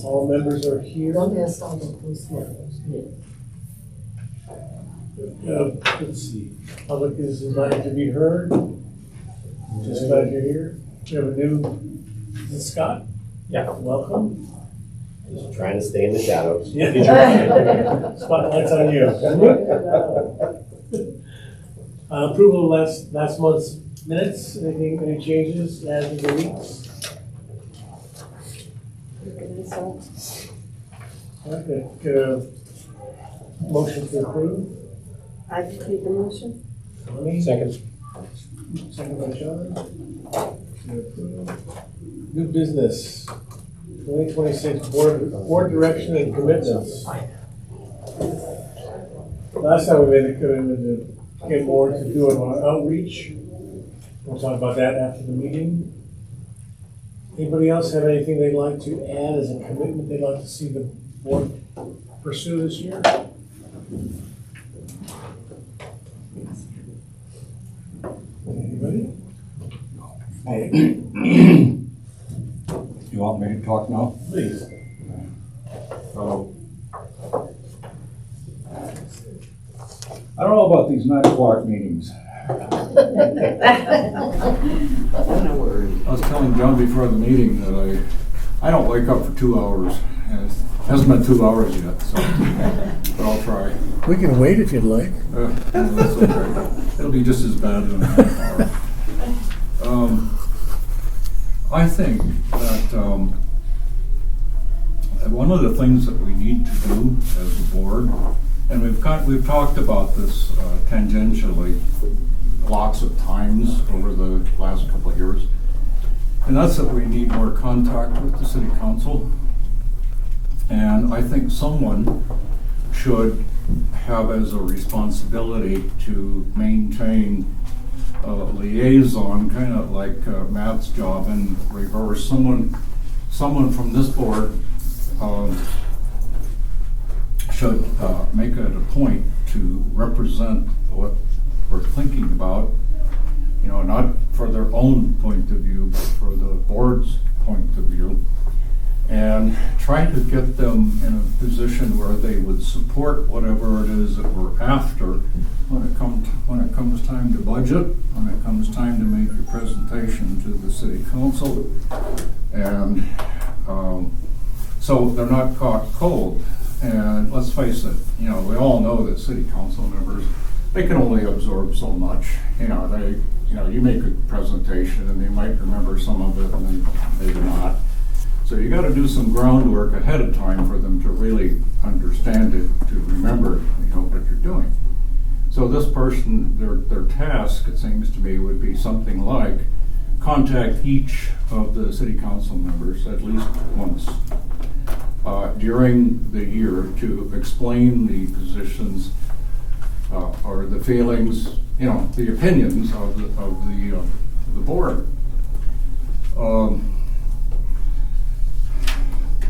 All members are here. Yes, all of those members, Let's see, public is invited to be heard. Just glad you're here. We have a new, is it Scott? Yeah. Welcome. Just trying to stay in the shadows. Yeah. Spotlight's on you. Approval of last month's minutes, any changes, added deletes? Okay, motion to approve. I just make the motion. Bonnie? Second. Second by John. To approve. New business, 2026 board direction and commitments. Last time we made a commitment to get more to do on outreach. We'll talk about that after the meeting. Anybody else have anything they'd like to add as a commitment they'd like to see the board pursue this year? Anybody? You want me to talk now? Please. So, I don't know about these 9 o'clock meetings. I was telling John before the meeting that I don't wake up for 2 hours. And it hasn't been 2 hours yet, so, but I'll try. We can wait if you'd like. That's okay. It'll be just as bad in a half hour. I think that one of the things that we need to do as a board, and we've talked about this tangentially lots of times over the last couple of years, and that's that we need more contact with the city council. And I think someone should have as a responsibility to maintain a liaison, kind of like Matt's job in reverse. Someone from this board should make it a point to represent what we're thinking about, you know, not for their own point of view, but for the board's point of view, and try to get them in a position where they would support whatever it is that we're after when it comes time to budget, when it comes time to make your presentation to the city council, and so they're not caught cold. And let's face it, you know, we all know that city council members, they can only absorb so much. You know, you make a presentation and they might remember some of it and then maybe not. So you got to do some groundwork ahead of time for them to really understand it, to remember, you know, what you're doing. So this person, their task, it seems to me, would be something like contact each of the city council members at least once during the year to explain the positions or the feelings, you know, the opinions of the board.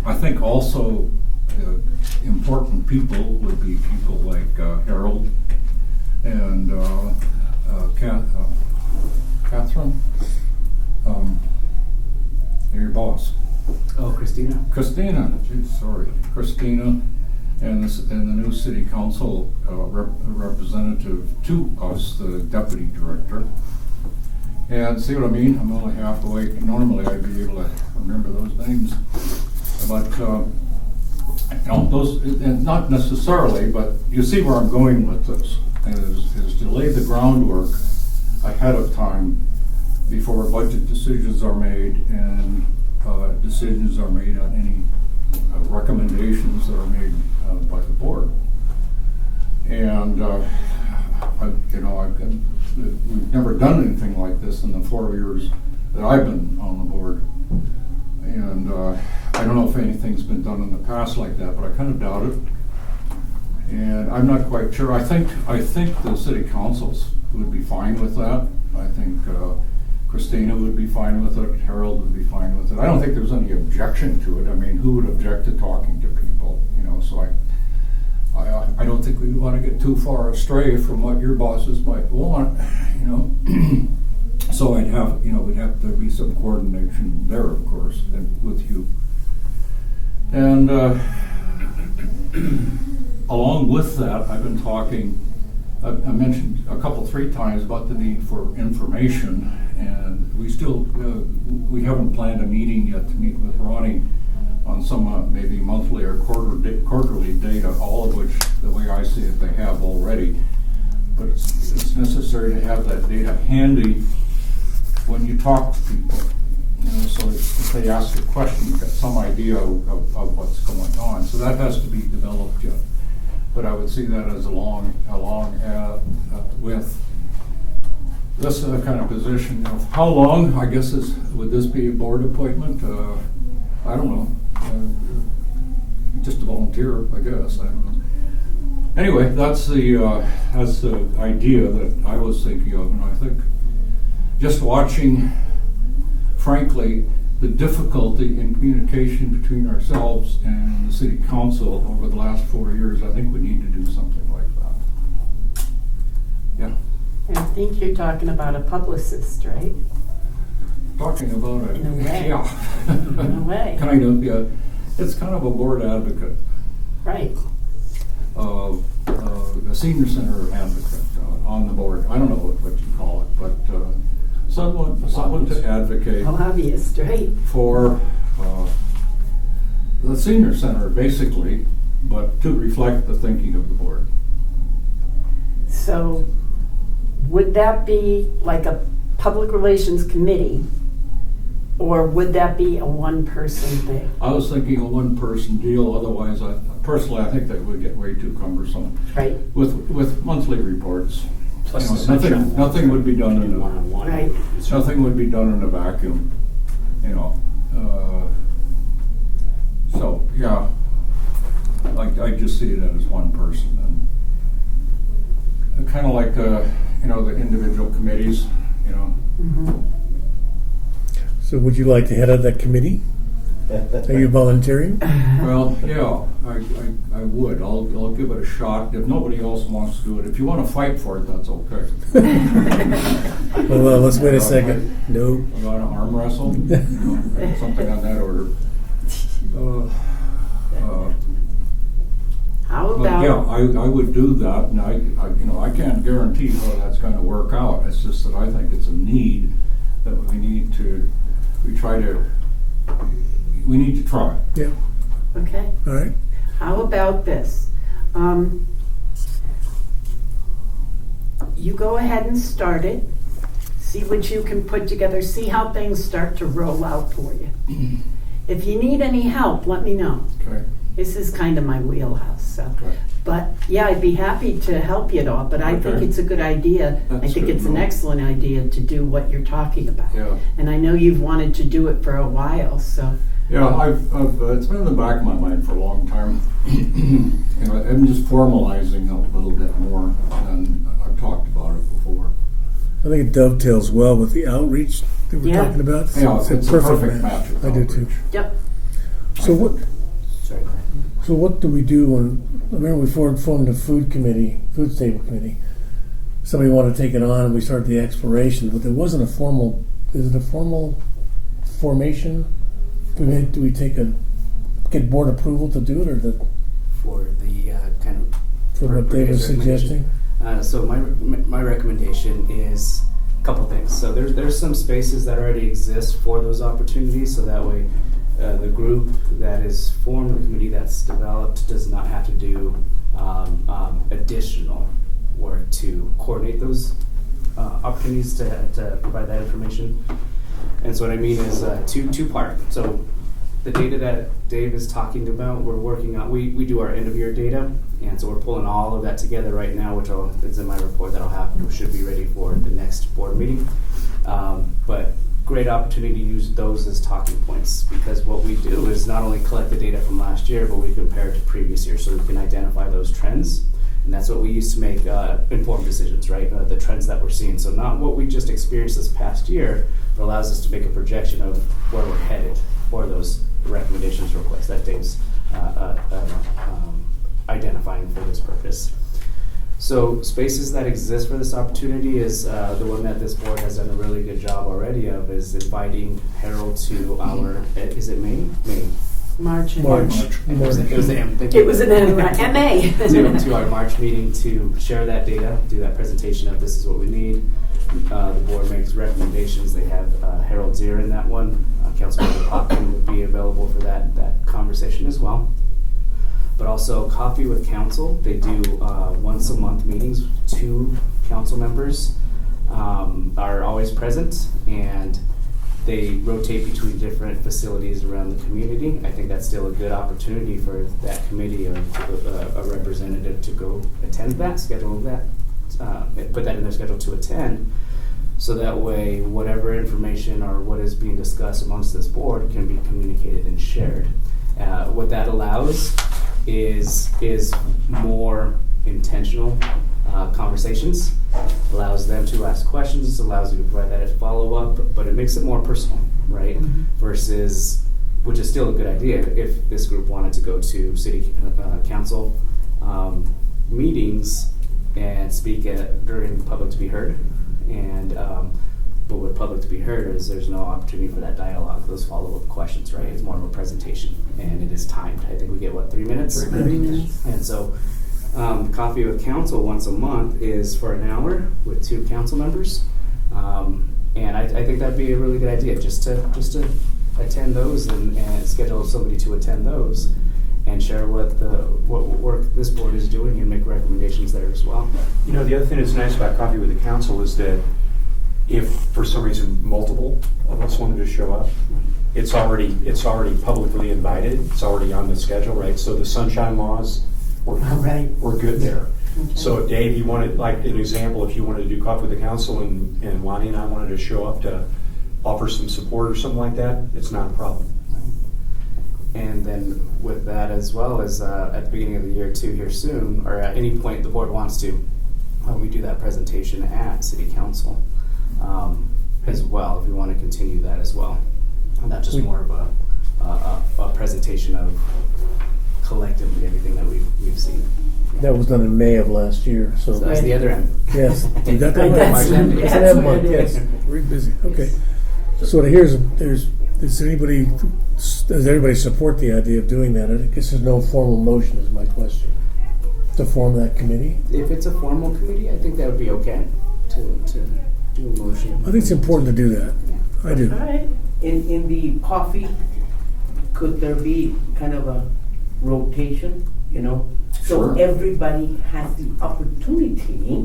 I think also important people would be people like Harold and Catherine, your boss. Oh, Christina. Christina, geez, sorry, Christina, and the new city council representative to us, the deputy director. And see what I mean? I'm only half awake. Normally I'd be able to remember those names, but you know, those, and not necessarily, but you see where I'm going with this, is to lay the groundwork ahead of time before budget decisions are made and decisions are made on any recommendations that are made by the board. And we've never done anything like this in the 4 years that I've been on the board. And I don't know if anything's been done in the past like that, but I kind of doubt it. And I'm not quite sure. I think the city councils would be fine with that. I think Christina would be fine with it. Harold would be fine with it. I don't think there's any objection to it. I mean, who would object to talking to people? You know, so I don't think we want to get too far astray from what your bosses might want. You know, so we'd have to be some coordination there, of course, and with you. And along with that, I've been talking, I mentioned a couple, 3 times about the need for information, and we still, we haven't planned a meeting yet to meet with Ronnie on some maybe monthly or quarterly data, all of which, the way I see it, they have already. But it's necessary to have that data handy when you talk to people. You know, so if they ask a question, you've got some idea of what's going on. So that has to be developed yet. But I would see that as along with this kind of position. You know, how long? I guess would this be a board appointment? I don't know. Just a volunteer, I guess. I don't know. Anyway, that's the idea that I was thinking of, and I think just watching, frankly, the difficulty in communication between ourselves and the city council over the last 4 years, I think we need to do something like that. Yeah. I think you're talking about a publicist, right? Talking about it. In a way. Yeah. In a way. Kind of, yeah. It's kind of a board advocate. Right. A senior center advocate on the board. I don't know what you call it, but someone to advocate A lobbyist, right? for the senior center, basically, but to reflect the thinking of the board. So would that be like a public relations committee, or would that be a one-person thing? I was thinking a one-person deal. Otherwise, personally, I think that would get way too cumbersome. Right. With monthly reports. Plus You know, nothing would be done in a one-on-one. Right. nothing would be done in a vacuum. You know. So yeah, I just see it as one person, and kind of like you know, the individual committees. You know. Mm-hmm. So would you like to head up that committee? Are you volunteering? Well, yeah, I would. I'll give it a shot. If nobody else wants to do it, if you want to fight for it, that's okay. Well, let's wait a second. No. I'm going to arm wrestle, you know, something on that order. How But about? yeah, I would do that, and I you know, I can't guarantee how that's going to work out. It's just that I think it's a need that we need to try. Yeah. Okay. All right. How about this? You go ahead and start it. See what you can put together. See how things start to roll out for you. If you need any help, let me know. Okay. This is kind of my wheelhouse. So. Okay. But yeah, I'd be happy to help you at all. But I think Okay. it's a good idea. I That's think good it's to an know. excellent idea to do what you're talking about. Yeah. And I know you've wanted to do it for a while. So. Yeah, I've it's been in the back of my mind for a long time. You know, I'm just formalizing a little bit more than I've talked about it before. I think it dovetails well with the outreach that we're Yeah. talking about. Yeah, it's a perfect match. with I do too. outreach. Yep. So what? Sorry. So what do we do when? I remember we formed a food stable committee. Somebody wanted to take it on, and we started the exploration, but there wasn't a formal. Is it a formal formation? Do we get board approval to do it, or For the kind of for what Dave was suggesting? So my recommendation is a couple things. So there's some spaces that already exist for those opportunities, so that way the group that is formed, the committee that's developed, does not have to do additional work to coordinate those opportunities to provide that information. And so what I mean is two-part. So the data that Dave is talking about, we're working on, we do our end-of-year data, and so we're pulling all of that together right now, which is in my report that I'll have, should be ready for the next board meeting. But great opportunity to use those as talking points, because what we do is not only collect the data from last year, but we compare it to previous years, so we can identify those trends. And that's what we use to make informed decisions, right? The trends that we're seeing. So not what we just experienced this past year, but allows us to make a projection of where we're headed for those recommendations, requests that Dave's identifying for this purpose. So spaces that exist for this opportunity is the one that this board has done a really good job already of, is inviting Harold to our, is it May? May. March. and- March. It was the M. Thank It you. was an MA. to our March meeting to share that data, do that presentation of this is what we need. The board makes recommendations. They have Harold Zier in that one. Councilmember Hopkins would be available for that conversation as well. But also Coffee with Council. They do once a month meetings. 2 council members are always present, and they rotate between different facilities around the community. I think that's still a good opportunity for that committee or a representative to go attend that, schedule that, put that in their schedule to attend. So that way, whatever information or what is being discussed amongst this board can be communicated and shared. What that allows is more intentional conversations, allows them to ask questions, allows you to provide that as follow-up, but it makes it more personal, right? Mhm. Versus, which is still a good idea if this group wanted to go to city council meetings and speak during public to be heard. And but with public to be heard is there's no opportunity for that dialogue, those follow-up questions, right? It's more of a presentation, and it is timed. I think we get, 3 minutes? 3 minutes. And so Coffee with Council once a month is for an hour with 2 council members. And I think that'd be a really good idea, just to attend those and schedule somebody to attend those and share what work this board is doing and make recommendations there as well. You know, the other thing that's nice about Coffee with the Council is that if for some reason multiple of us wanted to show up, it's already publicly invited. It's already on the schedule, right? So the sunshine laws, we're good there. Okay. So Dave, you wanted, like an example, if you wanted to do Coffee with the Council and Lonnie and I wanted to show up to offer some support or something like that, it's not a problem. And then with that, as well as at the beginning of the year too, here soon, or at any point the board wants to, we do that presentation at City Council as well, if we want to continue that as well. And not just more of a presentation of collectively everything that we've seen. That was done in May of last year, so. So that's the other end. Yes, you got that That's- right. March It's that's an M what month, it is. yes, very busy, okay. So does everybody support the idea of doing that? I guess there's no formal motion is my question. To form that committee? If it's a formal committee, I think that would be okay to do a motion. I think it's important to do that. I do. All right. In the coffee, could there be kind of a rotation, So Sure. everybody has the opportunity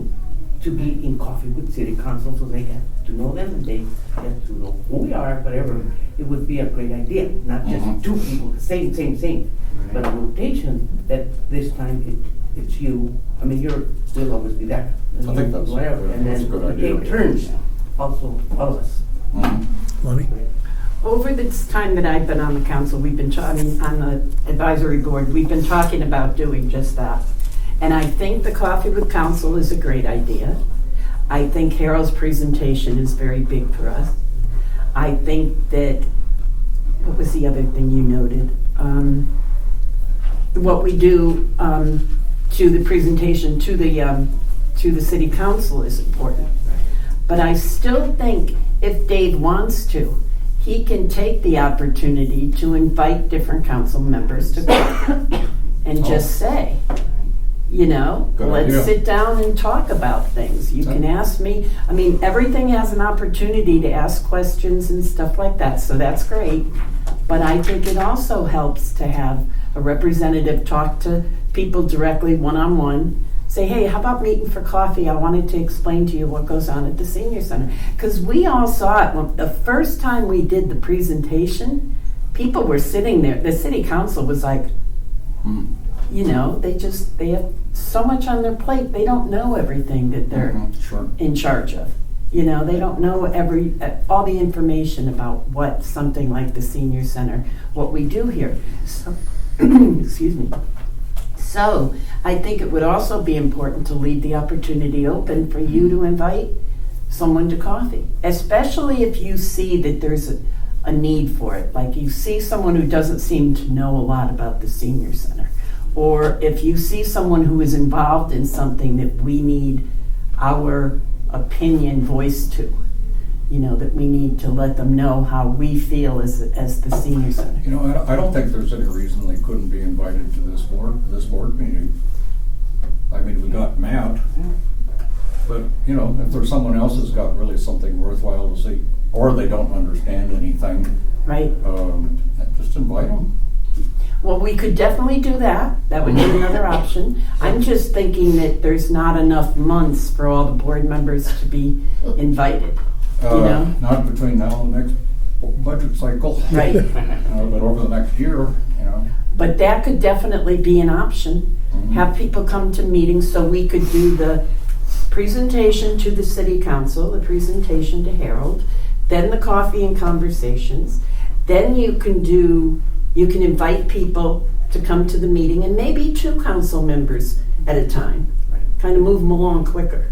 to be in coffee with city council, so they get to know them and they get to know who we are, whatever. It would be a great idea, not just Mhm. 2 people, the same, but a rotation that this time it's you. I mean, you'll always be there. And I think that's- whatever, and that's a then good we idea. take turns, also, all of us. Lonnie? Over this time that I've been on the council, we've been talking, on the advisory board, we've been talking about doing just that. And I think the Coffee with Council is a great idea. I think Harold's presentation is very big for us. I think that, what was the other thing you noted? What we do to the presentation to the city council is important. But I still think if Dave wants to, he can take the opportunity to invite different council members to come and just say, Good let's idea. sit down and talk about things. You can ask me, everything has an opportunity to ask questions and stuff like that, so that's great. But I think it also helps to have a representative talk to people directly, one-on-one. Say, hey, how about meeting for coffee? I wanted to explain to you what goes on at the senior center. Because we all saw it. When the first time we did the presentation, people were sitting there. The city council was like, they have so much on their plate. They don't know everything that they're Sure. in charge of. They don't know all the information about what something like the senior center, what we do here. So, excuse me. So I think it would also be important to leave the opportunity open for you to invite someone to coffee, especially if you see that there's a need for it. Like you see someone who doesn't seem to know a lot about the senior center, or if you see someone who is involved in something that we need our opinion voiced to. you know, that we need to let them know how we feel as the senior center. You know, I don't think there's any reason they couldn't be invited to this board meeting. I mean, we got Matt, but, you know, if there's someone else that's got really something worthwhile to say, or they don't understand anything, Right? just invite them. Well, we could definitely do that. That would be another option. I'm just thinking that there's not enough months for all the board members to be invited, you know? Not between now and the next budget cycle. Right. But over the next year, you know. But that could definitely be an option. Have people come to meetings so we could do the presentation to the city council, the presentation to Harold, then the coffee and conversations. Then you can invite people to come to the meeting, and maybe 2 council members at a time. Right. Kind of move them along quicker.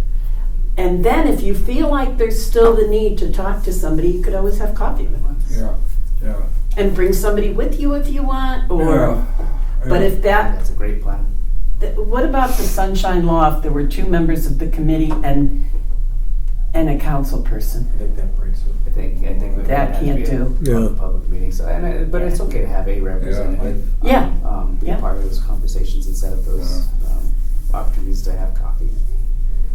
And then if you feel like there's still the need to talk to somebody, you could always have coffee with them. Yeah. And bring somebody with you if you want, or, Yeah. but if That's a great plan. what about the sunshine law if there were 2 members of the committee and a council person? I think that breaks it. I think That can't do. Yeah. Public meetings, but it's okay to have a representative. Yeah. Be Yeah. part of those conversations and set up those opportunities to have coffee.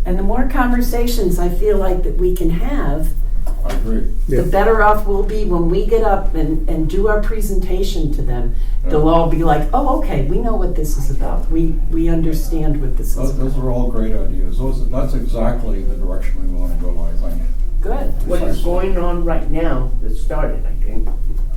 And the more conversations I feel like that we can have, I agree. the better off we'll be when we get up and do our presentation to them. They'll all be like, oh, okay, we know what this is about. We understand what this is about. Those are all great ideas. That's exactly the direction we want to go, I think. Good. What is going on right now, that started, I think,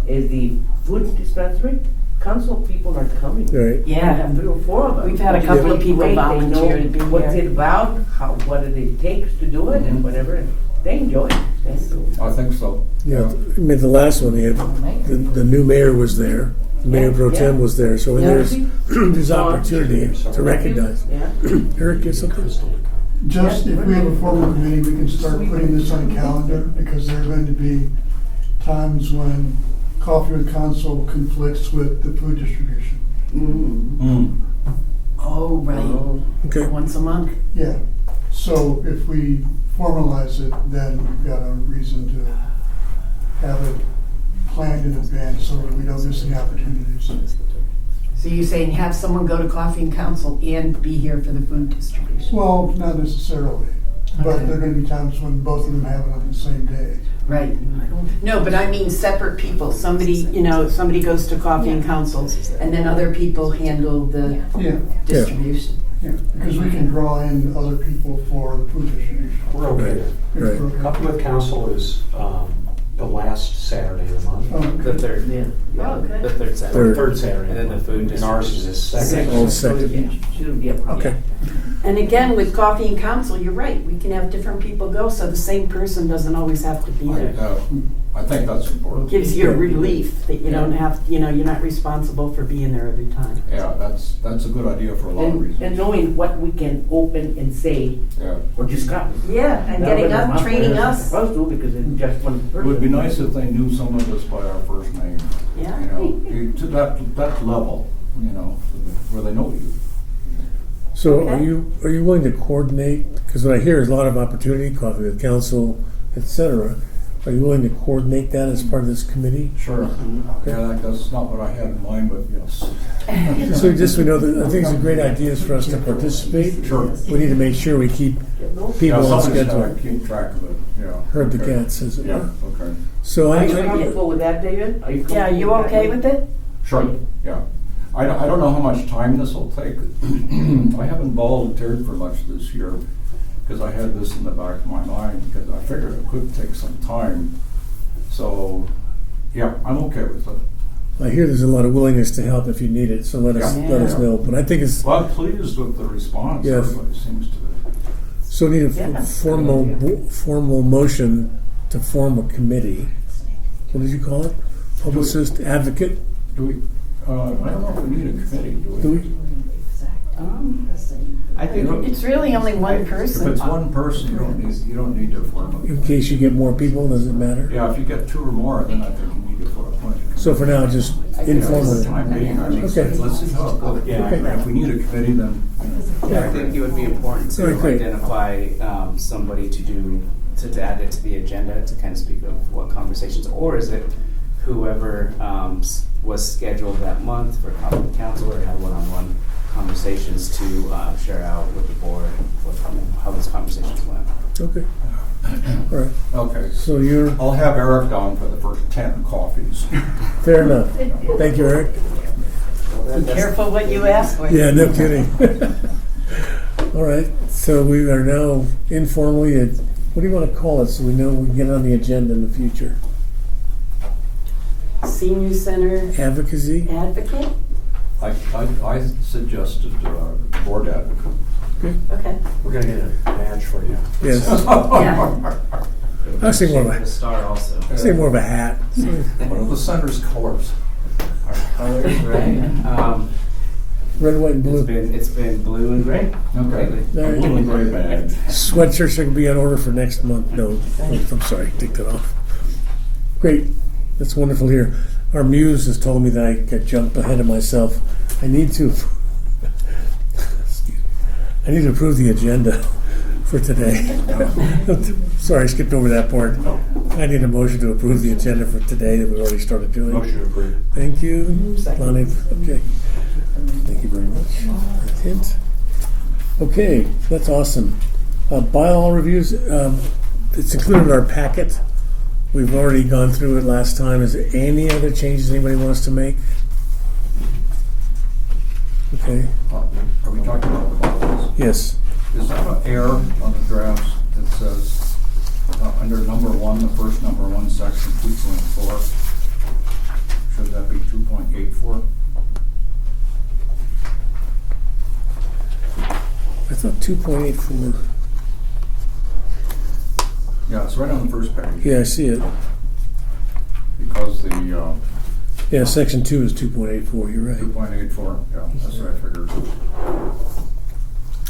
is the food dispensary. Council people are coming. Right. We have 3 or 4 of them. We've had a couple of people Great, volunteer to be They know what's here. it about, what it takes to do it, and whatever. And they enjoy it. I think so. Yeah, I mean, the last one, the new mayor was there, Mayor Pro Tem was there, so Yeah. there's opportunity to recognize. Yeah. Eric, you have something? Just if we have a formal committee, we can start putting this on a calendar, because there are going to be times when coffee with council conflicts with the food distribution. Oh, right. Okay. Once a month. Yeah, so if we formalize it, then we've got a reason to have it planned in advance so that we don't miss any opportunities. So you're saying have someone go to coffee and council and be here for the food distribution? Well, not necessarily, but Okay. there are going to be times when both of them have it on the same day. Right. No, but I mean separate people. Somebody goes to coffee and council, and then other people handle the Yeah, distribution. yeah, because we can draw in other people for the food distribution. We're okay. Right. If we're okay. Coffee with Council is the last Saturday of the month. Oh, The okay. third. Yeah. Yeah, Okay. the third Saturday. Third Saturday. And then the food And ours is the second. Oh, So second. it shouldn't be a problem. Okay. And again, with coffee and council, you're right. We can have different people go, so the same person doesn't always have to be there. I think that's important. Gives you a relief that you don't have, you're not responsible for being there every time. Yeah, that's a good idea for a lot of And reasons. knowing what we can open and say Yeah. or discuss. Yeah, and getting up, training us. Supposed to, because it's just one It person. would be nice if they knew some of us by our first name. Yeah. To that level, where they know you. So Okay. are you willing to coordinate, because what I hear is a lot of opportunity, coffee with council, et cetera. Are you willing to coordinate that as part of this committee? Sure. Yeah, that's not what I had in mind, but yes. So just we know that I think it's a great idea for us to participate. Sure. We need to make sure we keep people Yeah, on somebody's schedule. gotta keep track of it, yeah. Herd the Okay. cats, as it Yeah, were. okay. So Are you I comfortable with that, David? Are you Yeah, are you okay with it? Sure, yeah. I don't know how much time this will take. I haven't volunteered for much this year because I had this in the back of my mind because I figured it could take some time. So, yeah, I'm okay with it. I hear there's a lot of willingness to help if you need it, so let us Yeah. know. But I think it's, Well, I'm pleased with the response. Yes. Everybody seems to. so we need a Yeah. formal motion to form a committee. What did you call it? Publicist, advocate? Do we, I don't know if we need a committee, do Do we? we? I think It's really only one If person. it's one person, you don't need to form In a. case you get more people, does it matter? Yeah, if you get 2 or more, then I think you need to form a committee. So for now, just For the informal. time being, I mean, Okay. let's see how it goes. Yeah. Okay. If we need a committee, then, I think it would be important to Right, great. identify somebody to do to add it to the agenda to kind of speak of what conversations, or is it whoever was scheduled that month for common council or had one-on-one conversations to share out with the board how those conversations went? Okay. All right. Okay, So you're, I'll have Eric down for the first 10 coffees. fair enough. Thank you, Eric. Be careful what you ask for. Yeah, no kidding. All right, so we are now informally at, what do you want to call it so we know we can get on the agenda in the future? Senior Center Advocacy? advocate? I suggested board advocate. Okay. We're gonna get a badge for you. Yes. Yeah. I say more of The a, star also. I say more of a hat. What are the center's colors? Our colors, right? Red, white, and blue. It's been blue and gray. Okay. There you Blue and go. gray bag. Sweatshirts are going to be on order for next month. No, I'm sorry, take that off. Great, that's wonderful here. Our muse has told me that I got jumped ahead of myself. I need to, excuse me, I need to approve the agenda for today. Sorry, I skipped over that part. I need a motion to approve the agenda for today that we already started doing. Motion approved. Thank you. Lonnie, okay. Thank you very much. Hint. Okay, that's awesome. Bylaw reviews, it's included in our packet. We've already gone through it last time. Is there any other changes anybody wants to make? Okay, Are we talking about bylaws? yes. Is that an error on the drafts that says, under number 1, the first number 1 section, 2.4? Should that be 2.84? I thought 2.84. Yeah, it's right on the first page. Yeah, I see it. Because the Yeah, section 2 is 2.84, you're right. 2.84, yeah, that's what I figured.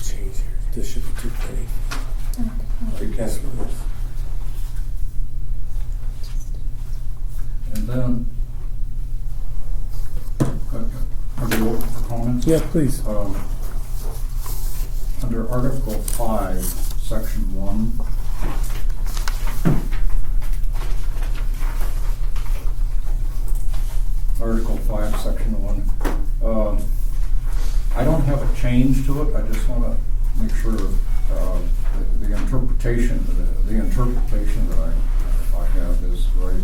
Change here. This should be 2.8. You can. And then, are you open for comments? Yeah, please. Under Article 5, Section 1. Article 5, Section 1. I don't have a change to it. I just want to make sure the interpretation that I have is right.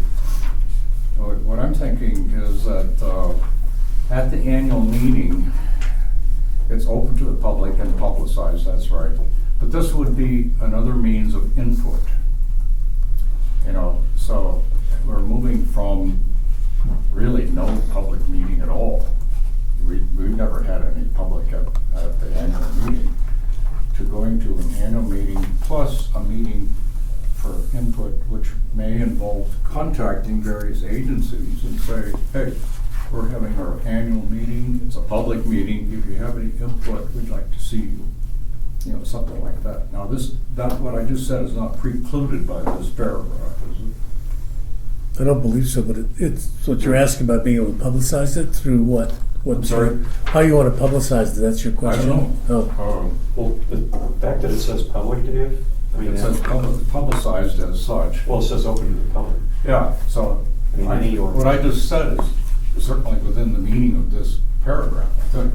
What I'm thinking is that at the annual meeting, it's open to the public and publicized, that's right. But this would be another means of input. You know, so we're moving from really no public meeting at all. We've never had any public at the annual meeting, to going to an annual meeting plus a meeting for input, which may involve contacting various agencies and say, hey, we're having our annual meeting, it's a public meeting, if you have any input, we'd like to see you. You know, something like that. Now that what I just said is not precluded by this paragraph, is it? I don't believe so, but it's what you're asking about, being able to publicize it through what? I'm sorry? How you want to publicize it, that's your question? don't know. Oh, Well, the fact that it says public, Dave, I mean, It says publicized as such. well, it says open to the public. Yeah, so I mean, any or- what I just said is certainly within the meaning of this paragraph, I think.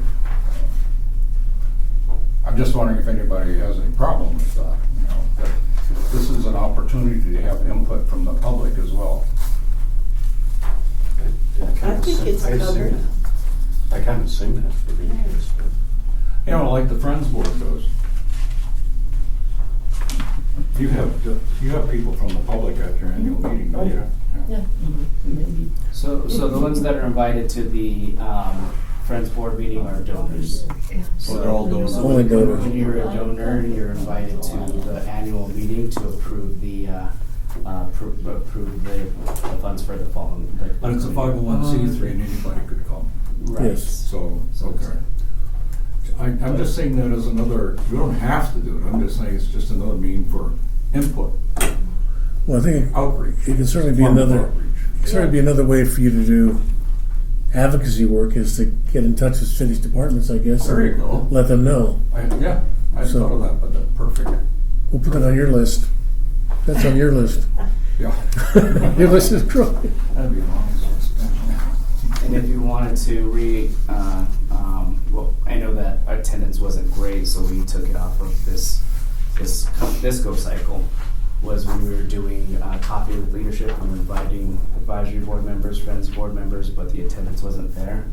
I'm just wondering if anybody has any problem with that, you know, that this is an opportunity to have input from the public as well. I think it's covered. I kind of assume that would be the case, but. You know, like the Friends Board does. You have people from the public at your annual meeting, don't you? Yeah. So the ones that are invited to the Friends Board meeting are donors. So they're all donors. Only donors. When you're a donor, you're invited to the annual meeting to approve the funds for the following. But it's a 501c3 and anybody could come. Right. Yes. So, okay. I'm just saying that as another, you don't have to do it, I'm just saying it's just another mean for input, well, I think outreach. it can certainly be Form of another, outreach. it can certainly be another way for you to do advocacy work, is to get in touch with city's departments, I guess. There you go. Let them know. I So- thought of that, but that's perfect. We'll put it on your list. That's on your list. Yeah. Your list is growing. That'd be a long list. And if you wanted to well, I know that attendance wasn't great, so we took it off of this go cycle. Was when we were doing coffee with leadership, we were inviting advisory board members, friends board members, but the attendance wasn't there.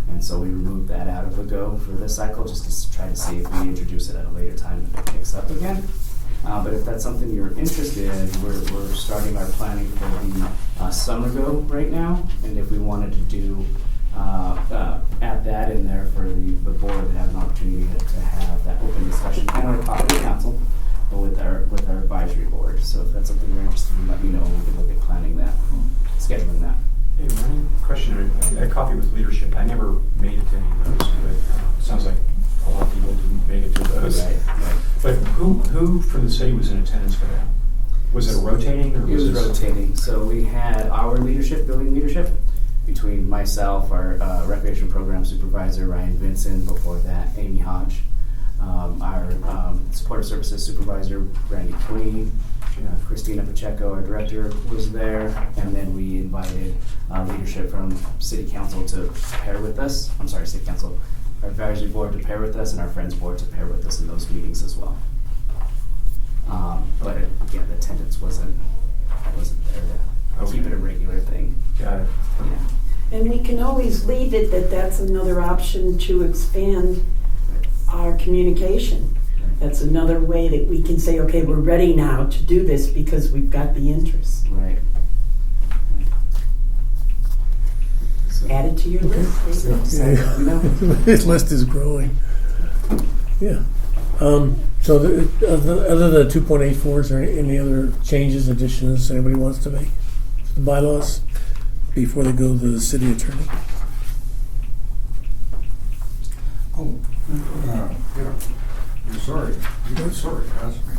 And so we removed that out of the go for this cycle, just to try to see if we introduce it at a later time if it picks up again. But if that's something you're interested in, we're starting our planning for the summer go right now. And if we wanted to do, add that in there for the board to have an opportunity to have that open discussion, kind of like coffee with council, but with our advisory board. So if that's something you're interested in, let me know, and we can look at planning that, scheduling that. Hey, Ryan, question, a coffee with leadership, I never made it to any of those, but it sounds like a lot of people didn't make it to those. Right. But who from the city was in attendance for that? Was it rotating or It was this? rotating. So we had our leadership, building leadership, between myself, our recreation program supervisor, Ryan Vinson, before that, Amy Hodge, our supportive services supervisor, Brandy Queen, Christina Pacheco, our director, was there, and then we invited leadership from city council to pair with us. I'm sorry, city council, our advisory board to pair with us, and our friends board to pair with us in those meetings as well. But again, the attendance wasn't there to keep it a regular thing. Got it. Yeah. And we can always leave it that that's another option to expand our communication. That's another way that we can say, okay, we're ready now to do this because we've got the interest. Right. So, Add it to your list. David. Yeah. No. His list is growing. Yeah. So other than 2.84, is there any other changes, additions anybody wants to make to the bylaws before they go to the city attorney? Oh, yeah. You're sorry. You're sorry to ask me.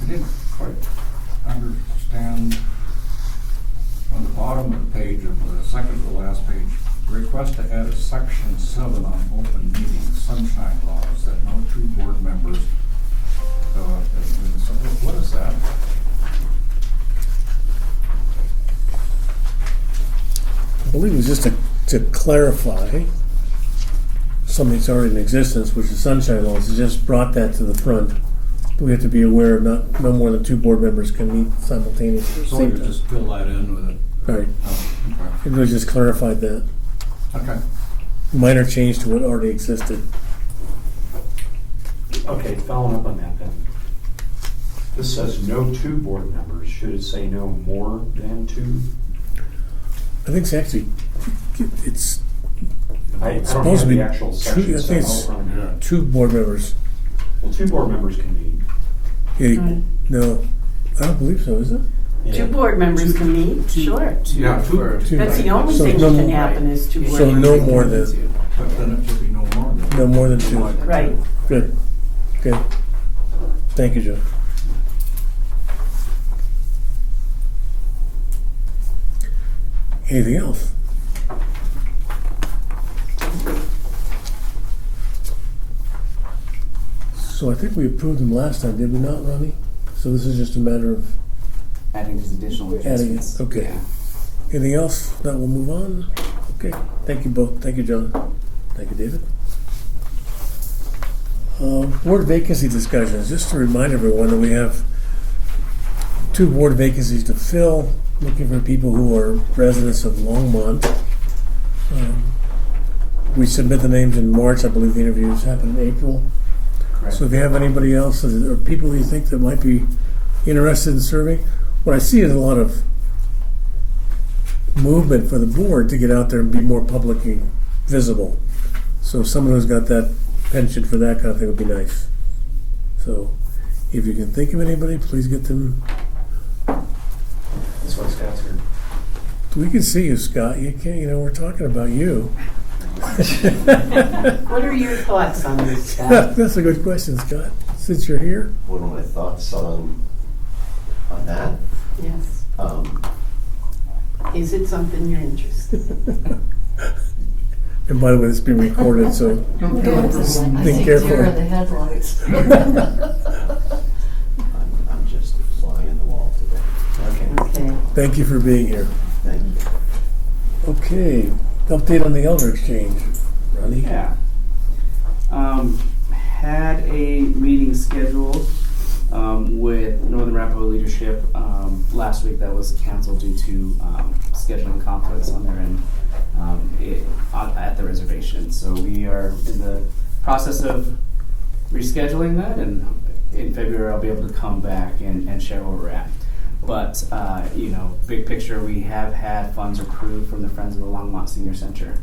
I didn't quite understand on the bottom of the page, of the second to the last page, request to add a section 7 on open meetings, sunshine laws, that no two board members, what is that? I believe it was just to clarify something that's already in existence, which is sunshine laws. It just brought that to the front. We have to be aware of no more than 2 board members can meet simultaneously at the So same you time. just fill that in with it? Right. Oh, It was just clarified that. okay. Minor change to what already existed. Okay, following up on that then. This says no 2 board members. Should it say no more than 2? I think it's I don't supposed have to be the actual section. I think it's so I'll run it. 2 board members. Well, 2 board members can meet. Yeah, Right. no, I don't believe so, is it? 2 board members can meet, sure. Yeah, two. That's the only So thing no that can more- happen is 2 board So members. no more than, But then it should be no more than. no more than 2. Right. Good. Good. Thank you, Joe. Anything else? So I think we approved them last time, did we not, Ronnie? So this is just a matter of Adding these additional adding it. adjustments. Okay. Yeah. Anything else? Now we'll move on. Okay. Thank you both. Thank you, John. Thank you, David. Board vacancy discussions. Just to remind everyone that we have 2 board vacancies to fill, looking for people who are residents of Longmont. We submit the names in March. I believe the interviews happen in April. Correct. So if you have anybody else or people you think that might be interested in serving, what I see is a lot of movement for the board to get out there and be more publicly visible. So someone who's got that penchant for that kind of thing would be nice. So if you can think of anybody, please get them. That's why Scott's here. We can see you, Scott. You can't, we're talking about you. What are your thoughts on this, Scott? That's a good question, Scott. Since you're here. What are my thoughts on that? Yes. Is it something you're interested in? And by the way, it's being recorded, so Don't feel like we're be careful. Deer in the headlights. Thank you for being here. Thank you. Okay, update on the Elder Exchange. Ronnie? Yeah. Had a meeting scheduled with Northern Arapahoe leadership last week that was canceled due to scheduling conflicts on their end at the reservation. So we are in the process of rescheduling that, and in February I'll be able to come back and share where we're at. But, big picture, we have had funds approved from the Friends of the Longmont Senior Center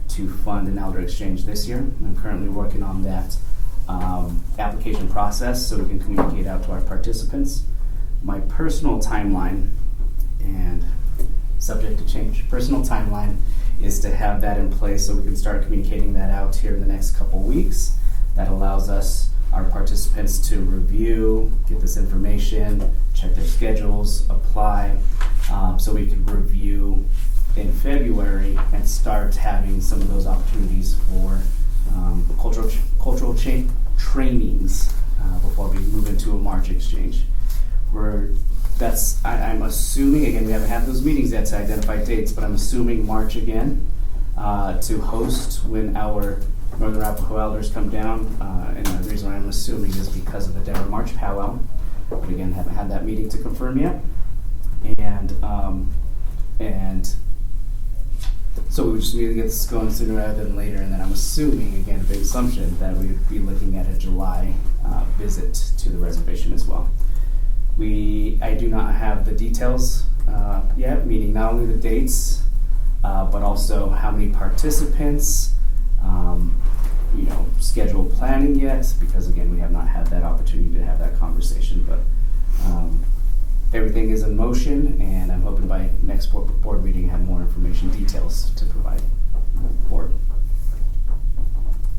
to fund an elder exchange this year. I'm currently working on that application process so we can communicate out to our participants. My personal timeline, and subject to change, personal timeline is to have that in place so we can start communicating that out here in the next couple weeks. That allows us, our participants, to review, get this information, check their schedules, apply, so we can review in February and start having some of those opportunities for cultural trainings before we move into a March exchange. I'm assuming, again, we haven't had those meetings yet to identify dates, but I'm assuming March again to host when our Northern Arapahoe elders come down. And the reason why I'm assuming is because of the Denver March powwow. But again, haven't had that meeting to confirm yet. And so we just need to get this going sooner rather than later. And then I'm assuming, again, a big assumption, that we would be looking at a July visit to the reservation as well. I do not have the details yet, meaning not only the dates, but also how many participants, schedule planning yet, because again, we have not had that opportunity to have that conversation. But everything is in motion, and I'm hoping by next board meeting I have more information, details to provide the board.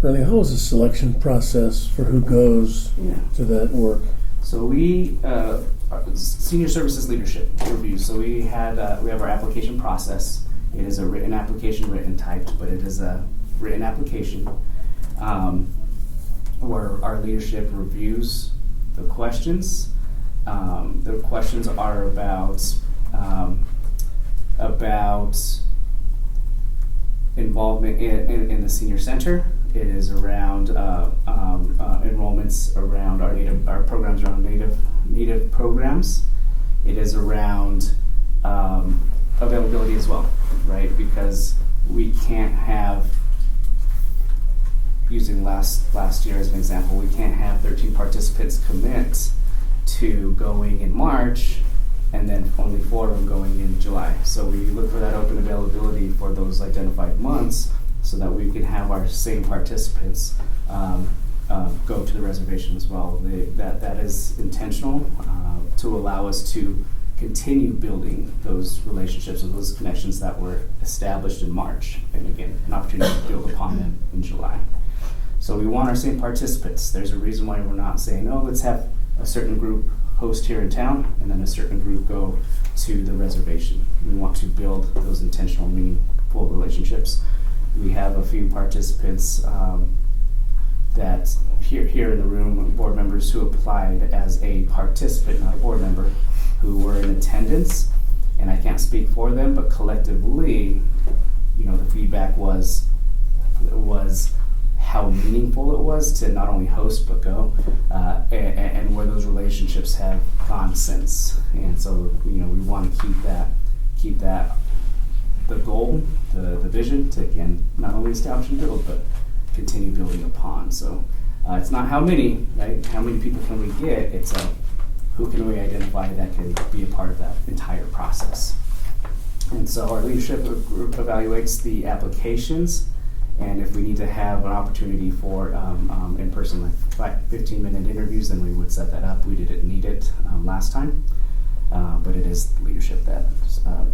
Ronnie, how is the selection process for who goes to that work? So we, senior services leadership reviews. So we have our application process. It is a written application, written typed, but it is a written application where our leadership reviews the questions. The questions are about involvement in the senior center. It is around enrollments around our programs around native programs. It is around availability as well, right? Because we can't have, using last year as an example, we can't have 13 participants commit to going in March and then only 4 of them going in July. So we look for that open availability for those identified months so that we can have our same participants go to the reservation as well. That is intentional to allow us to continue building those relationships and those connections that were established in March, and again, an opportunity to build upon them in July. So we want our same participants. There's a reason why we're not saying, oh, let's have a certain group host here in town and then a certain group go to the reservation. We want to build those intentional, meaningful relationships. We have a few participants that here in the room, board members who applied as a participant, not a board member, who were in attendance, and I can't speak for them, but collectively, the feedback was how meaningful it was to not only host but go, and where those relationships have gone since. And so, we want to keep that the goal, the vision to, again, not only establish and build, but continue building upon. So it's not how many, right? How many people can we get? It's who can we identify that can be a part of that entire process. And so our leadership group evaluates the applications, and if we need to have an opportunity for in-person, like 15-minute interviews, then we would set that up. We didn't need it last time, but it is leadership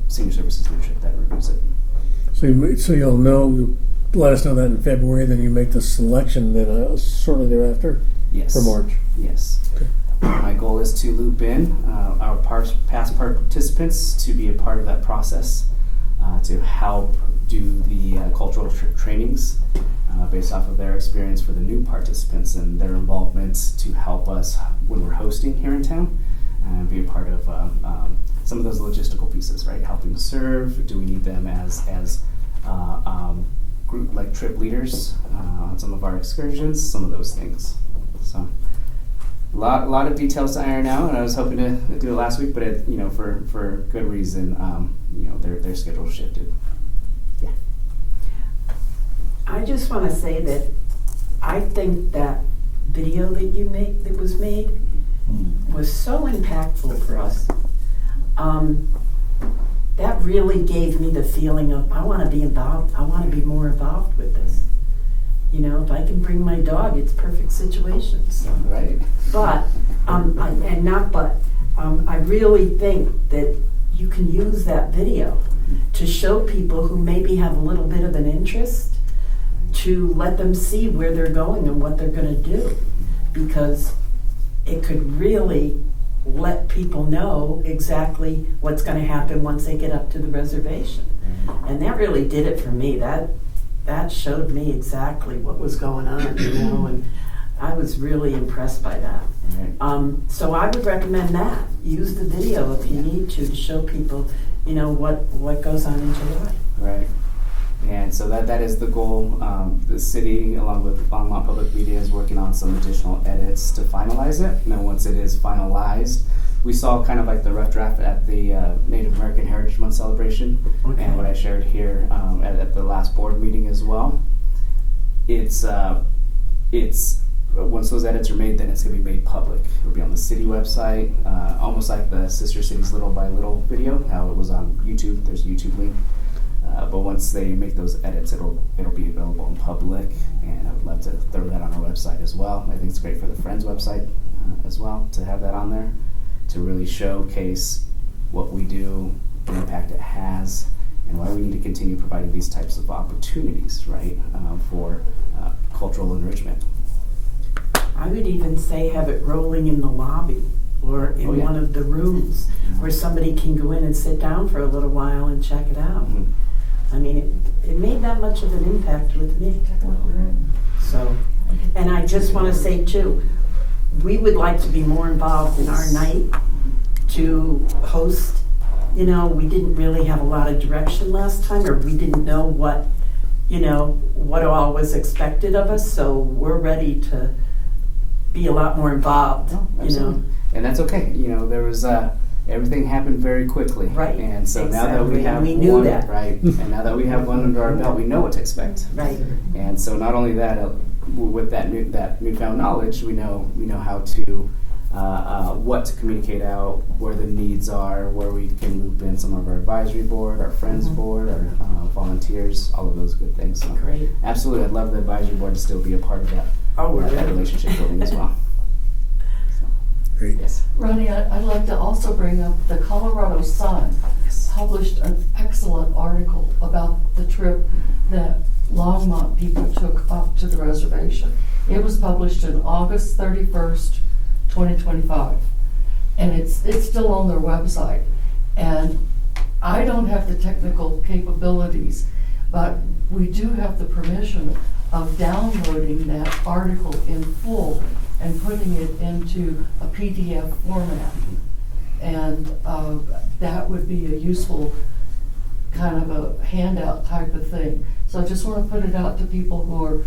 senior services leadership that reviews it. So you'll know, let us know that in February, then you make the selection then shortly thereafter? Yes. For March? Yes. Okay. My goal is to loop in our past participants to be a part of that process, to help do the cultural trainings based off of their experience for the new participants and their involvement to help us when we're hosting here in town, and be a part of some of those logistical pieces, right? Helping serve. Do we need them as group like trip leaders on some of our excursions? Some of those things. So. A lot of details to iron out, and I was hoping to do it last week, but it, for good reason, their schedule shifted. Yeah. I just want to say that I think that video that was made was so impactful for us. That really gave me the feeling of I want to be involved. I want to be more involved with this. If I can bring my dog, it's perfect situation. So. Right. But, I really think that you can use that video to show people who maybe have a little bit of an interest, to let them see where they're going and what they're going to do, because it could really let people know exactly what's going to happen once they get up to the reservation. And that really did it for me. That showed me exactly what was going on, and I was really impressed by that. Right. So I would recommend that. Use the video if you need to show people, what goes on in July. Right. And so that is the goal. The city, along with Longmont Public Media, is working on some additional edits to finalize it. And then once it is finalized, we saw kind of like the rough draft at the Native American Heritage Month celebration, and what I shared here at the last board meeting as well. It's once those edits are made, then it's going to be made public. It'll be on the city website, almost like the Sister Cities Little by Little video, how it was on YouTube. There's a YouTube link. But once they make those edits, it'll be available in public, and I would love to throw that on our website as well. I think it's great for the Friends website as well to have that on there, to really showcase what we do, the impact it has, and why we need to continue providing these types of opportunities, right, for cultural enrichment. I would even say have it rolling in the lobby or in one of the rooms where somebody can go in and sit down for a little while and check it out. Mm-hmm. I mean, it made that much of an impact with me. So, and I just want to say too, we would like to be more involved in our night to host. We didn't really have a lot of direction last time, or we didn't know what all was expected of us. So we're ready to be a lot more involved. And that's okay. There was everything happened very quickly, right? And so now that we have we knew one, that, right? And now that we have one under our belt, we know what to expect, right? And so not only that, with that newfound knowledge, we know how to what to communicate out, where the needs are, where we can loop in some of our advisory board, our friends board, our volunteers, all of those good things. So great. Absolutely, I'd love the advisory board to still be a part of that. That relationship building as well. So, Great. Yes. Ronnie, I'd like to also bring up the Colorado Sun published an excellent article about the trip that Longmont people took up to the reservation. It was published in August 31st, 2025, and it's still on their website. And I don't have the technical capabilities, but we do have the permission of downloading that article in full and putting it into a PDF format. And that would be a useful kind of a handout type of thing. So I just want to put it out to people who are,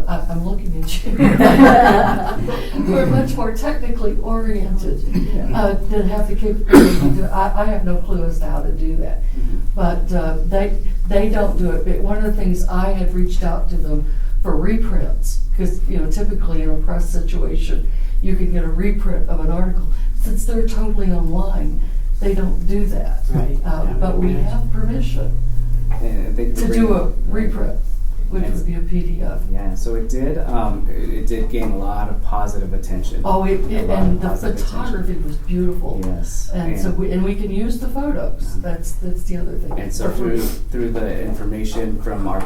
I'm looking at you, who are much more technically oriented, that have the capability to do it. I have no clue as to how to do that. But they don't do it. But one of the things, I had reached out to them for reprints, because typically in a press situation, you can get a reprint of an article. Since they're totally online, they don't do that. Right. But we have permission to do a reprint, which would be a PDF. Yeah, so it did gain a lot of positive attention. Oh, and the photography was beautiful. Yes. And so we can use the photos. That's the other thing. And so through the information from our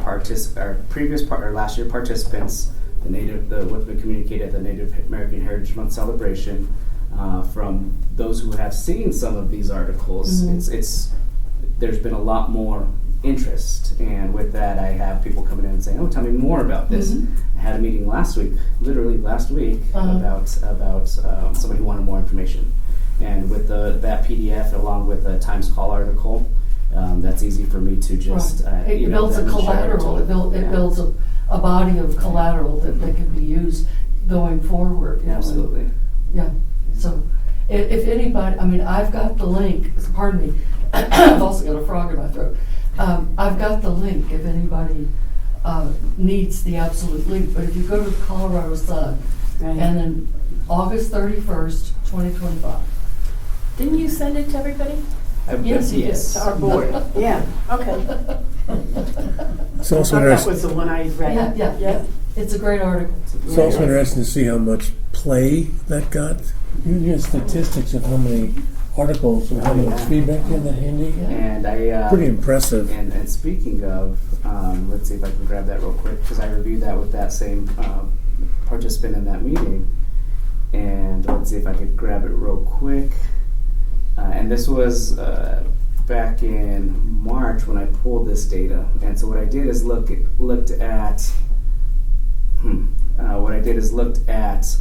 last year participants, what's been communicated at the Native American Heritage Month celebration, from those who have seen some of these articles, there's been a lot more interest, and with that I have people coming in and saying, tell me more about this. I had a meeting last week, literally last week, about somebody who wanted more information, And with that PDF along with the Times Call article, that's easy for me to just, Right. It builds a then share collateral, to- it yeah. builds a body of collateral that can be used going forward. you know, and- Absolutely. Yeah, so if anybody, I mean, I've got the link, pardon me, I've also got a frog in my throat. I've got the link if anybody needs the absolute link, but if you go to the Colorado Sun, Right. and then August 31st, 2025. Didn't you send it to everybody? Yes, he did. To our board? Yeah, okay. It's also I thought that interesting. was the one I read. Yeah. It's a great article. It's also interesting to see how much play that got. You get statistics of how many articles and how much feedback you have. That handy. Yeah. And I Pretty impressive. And speaking of, let's see if I can grab that real quick because I reviewed that with that same participant in that meeting. And let's see if I could grab it real quick. And this was back in March when I pulled this data. And so what I did is looked at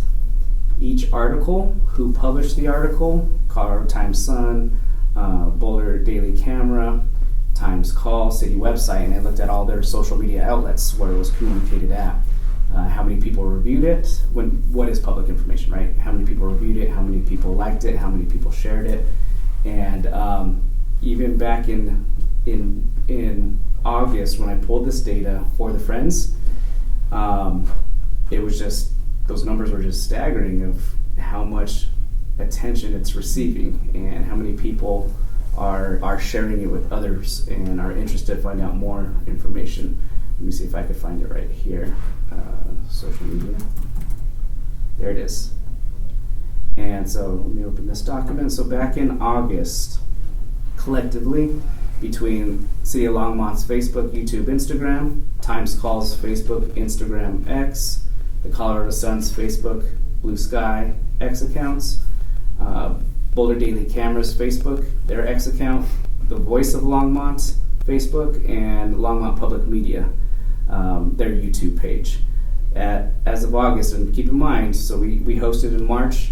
each article, who published the article, Colorado Times Sun, Boulder Daily Camera, Times Call, city website, and I looked at all their social media outlets where it was communicated at. How many people reviewed it? What is public information, right? How many people reviewed it? How many people liked it? How many people shared it? And even back in August when I pulled this data for the Friends, it was just, those numbers were just staggering of how much attention it's receiving and how many people are sharing it with others and are interested to find out more information. Let me see if I could find it right here. Social media. There it is. And so let me open this document. So back in August, collectively, between City of Longmont's Facebook, YouTube, Instagram, Times Call's Facebook, Instagram, X, the Colorado Sun's Facebook, Blue Sky, X accounts, Boulder Daily Camera's Facebook, their X account, the Voice of Longmont Facebook, and Longmont Public Media, their YouTube page. As of August, and keep in mind, so we hosted in March,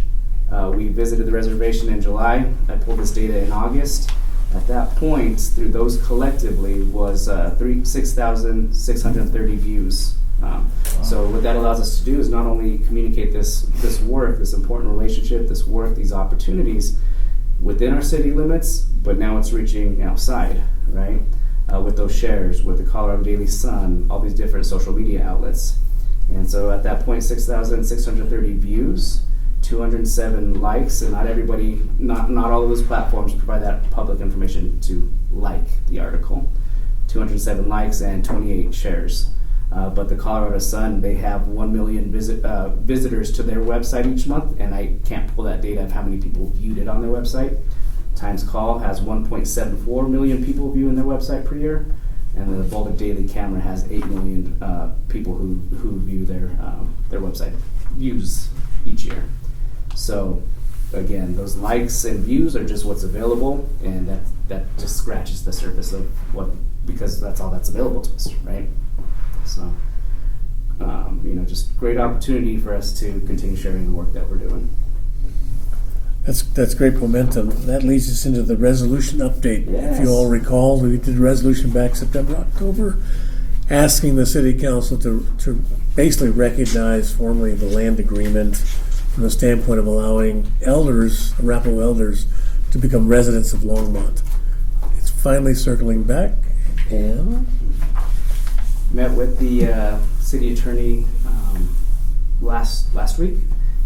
we visited the reservation in July. I pulled this data in August. At that point, through those collectively, was 6,630 views. So what that allows us to do is not only communicate this work, this important relationship, this work, these opportunities within our city limits, but now it's reaching outside, right? With those shares, with the Colorado Daily Sun, all these different social media outlets. And so at that point, 6,630 views, 207 likes, and not everybody, not all of those platforms provide that public information to like the article. 207 likes and 28 shares. But the Colorado Sun, they have 1 million visitors to their website each month, and I can't pull that data of how many people viewed it on their website. Times Call has 1.74 million people viewing their website per year, and the Boulder Daily Camera has 8 million people who view their website views each year. So again, those likes and views are just what's available, and that just scratches the surface of what, because that's all that's available to us, right? So just great opportunity for us to continue sharing the work that we're doing. That's great momentum. That leads us into the resolution update. Yes. If you all recall, we did a resolution back September, October, asking the city council to basically recognize formally the land agreement from the standpoint of allowing elders, Arapaho elders, to become residents of Longmont. It's finally circling back, and Met with the city attorney last week.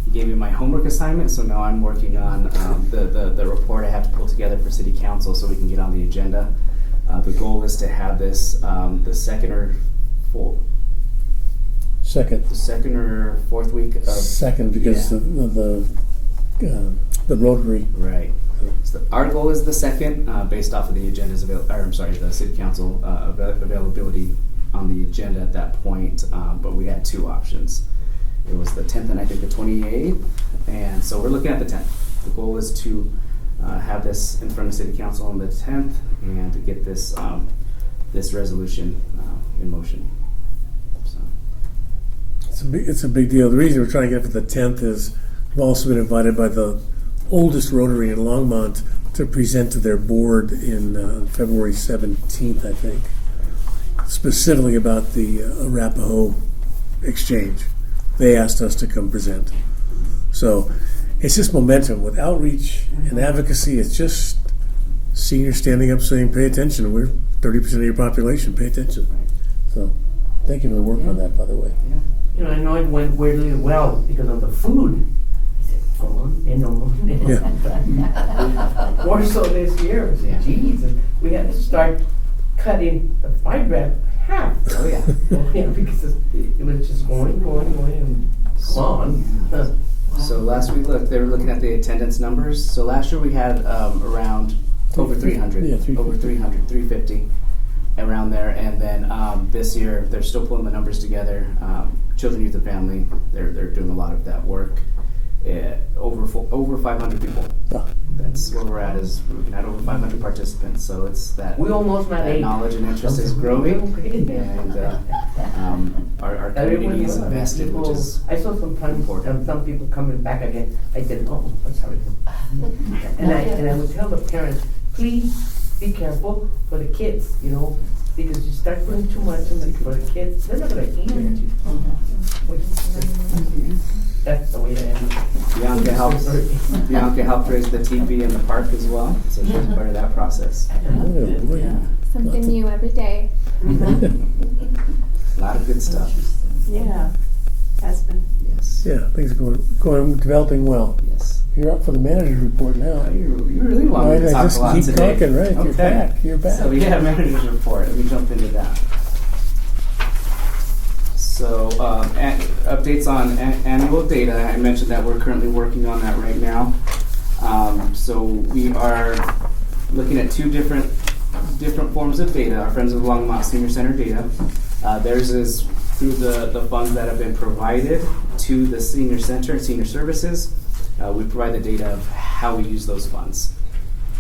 He gave me my homework assignment, so now I'm working on the report I have to pull together for city council so we can get on the agenda. The goal is to have this the second or fourth week of second because yeah. the Rotary. Right. So our goal is the second, based off of the agendas the city council availability on the agenda at that point. But we had two options. It was the 10th and I think the 28th, and so we're looking at the 10th. The goal is to have this in front of city council on the 10th and to get this this resolution in motion. So. It's a big deal. The reason we're trying to get it for the 10th is we've also been invited by the oldest Rotary in Longmont to present to their board in February 17th, I think, specifically about the Arapahoe exchange. They asked us to come present. So it's just momentum. With outreach and advocacy, it's just seniors standing up saying, pay attention. We're 30% of your population. Pay attention. So thank you for the work on that, by the way. You know, I know it went really well because of the food. I said, go on, More so this year. I said, geez, and we had to start cutting the fried bread half. Oh, yeah. Yeah, because it was just going, and come on. So last we looked, they were looking at the attendance numbers. So last year we had around over 300, Yeah, 350. over 300, 350, around there. And then this year they're still pulling the numbers together. Children, Youth, and Family, they're doing a lot of that work. Over 500 people. Ah. That's where we're at. Is we've had over 500 participants. So it's that. We almost met That 8. knowledge and interest is growing, and our community is invested, which is I saw sometimes some people coming back again. I said, oh, I'm sorry. And I would tell the parents, please be careful for the kids, you know, because you start putting too much in for the kids, they're not gonna eat it. That's the way I am. Bianca helped raise the teepee in the park as well, so she's part of that process. Oh, boy. Something new every day. A lot of good stuff. Yeah, has been. Yes. Yeah, things are developing well. Yes. You're up for the manager's report now. Oh, you really want me to I talk just a lot keep today. talking, right? You're Okay. back. You're back. So yeah, manager's report. Let me jump into that. So updates on annual data. I mentioned that we're currently working on that right now. So we are looking at two different forms of data. Our Friends of Longmont Senior Center data. Theirs is through the funds that have been provided to the Senior Center and Senior Services. We provide the data of how we use those funds.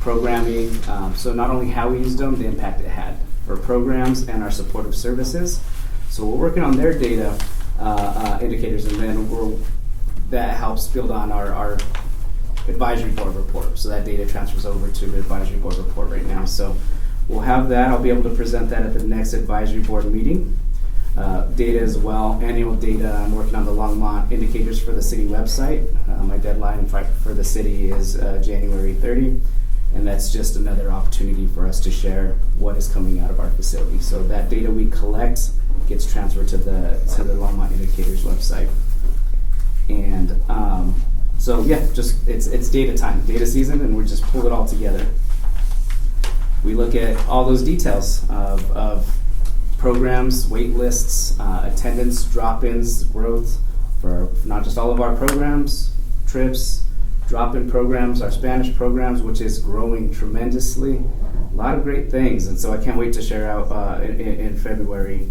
Programming, so not only how we used them, the impact it had for programs and our supportive services. So we're working on their data indicators, and then that helps build on our advisory board report. So that data transfers over to the advisory board report right now. So we'll have that. I'll be able to present that at the next advisory board meeting. Data as well, annual data. I'm working on the Longmont indicators for the city website. My deadline for the city is January 30, and that's just another opportunity for us to share what is coming out of our facility. So that data we collect gets transferred to the Longmont indicators website. And so yeah, just it's data time, data season, and we just pull it all together. We look at all those details of programs, wait lists, attendance, drop-ins, growth for not just all of our programs, trips, drop-in programs, our Spanish programs, which is growing tremendously. A lot of great things, and so I can't wait to share out in February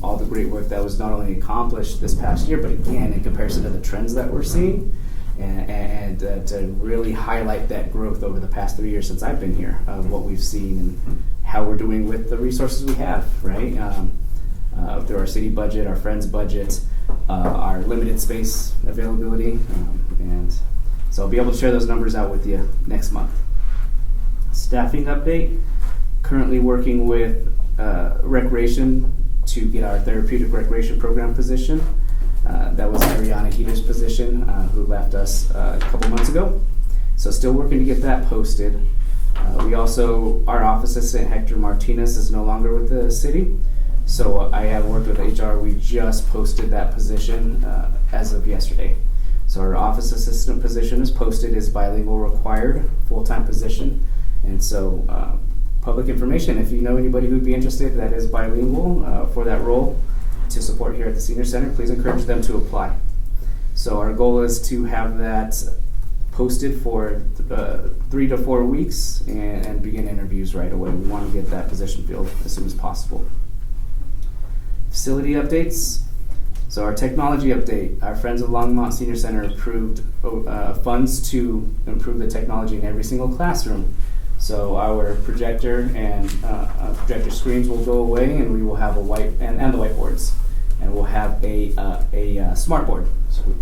all the great work that was not only accomplished this past year, but again, in comparison to the trends that we're seeing, and to really highlight that growth over the past 3 years since I've been here, of what we've seen and how we're doing with the resources we have, right? Through our city budget, our friends budget, our limited space availability, and so I'll be able to share those numbers out with you next month. Staffing update, currently working with recreation to get our therapeutic recreation program position. That was Ariana Heater's position, who left us a couple months ago. So still working to get that posted. We also, our office assistant Hector Martinez is no longer with the city. So I have worked with HR. We just posted that position as of yesterday. So our office assistant position is posted, is bilingual required, full-time position. And so public information, if you know anybody who'd be interested that is bilingual for that role to support here at the Senior Center, please encourage them to apply. So our goal is to have that posted for 3 to 4 weeks and begin interviews right away. We want to get that position filled as soon as possible. Facility updates. So our technology update, our Friends of Longmont Senior Center approved funds to improve the technology in every single classroom. So our projector and projector screens will go away, and we will have and the whiteboards, and we'll have a smart board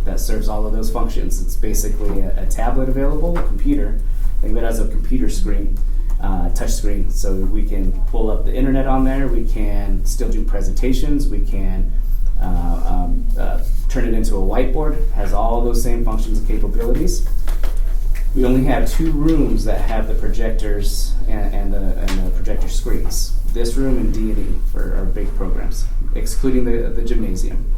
that serves all of those functions. It's basically a tablet available, a computer. Think of it as a computer screen, touch screen. So we can pull up the internet on there. We can still do presentations. We can turn it into a whiteboard. Has all those same functions and capabilities. We only have 2 rooms that have the projectors and the projector screens. This room and D&E for our big programs, excluding the gymnasium.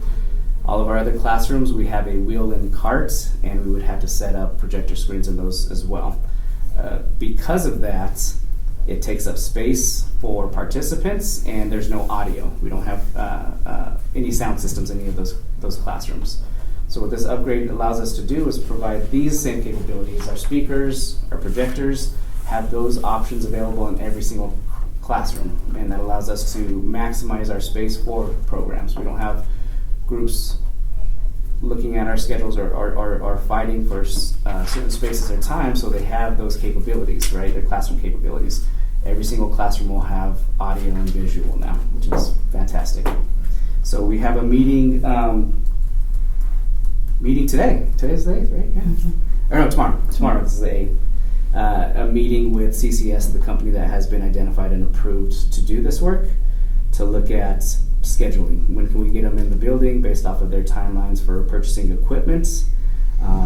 All of our other classrooms, we have a wheel-in cart, and we would have to set up projector screens in those as well. Because of that, it takes up space for participants, and there's no audio. We don't have any sound systems in any of those classrooms. So what this upgrade allows us to do is provide these same capabilities. Our speakers, our projectors, have those options available in every single classroom, and that allows us to maximize our space for programs. We don't have groups looking at our schedules or fighting for certain spaces or time, so they have those capabilities, right? Their classroom capabilities. Every single classroom will have audio and visual now, which is fantastic. So we have a meeting today. Today's the 8th, right? Yeah. Or no, tomorrow. Tomorrow is the 8th. A meeting with CCS, the company that has been identified and approved to do this work, to look at scheduling. When can we get them in the building based off of their timelines for purchasing equipment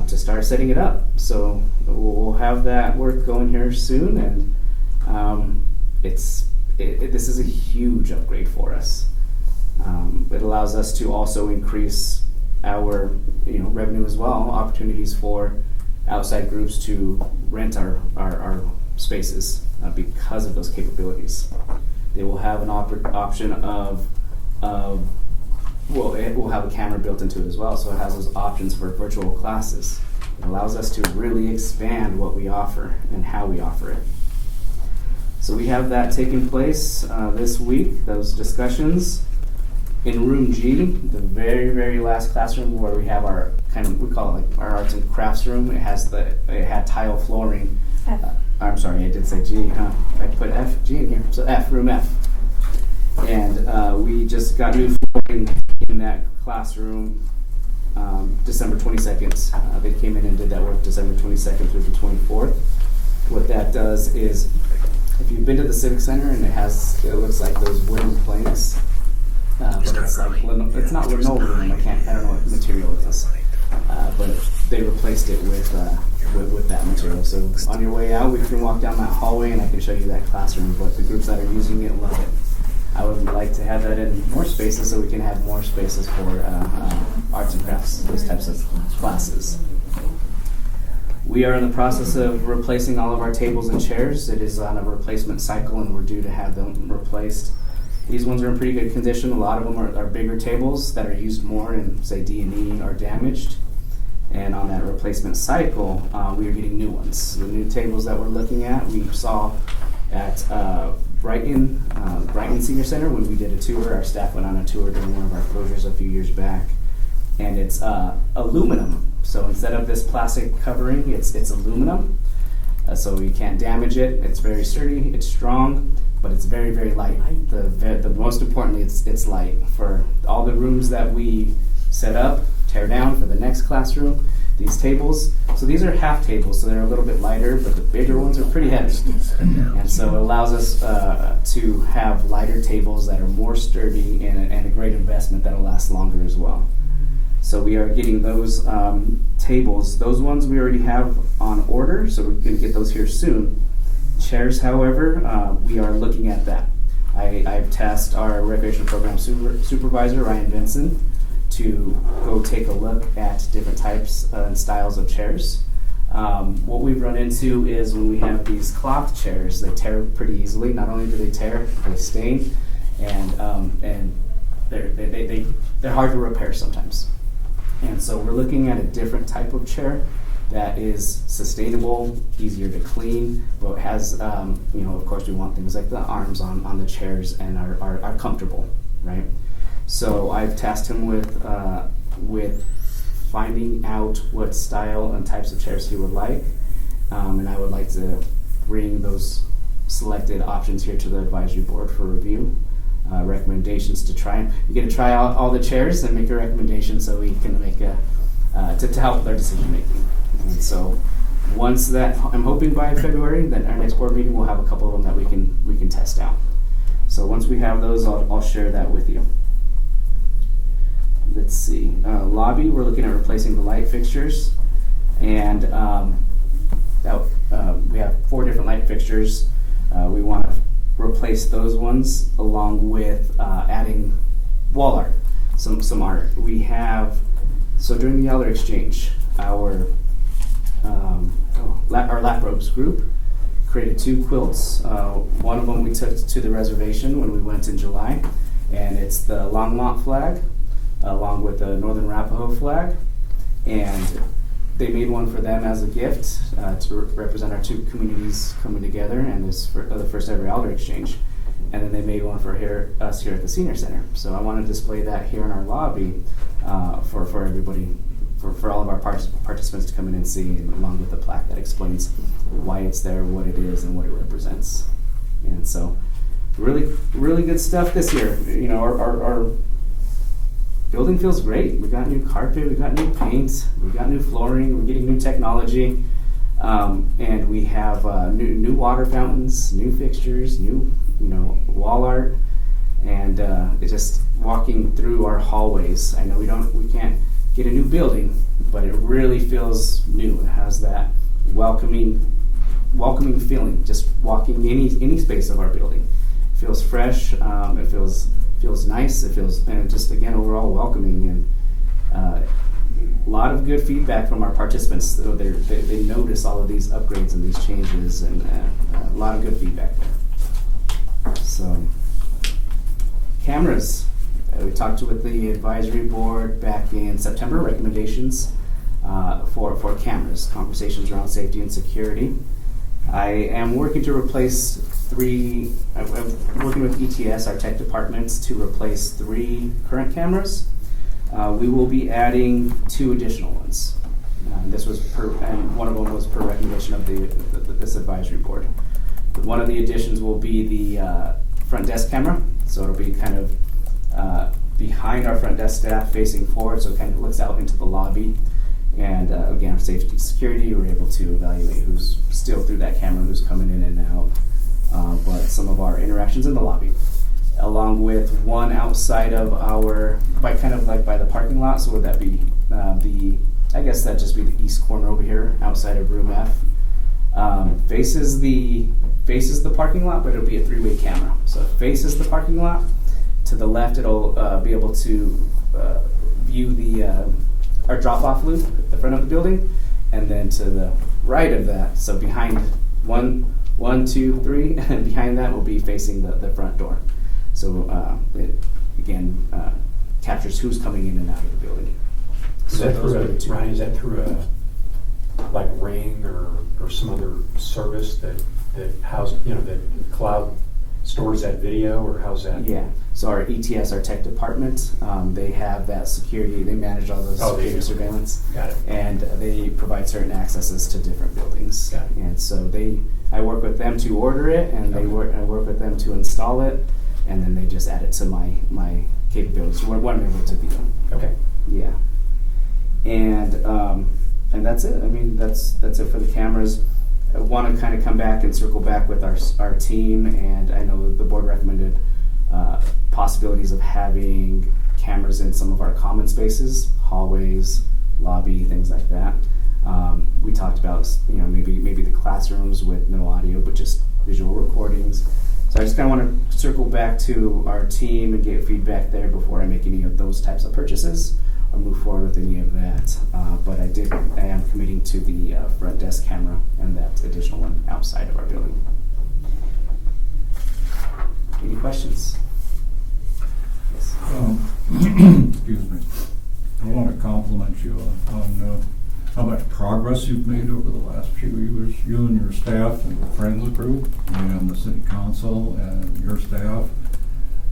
to start setting it up. So we'll have that work going here soon, and this is a huge upgrade for us. It allows us to also increase our revenue as well, opportunities for outside groups to rent our spaces because of those capabilities. They will have an option of it will have a camera built into it as well, so it has those options for virtual classes. It allows us to really expand what we offer and how we offer it. So we have that taking place this week, those discussions. In room G, the very, very last classroom where we have our we call it like our arts and crafts room. It had tile flooring. F. I'm sorry, I did say G, huh? I put G in here. So room F. And we just got new flooring in that classroom December 22nd. They came in and did that work December 22nd through the 24th. What that does is, if you've been to the Civic Center and it looks like those wooden planks, but it's like it's not linoleum. I don't know what material it is, but they replaced it with that material. So on your way out, we can walk down that hallway and I can show you that classroom. But the groups that are using it love it. I would like to have that in more spaces so we can have more spaces for arts and crafts, those types of classes. We are in the process of replacing all of our tables and chairs. It is on a replacement cycle, and we're due to have them replaced. These ones are in pretty good condition. A lot of them are bigger tables that are used more and, say, D&E are damaged. And on that replacement cycle, we are getting new ones. The new tables that we're looking at, we saw at Brighton Senior Center when we did a tour. Our staff went on a tour during one of our closures a few years back. And it's aluminum. So instead of this plastic covering, it's aluminum. So you can't damage it. It's very sturdy, it's strong, but it's very, very light. The most importantly, it's light. For all the rooms that we set up, tear down for the next classroom, these tables, so these are half tables, so they're a little bit lighter, but the bigger ones are pretty heavy. And so it allows us to have lighter tables that are more sturdy and a great investment that'll last longer as well. So we are getting those tables. Those ones we already have on order, so we're going to get those here soon. Chairs, however, we are looking at that. I've tasked our recreation program supervisor, Ryan Benson, to go take a look at different types and styles of chairs. What we've run into is when we have these cloth chairs, they tear pretty easily. Not only do they tear, they stain, and they're hard to repair sometimes. And so we're looking at a different type of chair that is sustainable, easier to clean, but has, of course we want things like the arms on the chairs and are comfortable, right? So I've tasked him with finding out what style and types of chairs he would like, and I would like to bring those selected options here to the advisory board for review. recommendations to try. You get to try out all the chairs and make a recommendation so we can make to help with our decision making. And so once that, I'm hoping by February, that our next board meeting, we'll have a couple of them that we can test out. So once we have those, I'll share that with you. Let's see, lobby, we're looking at replacing the light fixtures, and we have 4 different light fixtures. We want to replace those ones along with adding wall art, some art. We have, so during the Elder Exchange, our lap robes group created 2 quilts. One of them we took to the reservation when we went in July, and it's the Longmont flag along with the Northern Arapaho flag, and they made one for them as a gift to represent our 2 communities coming together, and this for the first ever Elder Exchange. And then they made one for us here at the Senior Center. So I want to display that here in our lobby for everybody, for all of our participants to come in and see, and along with the plaque that explains why it's there, what it is, and what it represents. And so really, really good stuff this year. You know, our building feels great. We got new carpet, we got new paint, we got new flooring, we're getting new technology, and we have new water fountains, new fixtures, new wall art, and it's just walking through our hallways. I know we can't get a new building, but it really feels new. It has that welcoming feeling. Just walking any space of our building, it feels fresh. It feels nice. It feels, and just again overall welcoming, and a lot of good feedback from our participants. So they notice all of these upgrades and these changes, and a lot of good feedback there. So cameras, we talked with the advisory board back in September. Recommendations for cameras, conversations around safety and security. I am working to replace 3, I'm working with ETS, our tech departments, to replace 3 current cameras. We will be adding 2 additional ones. This was and one of them was per recommendation of this advisory board. One of the additions will be the front desk camera, so it'll be kind of behind our front desk staff, facing forward, so it kind of looks out into the lobby. And again, for safety and security, we're able to evaluate who's still through that camera, who's coming in and out, but some of our interactions in the lobby. Along with one outside of by the parking lot, so would that be I guess that'd just be the east corner over here, outside of room F. Faces the parking lot, but it'll be a 3-way camera. So it faces the parking lot. To the left, it'll be able to view our drop-off loop at the front of the building, and then to the right of that, so behind 1, 2, 3, and behind that will be facing the front door. So it again captures who's coming in and out of the building. Ryan, is that through a Ring or some other service that that cloud stores that video, or how's that? Yeah. So our ETS, our tech department, they have that security. They manage all those security surveillance. Got it. And they provide certain accesses to different buildings. Got it. And so I work with them to order it, and I work with them to install it, and then they just add it to my capabilities. What I'm able to do. Okay. Yeah. And that's it. I mean, that's it for the cameras. I want to kind of come back and circle back with our team, and I know the board recommended possibilities of having cameras in some of our common spaces, hallways, lobby, things like that. We talked about maybe the classrooms with no audio but just visual recordings. So I just kind of want to circle back to our team and get feedback there before I make any of those types of purchases or move forward with any of that. But I am committing to the front desk camera and that additional one outside of our building. Any questions? Yes. Excuse me. I want to compliment you on how much progress you've made over the last few years, you and your staff and the Friends group and the City Council and your staff.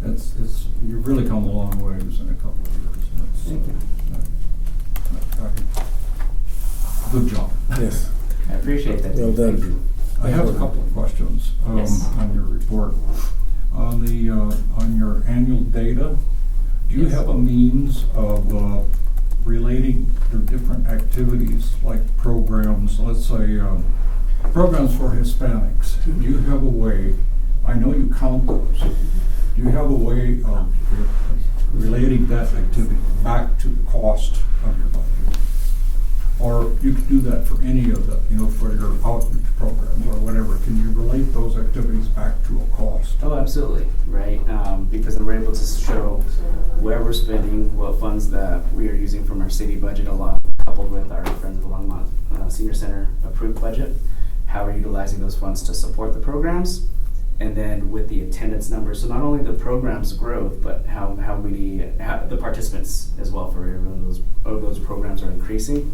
You've really come a long ways in a couple of years. Thank you. Good job. Yes. I appreciate that. Well done. Thank you. I have a couple of questions Yes. on your report. on the, on your annual data, do you have a means of relating their different activities, like programs, let's say, programs for Hispanics? Do you have a way, I know you count those, do you have a way of relating that activity back to the cost of your budget? Or you could do that for any of the, for your outreach programs or whatever. Can you relate those activities back to a cost? Oh, absolutely, right? Because then we're able to show where we're spending, what funds that we are using from our city budget a lot, coupled with our Friends of the Longmont Senior Center approved budget, how we're utilizing those funds to support the programs, and then with the attendance numbers, so not only the program's growth, but how the participants as well for every of those programs are increasing.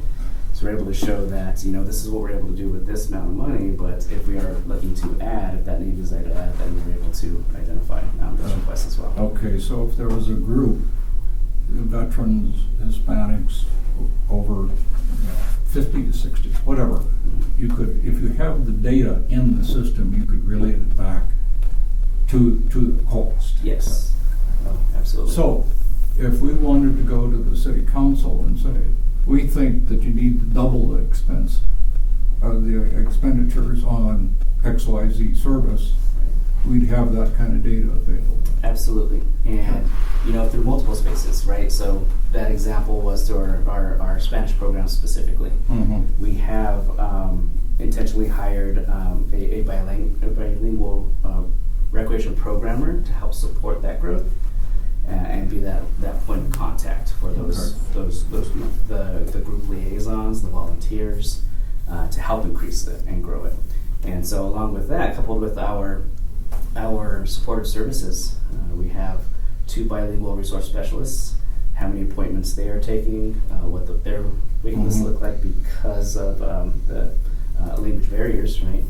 So we're able to show that, this is what we're able to do with this amount of money, but if we are looking to add, if that need is there to add, then we're able to identify those requests as well. Okay, so if there was a group, veterans, Hispanics, over 50 to 60, whatever, you could, if you have the data in the system, you could relate it back to the cost. Yes, absolutely. So, if we wanted to go to the city council and say, we think that you need to double the expense of the expenditures on XYZ service, we'd have that kind of data available. Absolutely, and through multiple spaces, right? So that example was through our Spanish program specifically. Mm-hmm. We have intentionally hired a bilingual recreation programmer to help support that growth and be that point of contact for those the group liaisons, the volunteers, to help increase it and grow it. And so along with that, coupled with our supportive services, we have 2 bilingual resource specialists, how many appointments they are taking, what their waiting lists look like because of the language barriers, right?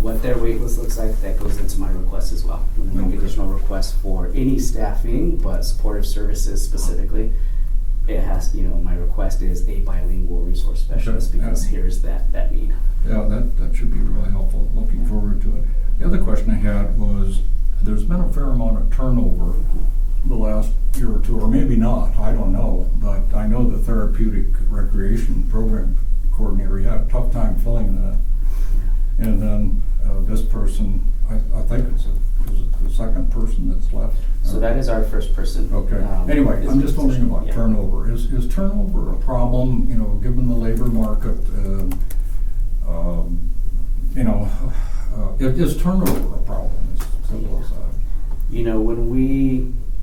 What their wait list looks like, that goes into my request as well. When I make additional requests for any staffing, but supportive services specifically, it has, my request is a bilingual resource specialist because here's that need. Yeah, that should be really helpful. Looking forward to it. The other question I had was, there's been a fair amount of turnover the last year or two, or maybe not, I don't know, but I know the therapeutic recreation program coordinator, he had a tough time filling that. And then this person, I think is it the second person that's left? So that is our first person. Okay. Anyway, I'm just wondering about turnover. Is turnover a problem, given the labor market? Is turnover a problem? As simple as that.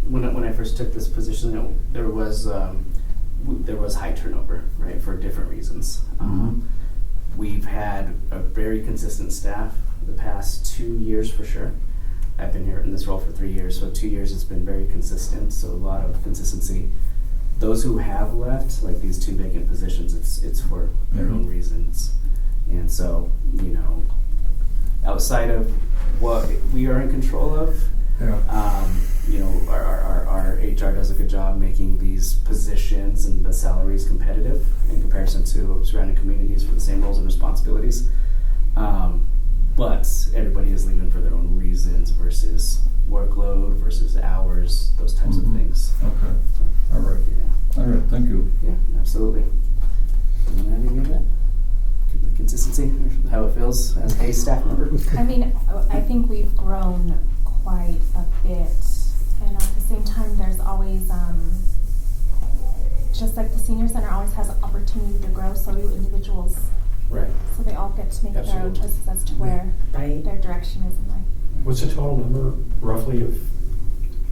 When I first took this position, there was high turnover, right, for different reasons. We've had a very consistent staff the past 2 years for sure. I've been here in this role for 3 years, so 2 years it's been very consistent, so a lot of consistency. Those who have left, like these 2 vacant positions, it's for their own reasons. And so, outside of what we are in control of, our HR does a good job making these positions and the salaries competitive in comparison to surrounding communities for the same roles and responsibilities. But everybody is leaving for their own reasons versus workload versus hours, those types of things. Okay. All right. Yeah. All right. Thank you. Yeah, absolutely. Consistency, how it feels as a staff member. I think we've grown quite a bit, and at the same time, there's always, just like the senior center always has an opportunity to grow, so do individuals. Right. So they all get to make their own choices as to where their direction is in life. What's the total number, roughly, of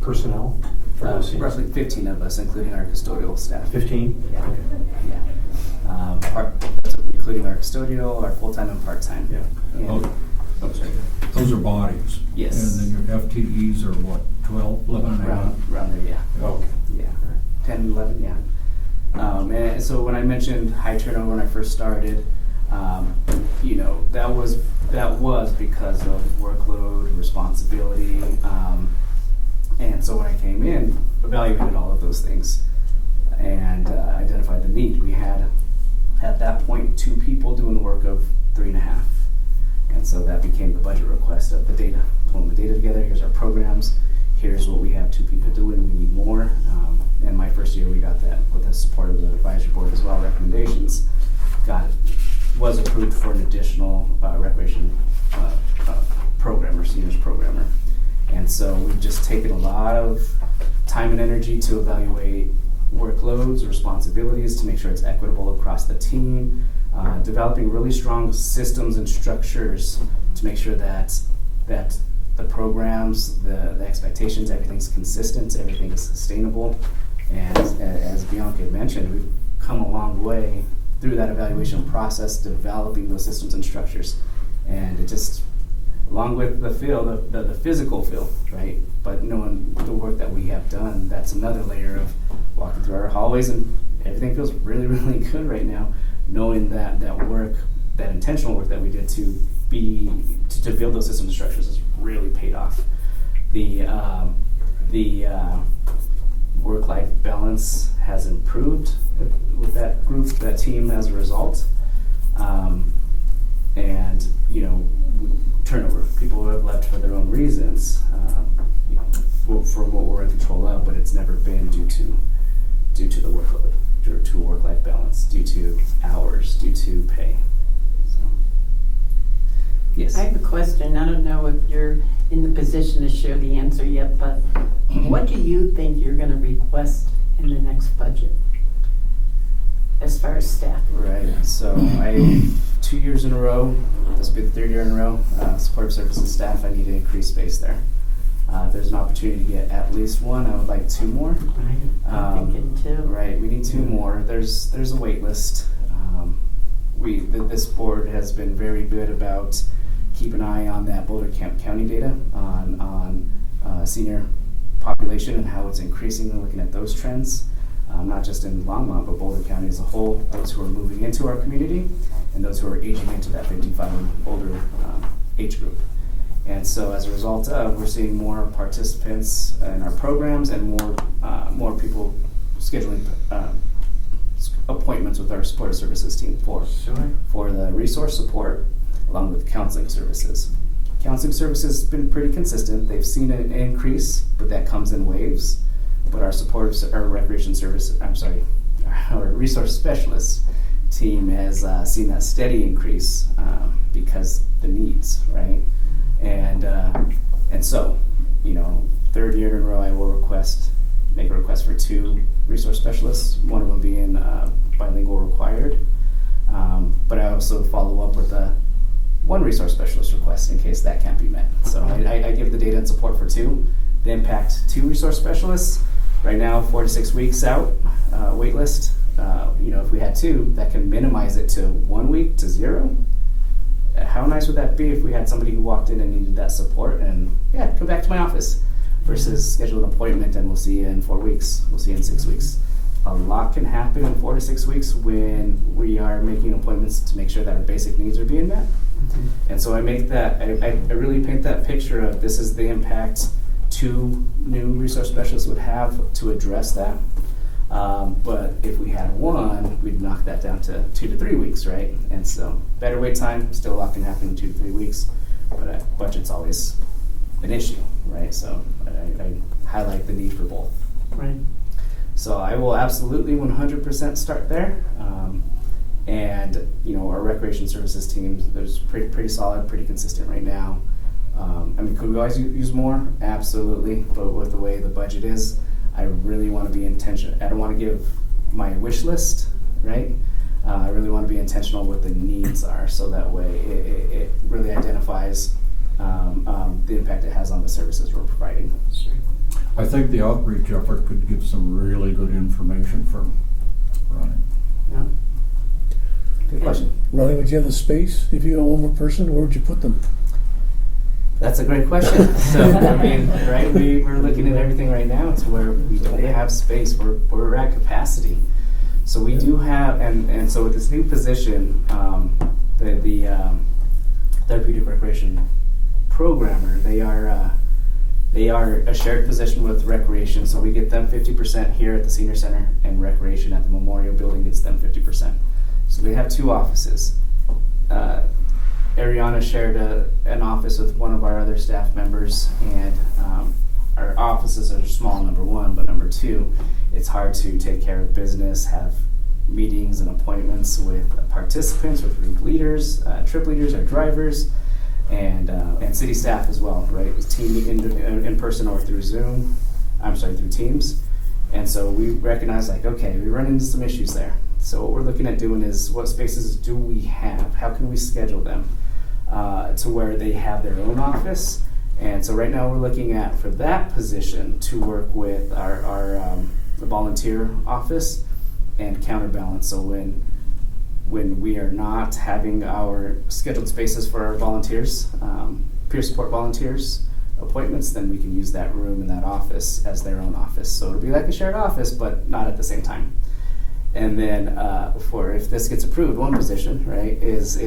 personnel for those seats? Roughly 15 of us, including our custodial staff. 15? Yeah. Okay. Yeah. That's including our custodial, our full-time and part-time. Yeah. Those are bodies. Yes. And then your FTEs are what, 12, 11 and a half? Around there, yeah. Okay. Yeah. 10, 11, yeah. And so when I mentioned high turnover when I first started, that was because of workload, responsibility, and so when I came in, evaluated all of those things and identified the need. We had at that point 2 people doing the work of 3.5. And so that became the budget request of the data. Pulling the data together, here's our programs, here's what we have 2 people doing, we need more. And my first year we got that with the support of the advisory board as well, recommendations. Was approved for an additional recreation programmer, seniors programmer. And so we've just taken a lot of time and energy to evaluate workloads, responsibilities, to make sure it's equitable across the team, developing really strong systems and structures to make sure that the programs, the expectations, everything's consistent, everything is sustainable. And as Bianca had mentioned, we've come a long way through that evaluation process, developing those systems and structures. And it just, along with the feel, the physical feel, right? But knowing the work that we have done, that's another layer of walking through our hallways, and everything feels really, really good right now, knowing that work, that intentional work that we did to build those systems and structures has really paid off. The work-life balance has improved with that group, that team as a result. And, turnover, people who have left for their own reasons, from what we're in control of, but it's never been due to the workload, due to work-life balance, due to hours, due to pay. So, yes. I have a question. I don't know if you're in the position to share the answer yet, but what do you think you're going to request in the next budget as far as staff? Right. So 2 years in a row, this will be the 3rd year in a row, support services staff, I need to increase space there. If there's an opportunity to get at least 1, I would like 2 more. Right. I'm thinking 2. Right, we need 2 more. There's a wait list. This board has been very good about keep an eye on that Boulder County data on senior population and how it's increasing, and looking at those trends, not just in Longmont, but Boulder County as a whole, those who are moving into our community and those who are aging into that 55 and older age group. And so as a result of, we're seeing more participants in our programs and more people scheduling appointments with our supportive services team for the resource support along with counseling services. Counseling services has been pretty consistent. They've seen an increase, but that comes in waves. But our recreation service, our resource specialists team has seen that steady increase because the needs, right? And so, 3rd year in a row, I will make a request for 2 resource specialists, one of them being bilingual required. But I also follow up with a 1 resource specialist request in case that can't be met. So I give the data and support for 2. The impact 2 resource specialists. Right now, 4 to 6 weeks out, wait list. If we had 2, that can minimize it to 1 week to 0. How nice would that be if we had somebody who walked in and needed that support and, come back to my office, versus schedule an appointment and we'll see you in 4 weeks, we'll see you in 6 weeks. A lot can happen in 4 to 6 weeks when we are making appointments to make sure that our basic needs are being met. Mm-hmm. And so I really paint that picture of this is the impact 2 new resource specialists would have to address that. But if we had 1, we'd knock that down to 2 to 3 weeks, right? And so better wait time, still a lot can happen in 2 to 3 weeks, but budget's always an issue, right? So I highlight the need for both. Right. So I will absolutely 100% start there. And our recreation services team, there's pretty solid, pretty consistent right now. Could we always use more? Absolutely. But with the way the budget is, I really want to be intentional. I don't want to give my wish list, right? I really want to be intentional with the needs are, so that way it really identifies the impact it has on the services we're providing. Sure. I think the outreach effort could give some really good information for Ronnie. Yeah. Good question. Ronnie, would you have the space if you had 1 more person? Where would you put them? That's a great question. So, right, we're looking at everything right now to where we don't have space. We're at capacity. So we do have, and so with this new position, the therapeutic recreation programmer, they are a shared position with recreation. So we get them 50% here at the senior center, and recreation at the memorial building gets them 50%. So we have 2 offices. Ariana shared an office with one of our other staff members, and our offices are small, number one, but number two, it's hard to take care of business, have meetings and appointments with participants, with group leaders, trip leaders, our drivers, and city staff as well, right? Team in person or through Zoom, through Teams. And so we recognize, like, okay, we run into some issues there. So what we're looking at doing is, what spaces do we have? How can we schedule them to where they have their own office? And so right now we're looking at, for that position, to work with our the volunteer office and counterbalance. So when we are not having our scheduled spaces for our volunteers, peer support volunteers appointments, then we can use that room in that office as their own office. So it'll be like a shared office, but not at the same time. And then if this gets approved, one position, right, is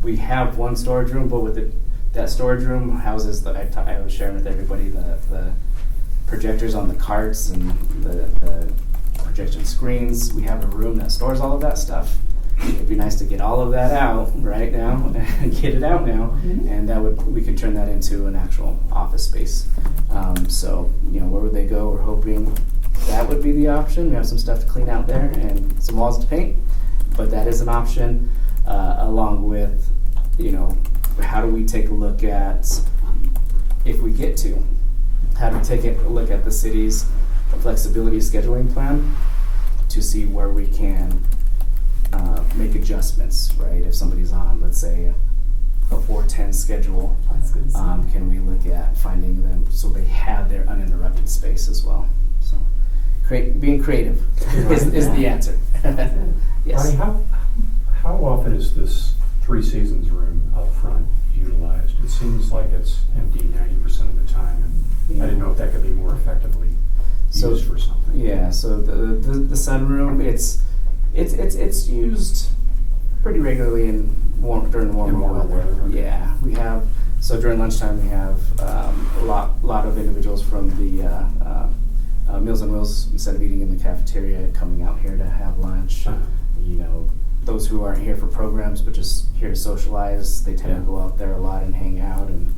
we have one storage room, but with that storage room houses I was sharing with everybody the projectors on the carts and the projection screens. We have a room that stores all of that stuff. It'd be nice to get all of that out right now and get it out now, and we could turn that into an actual office space. So where would they go? We're hoping that would be the option. We have some stuff to clean out there and some walls to paint, but that is an option, along with how do we take a look at, if we get to, how do we take a look at the city's flexibility scheduling plan to see where we can make adjustments, right? If somebody's on, let's say, a 4-10 schedule, can we look at finding them so they have their uninterrupted space as well? So, being creative is the answer. Yes. Ronnie, how often is this Three Seasons room out front utilized? It seems like it's empty 90% of the time, and I didn't know if that could be more effectively used for something. Yeah. So the sunroom, it's used pretty regularly during warmer weather. Okay. Yeah, we have. So during lunchtime, we have a lot of individuals from the Meals on Wheels, instead of eating in the cafeteria, coming out here to have lunch. Those who aren't here for programs but just here to socialize, they tend to go out there a lot and hang out, and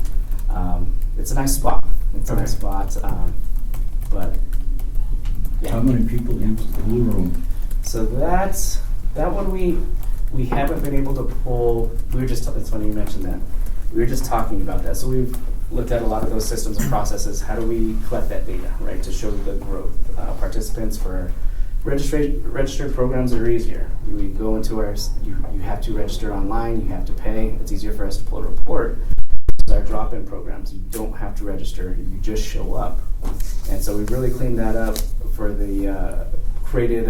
it's a nice spot. But yeah. How many people use the blue room? So that one we haven't been able to pull. It's funny you mentioned that. We were just talking about that. So we've looked at a lot of those systems and processes. How do we collect that data, right, to show the growth? Participants for registered programs are easier. We go into you have to register online, you have to pay. It's easier for us to pull a report. Our drop-in programs, you don't have to register, you just show up. And so we've really cleaned that up for the created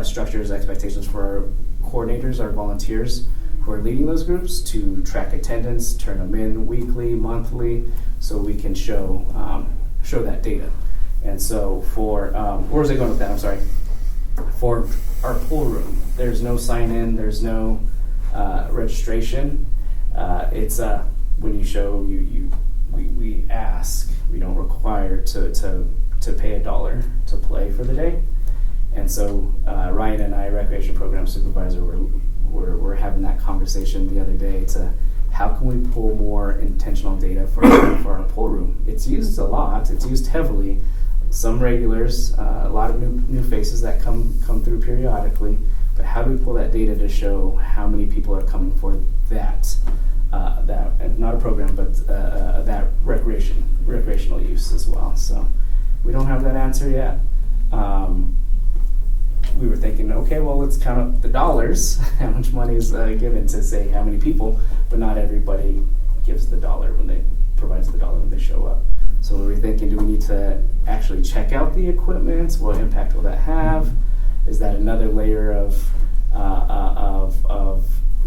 structures, expectations for our coordinators, our volunteers who are leading those groups, to track attendance, turn them in weekly, monthly, so we can show that data. And so for, where was I going with that? I'm sorry. For our pool room, there's no sign-in, there's no registration. It's when you show, we ask, we don't require to pay $1 to play for the day. And so Ryan and I, Recreation Program Supervisor, we're having that conversation the other day to how can we pull more intentional data for our pool room. It's used a lot, it's used heavily. Some regulars, a lot of new faces that come through periodically, but how do we pull that data to show how many people are coming for that not a program, but that recreational use as well? So we don't have that answer yet. We were thinking, okay, well, let's count up the dollars, how much money is given to say how many people, but not everybody gives the dollar provides the dollar when they show up. So we were thinking, do we need to actually check out the equipment? What impact will that have? Is that another layer of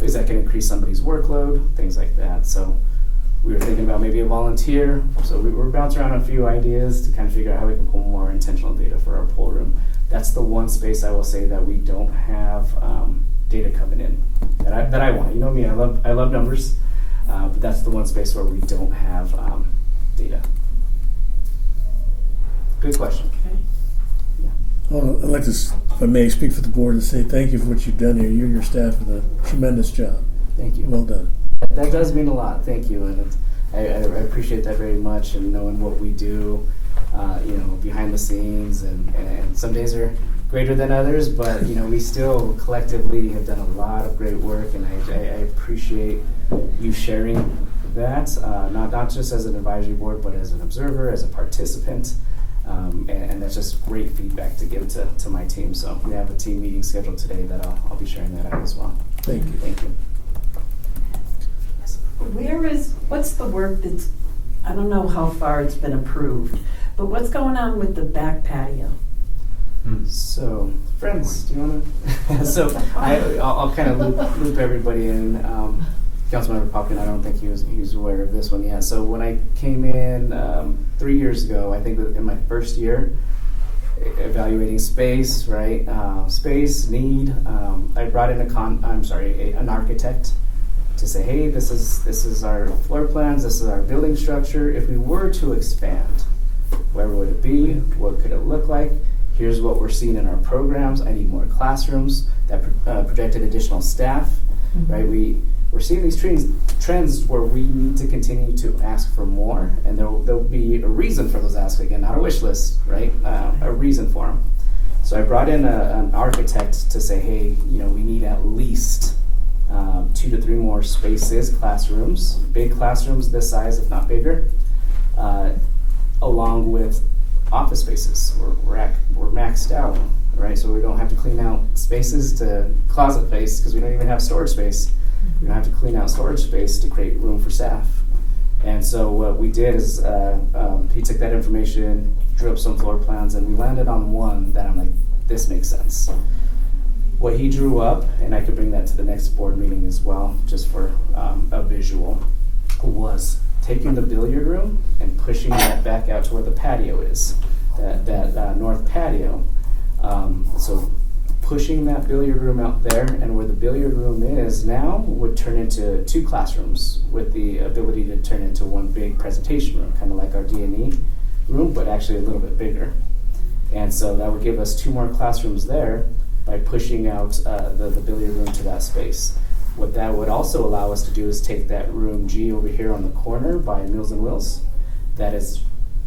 is that going to increase somebody's workload? Things like that. So we were thinking about maybe a volunteer. So we were bouncing around a few ideas to kind of figure out how we can pull more intentional data for our pool room. That's the one space I will say that we don't have data coming in that I want. You know me, I love numbers, but that's the one space where we don't have data. Good question. Okay. Well, I'd like to, if I may, speak for the board and say thank you for what you've done here. You and your staff have done a tremendous job. Thank you. Well done. That does mean a lot. Thank you, and I appreciate that very much. And knowing what we do, behind the scenes, and some days are greater than others, but we still collectively have done a lot of great work, and I appreciate you sharing that, not just as an advisory board, but as an observer, as a participant. And that's just great feedback to give to my team. So we have a team meeting scheduled today that I'll be sharing that out as well. Thank you. Thank you. What's the work that's, I don't know how far it's been approved, but what's going on with the back patio? So, friends, do you want to? So, I'll kind of loop everybody in. Councilmember Popkin, I don't think he was aware of this one yet. So, when I came in 3 years ago, I think in my first year, evaluating space, right? Space need. I brought in an architect to say, hey, this is our floor plans. This is our building structure. If we were to expand, where would it be? What could it look like? Here's what we're seeing in our programs. I need more classrooms. That projected additional staff, right? We're seeing these trends where we need to continue to ask for more, and there'll be a reason for those asks again, not a wish list, right? A reason for them. So I brought in an architect to say, hey, we need at least 2 to 3 more spaces, classrooms, big classrooms this size, if not bigger, along with office spaces. We're maxed out, right? So we don't have to clean out spaces to closet space because we don't even have storage space. We don't have to clean out storage space to create room for staff. And so what we did is he took that information, drew up some floor plans, and we landed on one that I'm like, this makes sense. What he drew up, and I could bring that to the next board meeting as well, just for a visual, was taking the billiard room and pushing that back out to where the patio is, that north patio. So pushing that billiard room out there, and where the billiard room is now would turn into 2 classrooms with the ability to turn into one big presentation room, kind of like our D&E room, but actually a little bit bigger. And so that would give us 2 more classrooms there by pushing out the billiard room to that space. What that would also allow us to do is take that room G over here on the corner by Meals and Wills. That is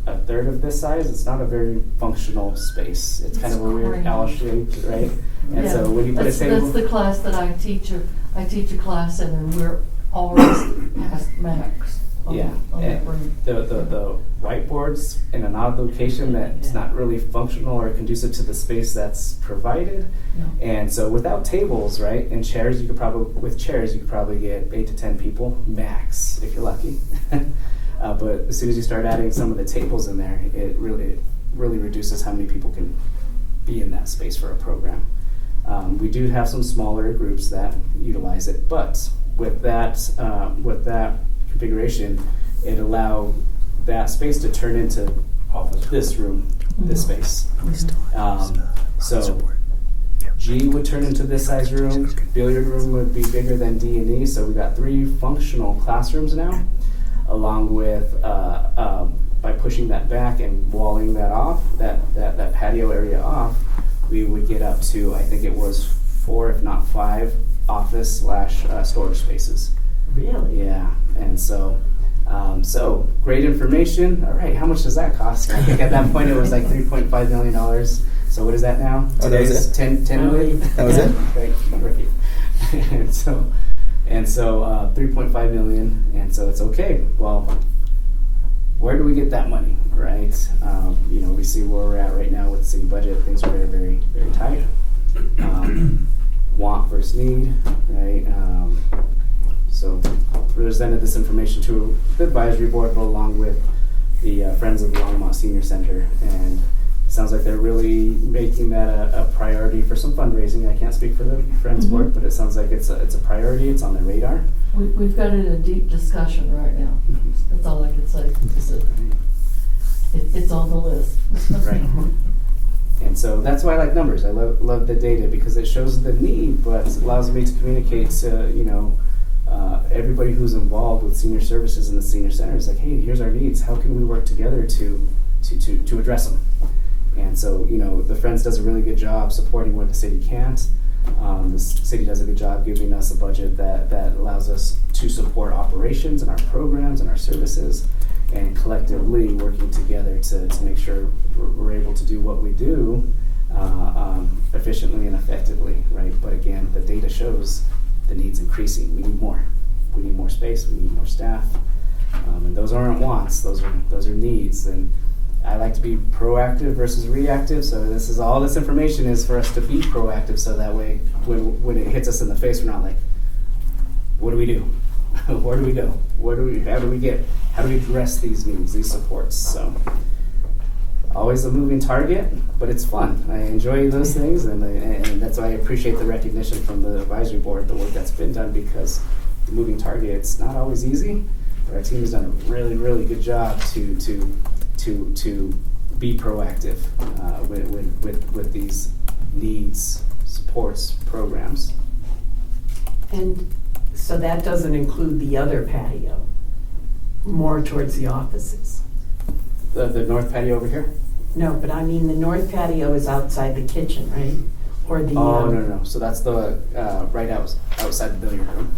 a third of this size. It's not a very functional space. It's kind of a weird L-shaped, right? And Yeah, so when you put a table, that's the class that I teach a class in, and we're always past max on that room. The whiteboards in an odd location that's not really functional or conducive to the space that's provided. No. And so without tables, right, and chairs, you could probably get 8 to 10 people max if you're lucky. But as soon as you start adding some of the tables in there, it really reduces how many people can be in that space for a program. We do have some smaller groups that utilize it, but with that configuration, it allowed that space to turn into this room, this space. So G would turn into this size room. Billiard room would be bigger than D&E. So we got 3 functional classrooms now, along with by pushing that back and walling that off, that patio area off, we would get up to, I think it was 4, if not 5, office / storage spaces. Really? Yeah, and so great information. All right, how much does that cost? I think at that point it was like $3.5 million. So what is that now? Oh, that was Today's it? 10 million? That was it? Right. and so 3.5 million, and so it's okay. Well, where do we get that money, right? We see where we're at right now with the city budget. Things are very, very, very tight. Want versus need, right? So presented this information to the advisory board, but along with the Friends of the Longmont Senior Center, and it sounds like they're really making that a priority for some fundraising. I can't speak for the Friends board, but it sounds like it's a priority. It's on their radar. We've got it in a deep discussion right now. That's all I can say. It's on the list. Right. And so that's why I like numbers. I love the data because it shows the need, but it allows me to communicate to everybody who's involved with senior services in the senior center. It's like, hey, here's our needs. How can we work together to address them? And so the Friends does a really good job supporting where the city can't. The city does a good job giving us a budget that allows us to support operations and our programs and our services, and collectively working together to make sure we're able to do what we do efficiently and effectively, right? But again, the data shows the needs increasing. We need more. We need more space. We need more staff. And those aren't wants. Those are needs. And I like to be proactive versus reactive. So this is all this information is for us to be proactive. So that way, when it hits us in the face, we're not like, what do we do? Where do we go? How do we address these needs, these supports? So always a moving target, but it's fun. I enjoy those things, and that's why I appreciate the recognition from the advisory board, the work that's been done, because the moving target, it's not always easy, but our team has done a really, really good job to be proactive with these needs, supports, programs. And so that doesn't include the other patio, more towards the offices? The north patio over here? No, but I mean, the north patio is outside the kitchen, right? Or the... Oh, no. So that's the right outside the billiard room.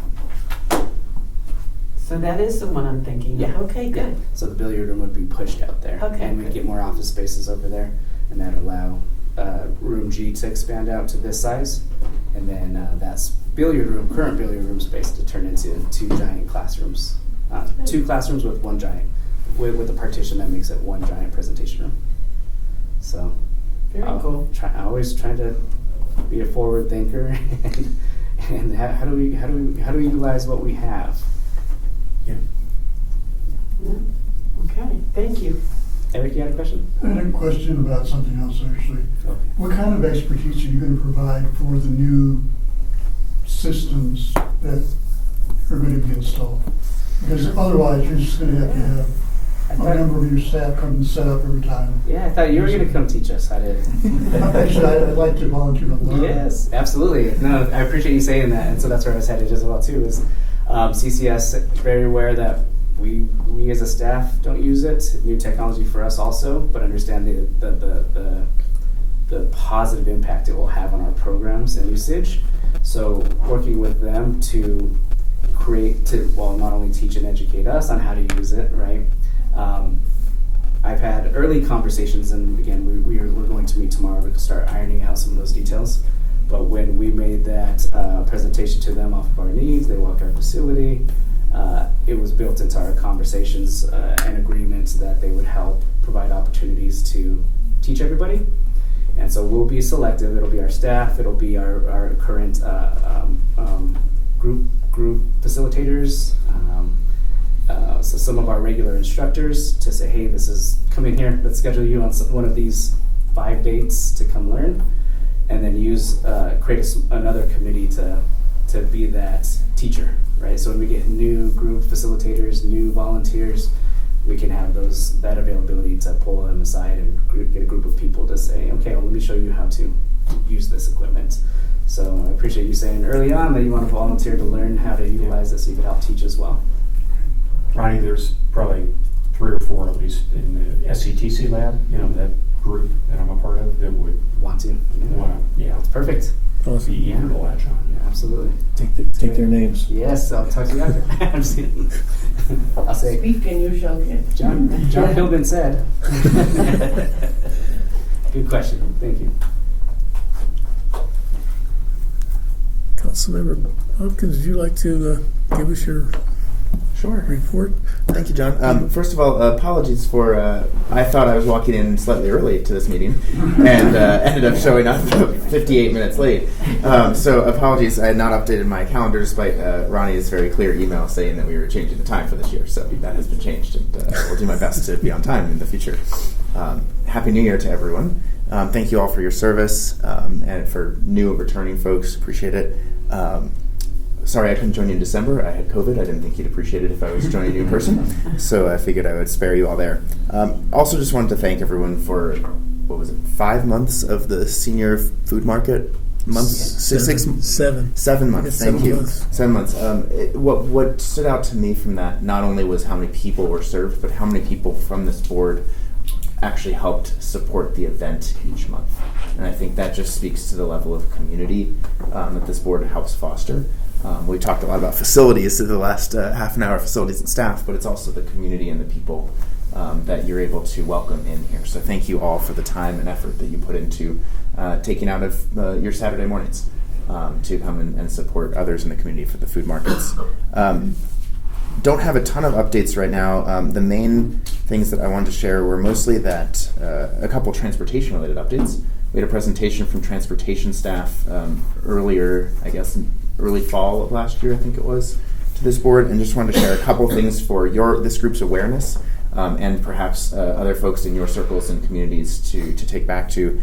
So that is the one I'm thinking of. Yeah. Okay, good. Yeah. So the billiard room would be pushed out there. Okay, and we'd good. get more office spaces over there, and that'd allow room G to expand out to this size, and then that's current billiard room space to turn into two giant classrooms. Two classrooms with one giant, with a partition that makes it one giant presentation room. So, Very cool. I always try to be a forward thinker, and how do we utilize what we have? Yeah. Okay, thank you. Eric, you had a question? I had a question about something else, actually. Okay. What kind of expertise are you going to provide for the new systems that are going to be installed? Because otherwise, you're just going to have a member of your staff come and set up every time. Yeah, I thought you were going to come teach us how to. Actually, I'd like to volunteer to learn. Yes, absolutely. No, I appreciate you saying that, and so that's where I was headed as well too. Is CCS very aware that we as a staff don't use it. New technology for us also, but understand the positive impact it will have on our programs and usage. So working with them to not only teach and educate us on how to use it, right? I've had early conversations, and again, we're going to meet tomorrow to start ironing out some of those details. But when we made that presentation to them off of our needs, they walked our facility. It was built into our conversations and agreements that they would help provide opportunities to teach everybody. And so we'll be selective. It'll be our staff. It'll be our current group facilitators. So some of our regular instructors to say, hey, come in here. Let's schedule you on one of these 5 dates to come learn, and then create another committee to be that teacher, right? So when we get new group facilitators, new volunteers, we can have that availability to pull them aside and get a group of people to say, okay, well, let me show you how to use this equipment. So I appreciate you saying early on that you want to volunteer to learn how to utilize this so you can help teach as well. Ronnie, there's probably 3 or 4 at least in the SCTC lab, that group that I'm a part of that would Want to? yeah, That's perfect. Awesome. be eager to latch on. Yeah, absolutely. Take their names. Yes, I'll talk to you after. I'm just kidding. I'll say, Speak and you shall get. John Philbin said. Good question. Thank you. Councilmember Hopkins, would you like to give us your Sure. report? Thank you, John. First of all, apologies for, I thought I was walking in slightly early to this meeting and ended up showing up 58 minutes late. So apologies, I had not updated my calendar despite Ronnie's very clear email saying that we were changing the time for this year. So that has been changed, and I'll do my best to be on time in the future. Happy New Year to everyone. Thank you all for your service, and for new and returning folks, appreciate it. Sorry I couldn't join you in December. I had COVID. I didn't think you'd appreciate it if I was joining you in person. So I figured I would spare you all there. Also just wanted to thank everyone for, 5 months of the senior food market? Months? 7. 7 months, It's thank 7 you. months. 7 months. What stood out to me from that not only was how many people were served, but how many people from this board actually helped support the event each month. And I think that just speaks to the level of community that this board helps foster. We talked a lot about facilities in the last half an hour, facilities and staff, but it's also the community and the people that you're able to welcome in here. So thank you all for the time and effort that you put into taking out of your Saturday mornings to come and support others in the community for the food markets. Don't have a ton of updates right now. The main things that I wanted to share were mostly that a couple transportation related updates. We had a presentation from transportation staff earlier, I guess, in early fall of last year, I think it was, to this board, and just wanted to share a couple things for this group's awareness and perhaps other folks in your circles and communities to take back to.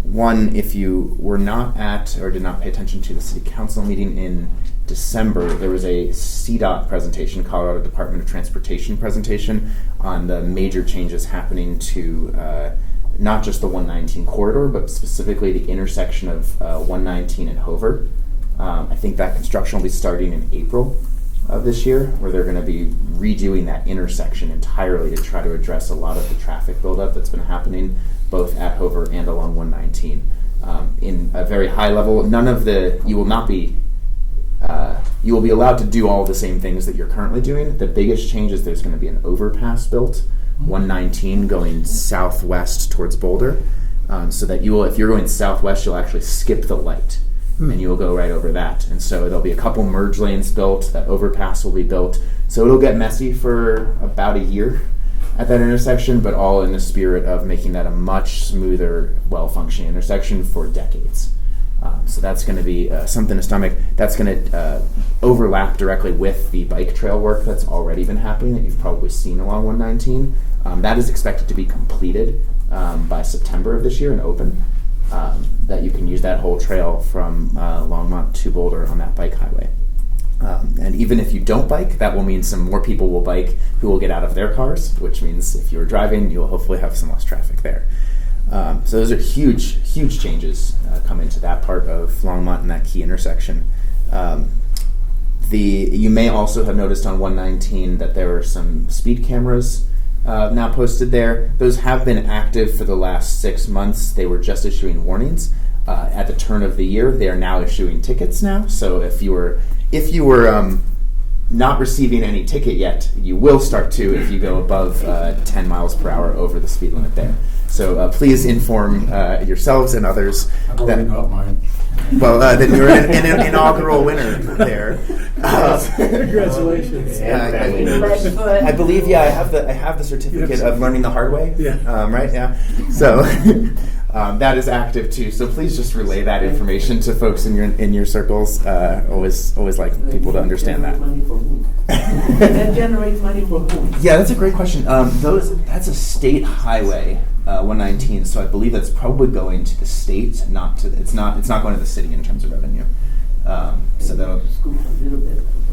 One, if you were not at or did not pay attention to the City Council meeting in December, there was a CDOT presentation, Colorado Department of Transportation presentation, on the major changes happening to not just the 119 corridor, but specifically the intersection of 119 and Hover. I think that construction will be starting in April of this year, where they're going to be redoing that intersection entirely to try to address a lot of the traffic buildup that's been happening both at Hover and along 119. In a very high level, you will be allowed to do all the same things that you're currently doing. The biggest change is there's going to be an overpass built, 119 going southwest towards Boulder, so that if you're going southwest, you'll actually skip the light. And you will go right over that. And so there'll be a couple merge lanes built, that overpass will be built. So it'll get messy for about a year at that intersection, but all in the spirit of making that a much smoother, well-functioning intersection for decades. So that's going to be something to stomach. That's going to overlap directly with the bike trail work that's already been happening that you've probably seen along 119. That is expected to be completed by September of this year and open. That you can use that whole trail from Longmont to Boulder on that bike highway. And even if you don't bike, that will mean some more people will bike who will get out of their cars, which means if you're driving, you'll hopefully have some less traffic there. So those are huge changes come into that part of Longmont and that key intersection. You may also have noticed on 119 that there were some speed cameras now posted there. Those have been active for the last 6 months. They were just issuing warnings. At the turn of the year, they are now issuing tickets now. So if you were not receiving any ticket yet, you will start to if you go above 10 miles per hour over the speed limit there. So please inform yourselves and others. I've already got mine. Well, then you're an inaugural winner there. Congratulations. I believe, I have the certificate of learning the hard way. Yeah. Right. Yeah. So that is active too. So please just relay that information to folks in your circles. Always like people to understand that. That generates money for whom? Yeah, that's a great question. That's a state highway, 119. So I believe that's probably going to the state, it's not going to the city in terms of revenue. So that'll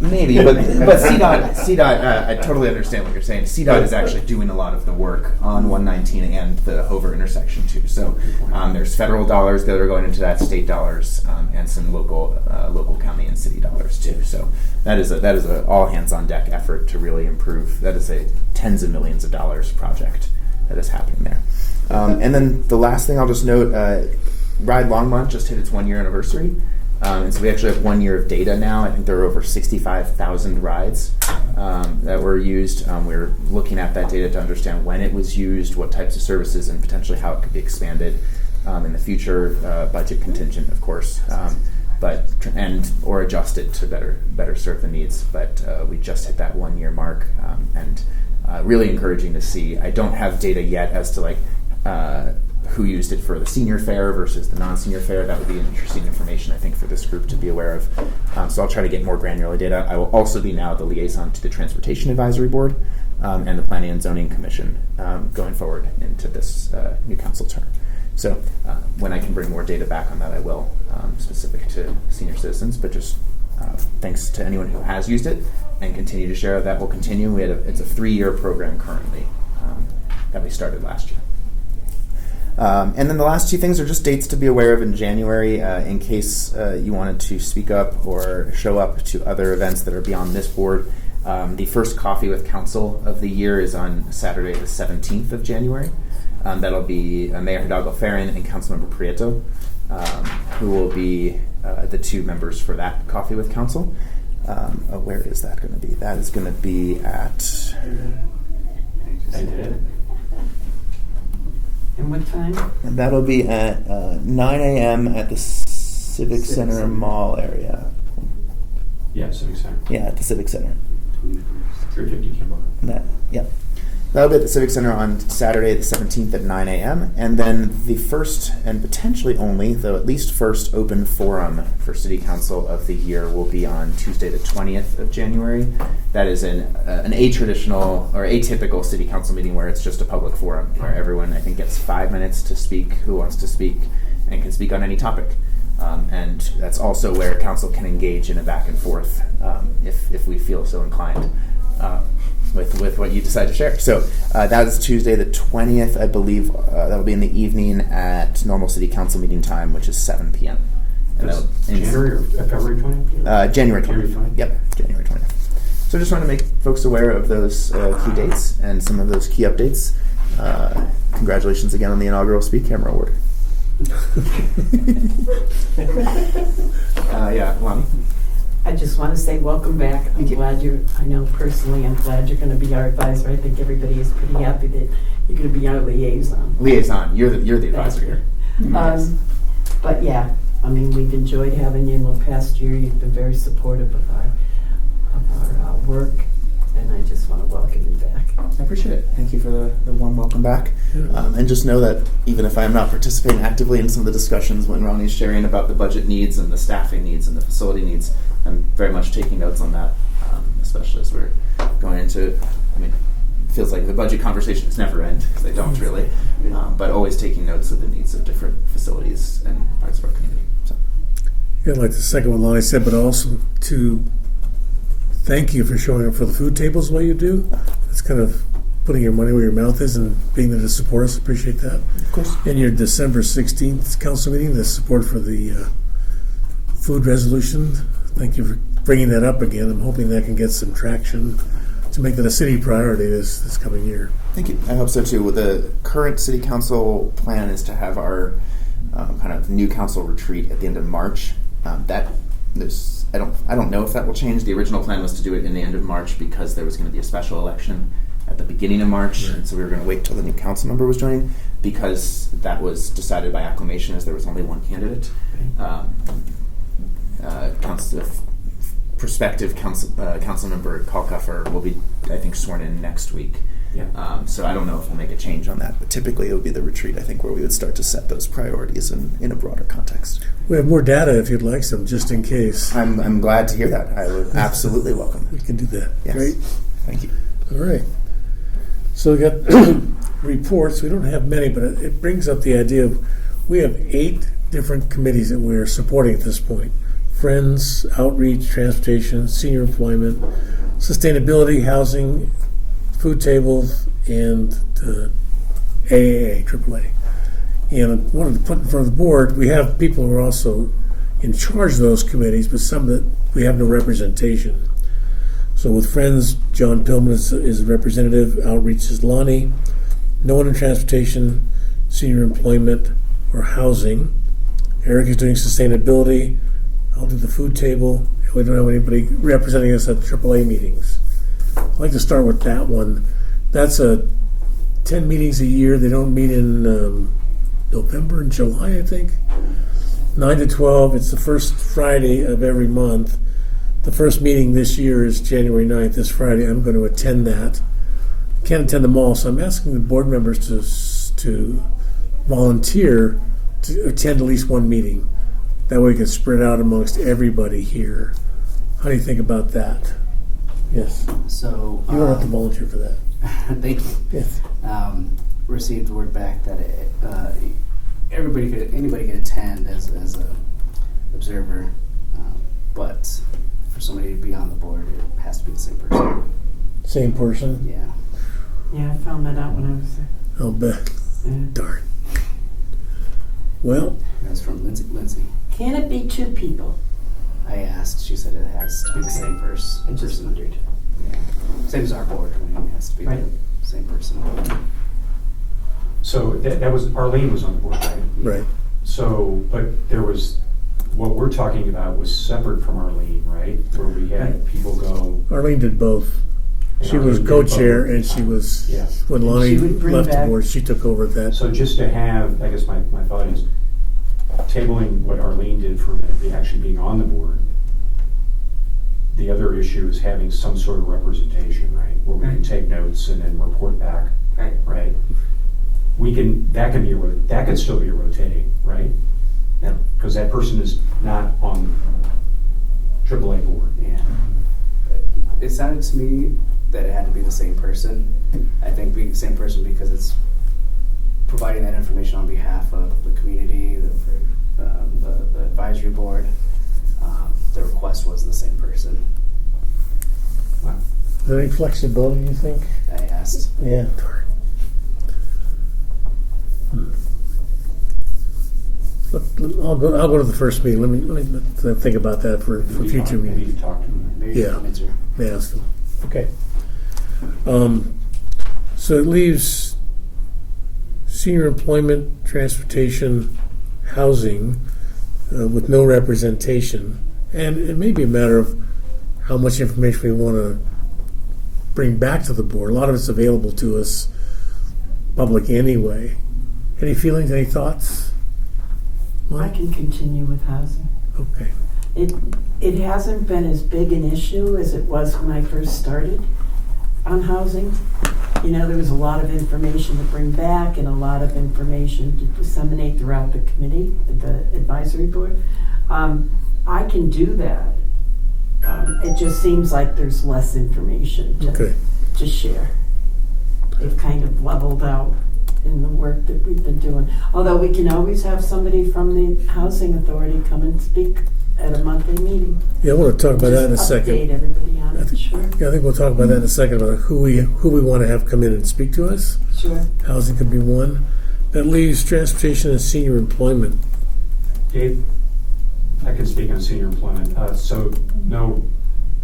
maybe, but CDOT, I totally understand what you're saying. CDOT is actually doing a lot of the work on 119 and the Hover intersection too. So there's federal dollars that are going into that, state dollars, and some local county and city dollars too. So that is a all hands on deck effort to really improve. That is a tens of millions of dollars project that is happening there. And then the last thing I'll just note, Ride Longmont just hit its 1 year anniversary. And so we actually have 1 year of data now. I think there are over 65,000 rides that were used. We're looking at that data to understand when it was used, what types of services, and potentially how it could be expanded in the future, budget contingent, of course, or adjusted to better serve the needs. But we just hit that 1 year mark, and really encouraging to see. I don't have data yet as to who used it for the senior fare versus the non-senior fare. That would be interesting information, I think, for this group to be aware of. So I'll try to get more granular data. I will also be now the liaison to the Transportation Advisory Board and the Planning and Zoning Commission going forward into this new council term. So when I can bring more data back on that, I will, specific to senior citizens. But just thanks to anyone who has used it and continue to share. That will continue. It's a 3-year program currently that we started last year. And then the last two things are just dates to be aware of in January in case you wanted to speak up or show up to other events that are beyond this board. The first Coffee with Council of the year is on Saturday the 17th of January. That'll be Mayor Hidalgo Farron and Councilmember Prieto, who will be the two members for that Coffee with Council. Where is that going to be? That is going to be at... And what time? And that'll be at 9 a.m. at the Civic Center Mall area. Yeah, Civic Center. Yeah, at the Civic Center. 350 Kimball. Yep. That'll be at the Civic Center on Saturday the 17th at 9 a.m. And then the first and potentially only, though at least first, open forum for City Council of the year will be on Tuesday the 20th of January. That is an atraditional or atypical City Council meeting where it's just a public forum where everyone, I think, gets 5 minutes to speak who wants to speak and can speak on any topic. And that's also where Council can engage in a back and forth if we feel so inclined. With what you decide to share. So that is Tuesday the 20th, I believe. That will be in the evening at normal City Council meeting time, which is 7 p.m. And January or February 20th? January 20th. January 20th. Yep, January 20th. So just want to make folks aware of those key dates and some of those key updates. Congratulations again on the inaugural Speed Camera Award. Yeah, Lonnie. I just want to say welcome back. I'm glad I know personally, I'm glad you're going to be our advisor. I think everybody is pretty happy that you're going to be our liaison. You're the advisor here. But yeah, I mean, we've enjoyed having you in the past year. You've been very supportive of our work, and I just want to welcome you back. I appreciate it. Thank you for the warm welcome back. And just know that even if I am not participating actively in some of the discussions when Ronnie's sharing about the budget needs and the staffing needs and the facility needs, I'm very much taking notes on that, especially as we're going into, it feels like the budget conversations never end, because they don't really, but always taking notes of the needs of different facilities and parts of our community. So. Yeah, I'd like to second what Lonnie said, but also to thank you for showing up for the food tables the way you do. It's kind of putting your money where your mouth is and being there to support us. Appreciate that. Of course. And your December 16th council meeting, the support for the food resolution. Thank you for bringing that up again. I'm hoping that can get some traction to make that a city priority this coming year. Thank you. I hope so too. The current city council plan is to have our kind of new council retreat at the end of March. I don't know if that will change. The original plan was to do it in the end of March because there was going to be a special election at the beginning of March, and so we were going to wait till the new council member was joining because that was decided by acclamation as there was only one candidate. Prospective council member Kalkoffer will be, I think, sworn in next week. Yeah. So I don't know if we'll make a change on that, but typically it would be the retreat, I think, where we would start to set those priorities in a broader context. We have more data if you'd like some, just in case. I'm glad to hear that. I would absolutely welcome We it. can do that. Yes. Great. Thank you. All right. So we got reports. We don't have many, but it brings up the idea of we have 8 different committees that we're supporting at this point. Friends, Outreach, Transportation, Senior Employment, Sustainability, Housing, Food Tables, and AAA, AAA. And I wanted to put in front of the board, we have people who are also in charge of those committees, but some that we have no representation. So with Friends, John Pillman is a representative, Outreach is Lonnie, no one in Transportation, Senior Employment, or Housing. Eric is doing Sustainability. I'll do the Food Table. We don't have anybody representing us at the AAA meetings. I'd like to start with that one. That's 10 meetings a year. They don't meet in November and July, I think. 9 to 12. It's the first Friday of every month. The first meeting this year is January 9th, this Friday. I'm going to attend that. Can't attend them all, so I'm asking the board members to volunteer to attend at least one meeting. That way we can spread out amongst everybody here. How do you think about that? Yes. So You don't have to volunteer for that. thank you. Yes. Received word back that anybody could attend as a observer, but for somebody to be on the board, it has to be the same person. Same person? Yeah. Yeah, I found that out when I was there. I'll bet. Yeah. Darn. Well, That's from Lindsay. Can it be 2 people? I asked. She said it has to be the same person. I just wondered. Yeah. Same as our board. I mean, it has to be Right. the same person. So that was, Arlene was on the board, right? Right. So, but there was, what we're talking about was separate from Arlene, right? Where we had people go. Arlene did both. and She was Arlene did co-chair both. and she was, Yeah. when And Lonnie she would bring left the back- board, she took over that. So just to have, I guess my thought is, tabling what Arlene did for a minute, actually being on the board. The other issue is having some sort of representation, right? Where we can Right. take notes and then report back, Right. right? We can, that can still be a rotating, right? Yeah. Because that person is not on AAA board. Yeah. It sounded to me that it had to be the same person. I think being the same person because it's providing that information on behalf of the community, the advisory board. The request was the same person. Is there any flexibility, you think? I asked. Yeah. Look, I'll go to the first meeting. Let me think about that for future Maybe meetings. you talk to them. Maybe Yeah. come into- May ask them. Okay. So it leaves senior employment, transportation, housing with no representation. And it may be a matter of how much information we want to bring back to the board. A lot of it's available to us public anyway. Any feelings, any thoughts? I Mike? can continue with housing. Okay. It hasn't been as big an issue as it was when I first started on housing. You know, there was a lot of information to bring back and a lot of information to disseminate throughout the committee, the advisory board. I can do that. It just seems like there's less information Okay. to share. They've kind of leveled out in the work that we've been doing. Although we can always have somebody from the housing authority come and speak at a monthly meeting. Yeah, I want to talk about that in a Just second. update everybody on I it, think, sure. yeah, I think we'll talk about that in a second, about who we want to have come in and speak to us. Sure. Housing could be one. That leaves transportation and senior employment. Dave, I can speak on senior employment. So no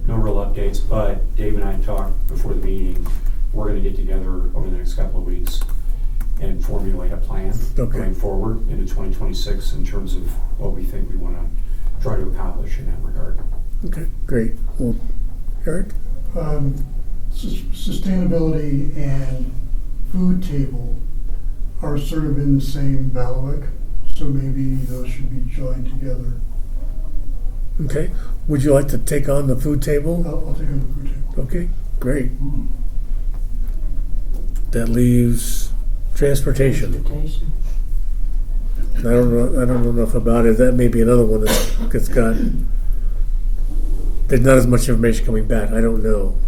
real updates, but Dave and I talked before the meeting. We're going to get together over the next couple of weeks and formulate a plan Okay. going forward into 2026 in terms of what we think we want to try to accomplish in that regard. Okay, great. Well, Eric? Sustainability and food table are sort of in the same bailiwick, so maybe those should be joined together. Okay. Would you like to take on the food table? I'll take on the food table. Okay, great. That leaves transportation. Transportation. I don't know enough about it. That may be another one that's got, there's not as much information coming back. I don't know.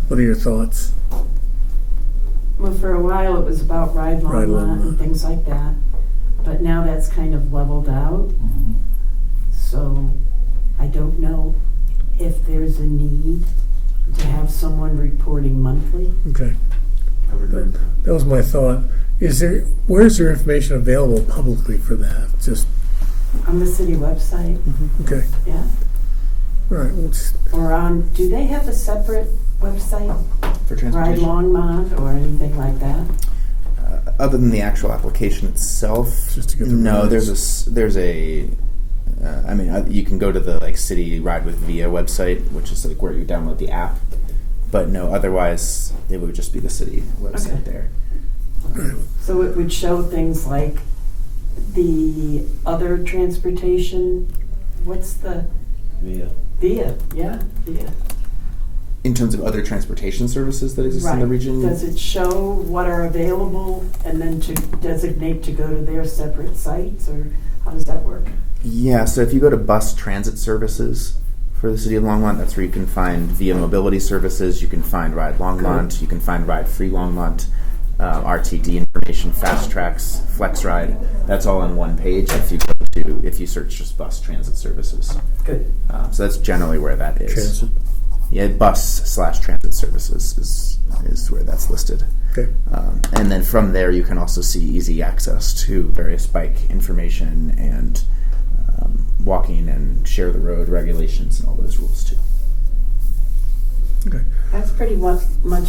What are your thoughts? Well, for a while it was about ride Ride Longmont Longmont. and things like that. But now that's kind of leveled out. So I don't know if there's a need to have someone reporting monthly. Okay. I would agree with that. That was my thought. Where's there information available publicly for that? Just, On the city website, okay. yeah. All right. Well, Or on, do they have a separate website, For Ride transportation. Longmont or anything like that? Other than the actual application itself, Just to get the no. rides. There's a. I mean, you can go to the city Ride with Via website, which is where you download the app. But no, otherwise it would just be the city website Okay. there. So it would show things like the other transportation, what's the, Via. yeah, Via. In terms of other transportation services that exist in the region, Does it show what are available and then to designate to go to their separate sites, or how does that work? yeah. So if you go to bus transit services for the city of Longmont, that's where you can find Via Mobility Services. You can find Ride Longmont. You can find Ride Free Longmont. RTD information, Fast Tracks, Flex Ride. That's all on one page. If you search just bus transit services, Good. so that's generally where that is. Transit. Yeah, bus/transit services is where that's listed. Okay. And then from there, you can also see easy access to various bike information and walking and share the road regulations and all those rules too. Okay. That's pretty much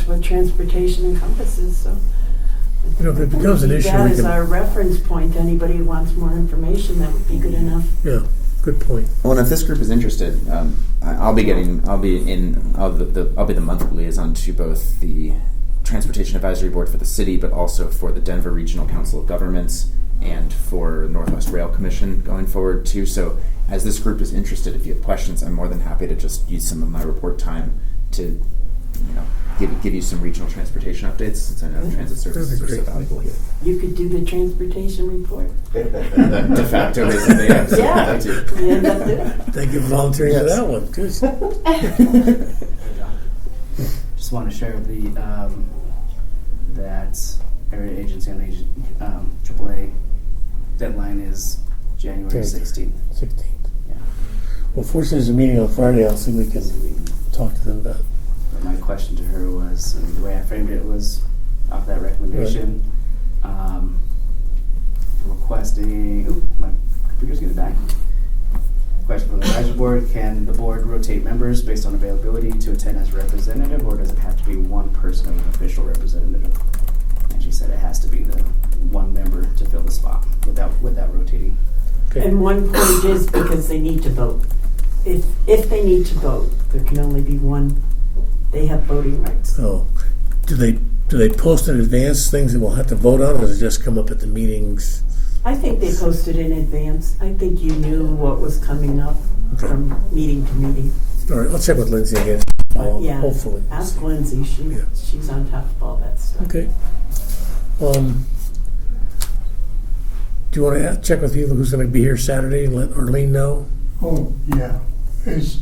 what transportation encompasses, so You know, if it becomes an issue, That we is our can, reference point. Anybody who wants more information, that would be good enough. yeah, good point. Well, and if this group is interested, I'll be the monthly liaison to both the Transportation Advisory Board for the city, but also for the Denver Regional Council of Governments and for Northwest Rail Commission going forward too. So as this group is interested, if you have questions, I'm more than happy to just use some of my report time to, give you some regional transportation updates, since I know the transit services are so valuable here. You could do the transportation report. The de facto basically, Yeah. You end up doing it. Thank you for volunteering for that one. Good. Just want to share that area agency on AAA deadline is January 16th. 16th. Yeah. Well, fortunately, there's a meeting on Friday. I'll see if we can talk to them about it. But my question to her was, and the way I framed it was off that recommendation, requesting, my computer's getting back. Question from the advisory board: can the board rotate members based on availability to attend as a representative, or does it have to be one person as an official representative? And she said it has to be the one member to fill the spot without rotating. Okay. And one point is because they need to vote. If they need to vote, there can only be one. They have voting rights. Oh, do they post in advance things that we'll have to vote on, or does it just come up at the meetings? I think they posted in advance. I think you knew what was coming up from meeting to meeting. All right, I'll check with Lindsay again. Yeah. Hopefully. Ask Lindsay. She's on top of all that stuff. Okay. Do you want to check with people who's going to be here Saturday and let Arlene know? Oh, yeah. Is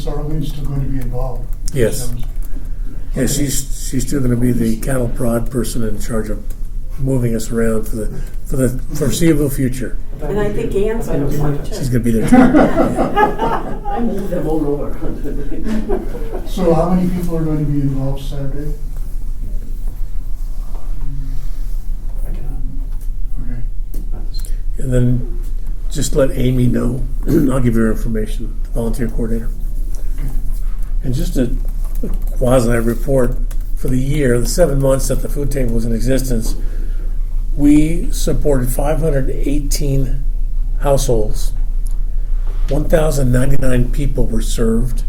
Arlene still going to be involved? Yes. Yeah, she's still going to be the cattle prod person in charge of moving us around for the foreseeable future. And I think Ann's going to want She's to. going to be there too. I move them all over. So how many people are going to be involved Saturday? Okay. And then just let Amy know. I'll give you her information, the volunteer coordinator. And just a quasi report for the year, the 7 months that the food table was in existence, we supported 518 households, 1,099 people were served,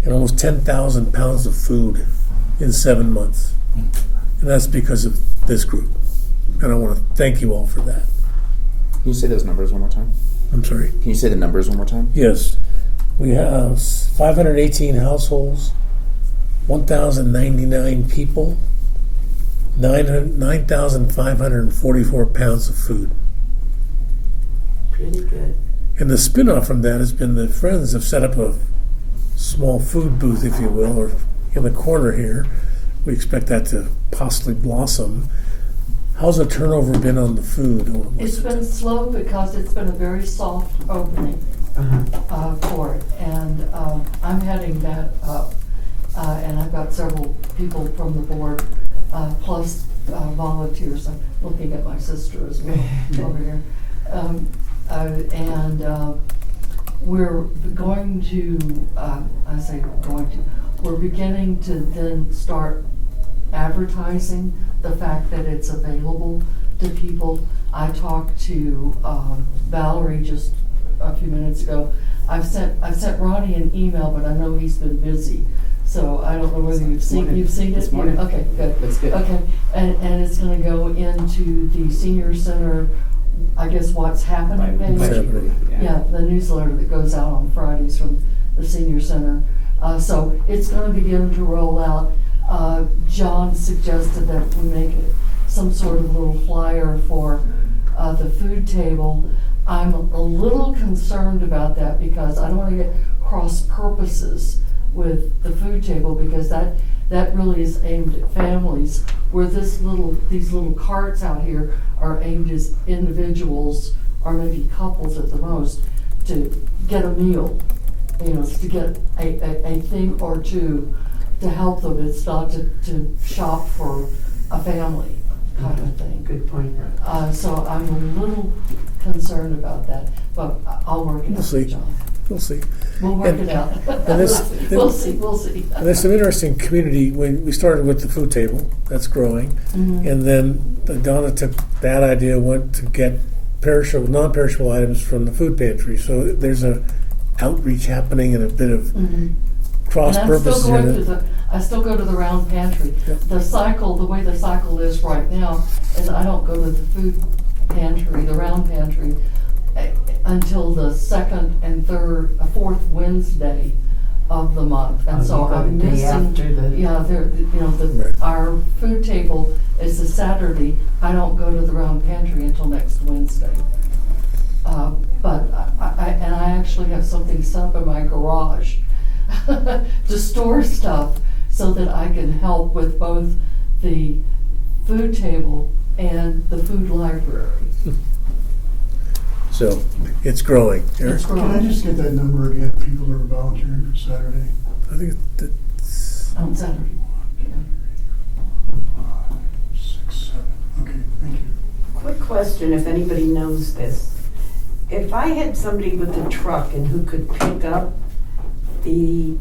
and almost 10,000 pounds of food in 7 months. And that's because of this group. And I want to thank you all for that. Can you say those numbers one more time? I'm sorry. Can you say the numbers one more time? Yes. We have 518 households, 1,099 people, 9,544 pounds of food. Pretty good. And the spin-off from that has been the Friends have set up a small food booth, if you will, or in the corner here. We expect that to possibly blossom. How's the turnover been on the food? It's been slow because it's been a very soft opening for it. And I'm heading that up. And I've got several people from the board, plus volunteers. I'm looking at my sister as well over here. We're going to, we're beginning to then start advertising the fact that it's available to people. I talked to Valerie just a few minutes ago. I've sent Ronnie an email, but I know he's been busy. So I don't know whether you've seen it. This morning. Okay, good. That's good. Okay, and it's going to go into the senior center. I guess what's happening. What's happening. Yeah, the newsletter that goes out on Fridays from the senior center. So it's going to begin to roll out. John suggested that we make it some sort of little flyer for the food table. I'm a little concerned about that because I don't want to get cross purposes with the food table, because that really is aimed at families, where these little carts out here are aimed as individuals or maybe couples at the most to get a meal, to get a thing or two to help them. It's not to shop for a family kind of thing. Good point. So I'm a little concerned about that, but I'll work it out with John. we'll see. We'll work it out. this- We'll see. And there's some interesting community, when we started with the food table, that's growing. Mhm. And then Donna took that idea, went to get non-perishable items from the food pantry. So there's a outreach happening and a bit of Mhm. cross And I'm still purposes going in to it. I still go to the round pantry. Yep. The way the cycle is right now is I don't go to the food pantry, the round pantry, until the second and fourth Wednesday of the month. And so I'm The day missing, after the- yeah, Right. our food table is the Saturday. I don't go to the round pantry until next Wednesday. But I actually have something set up in my garage to store stuff so that I can help with both the food table and the food library. So it's growing. Eric? It's Can I growing just get that number again, people who are volunteering for Saturday? I think it's on Saturday. Yeah. 6, 7, okay, thank you. Quick question, if anybody knows this. If I had somebody with a truck and who could pick up the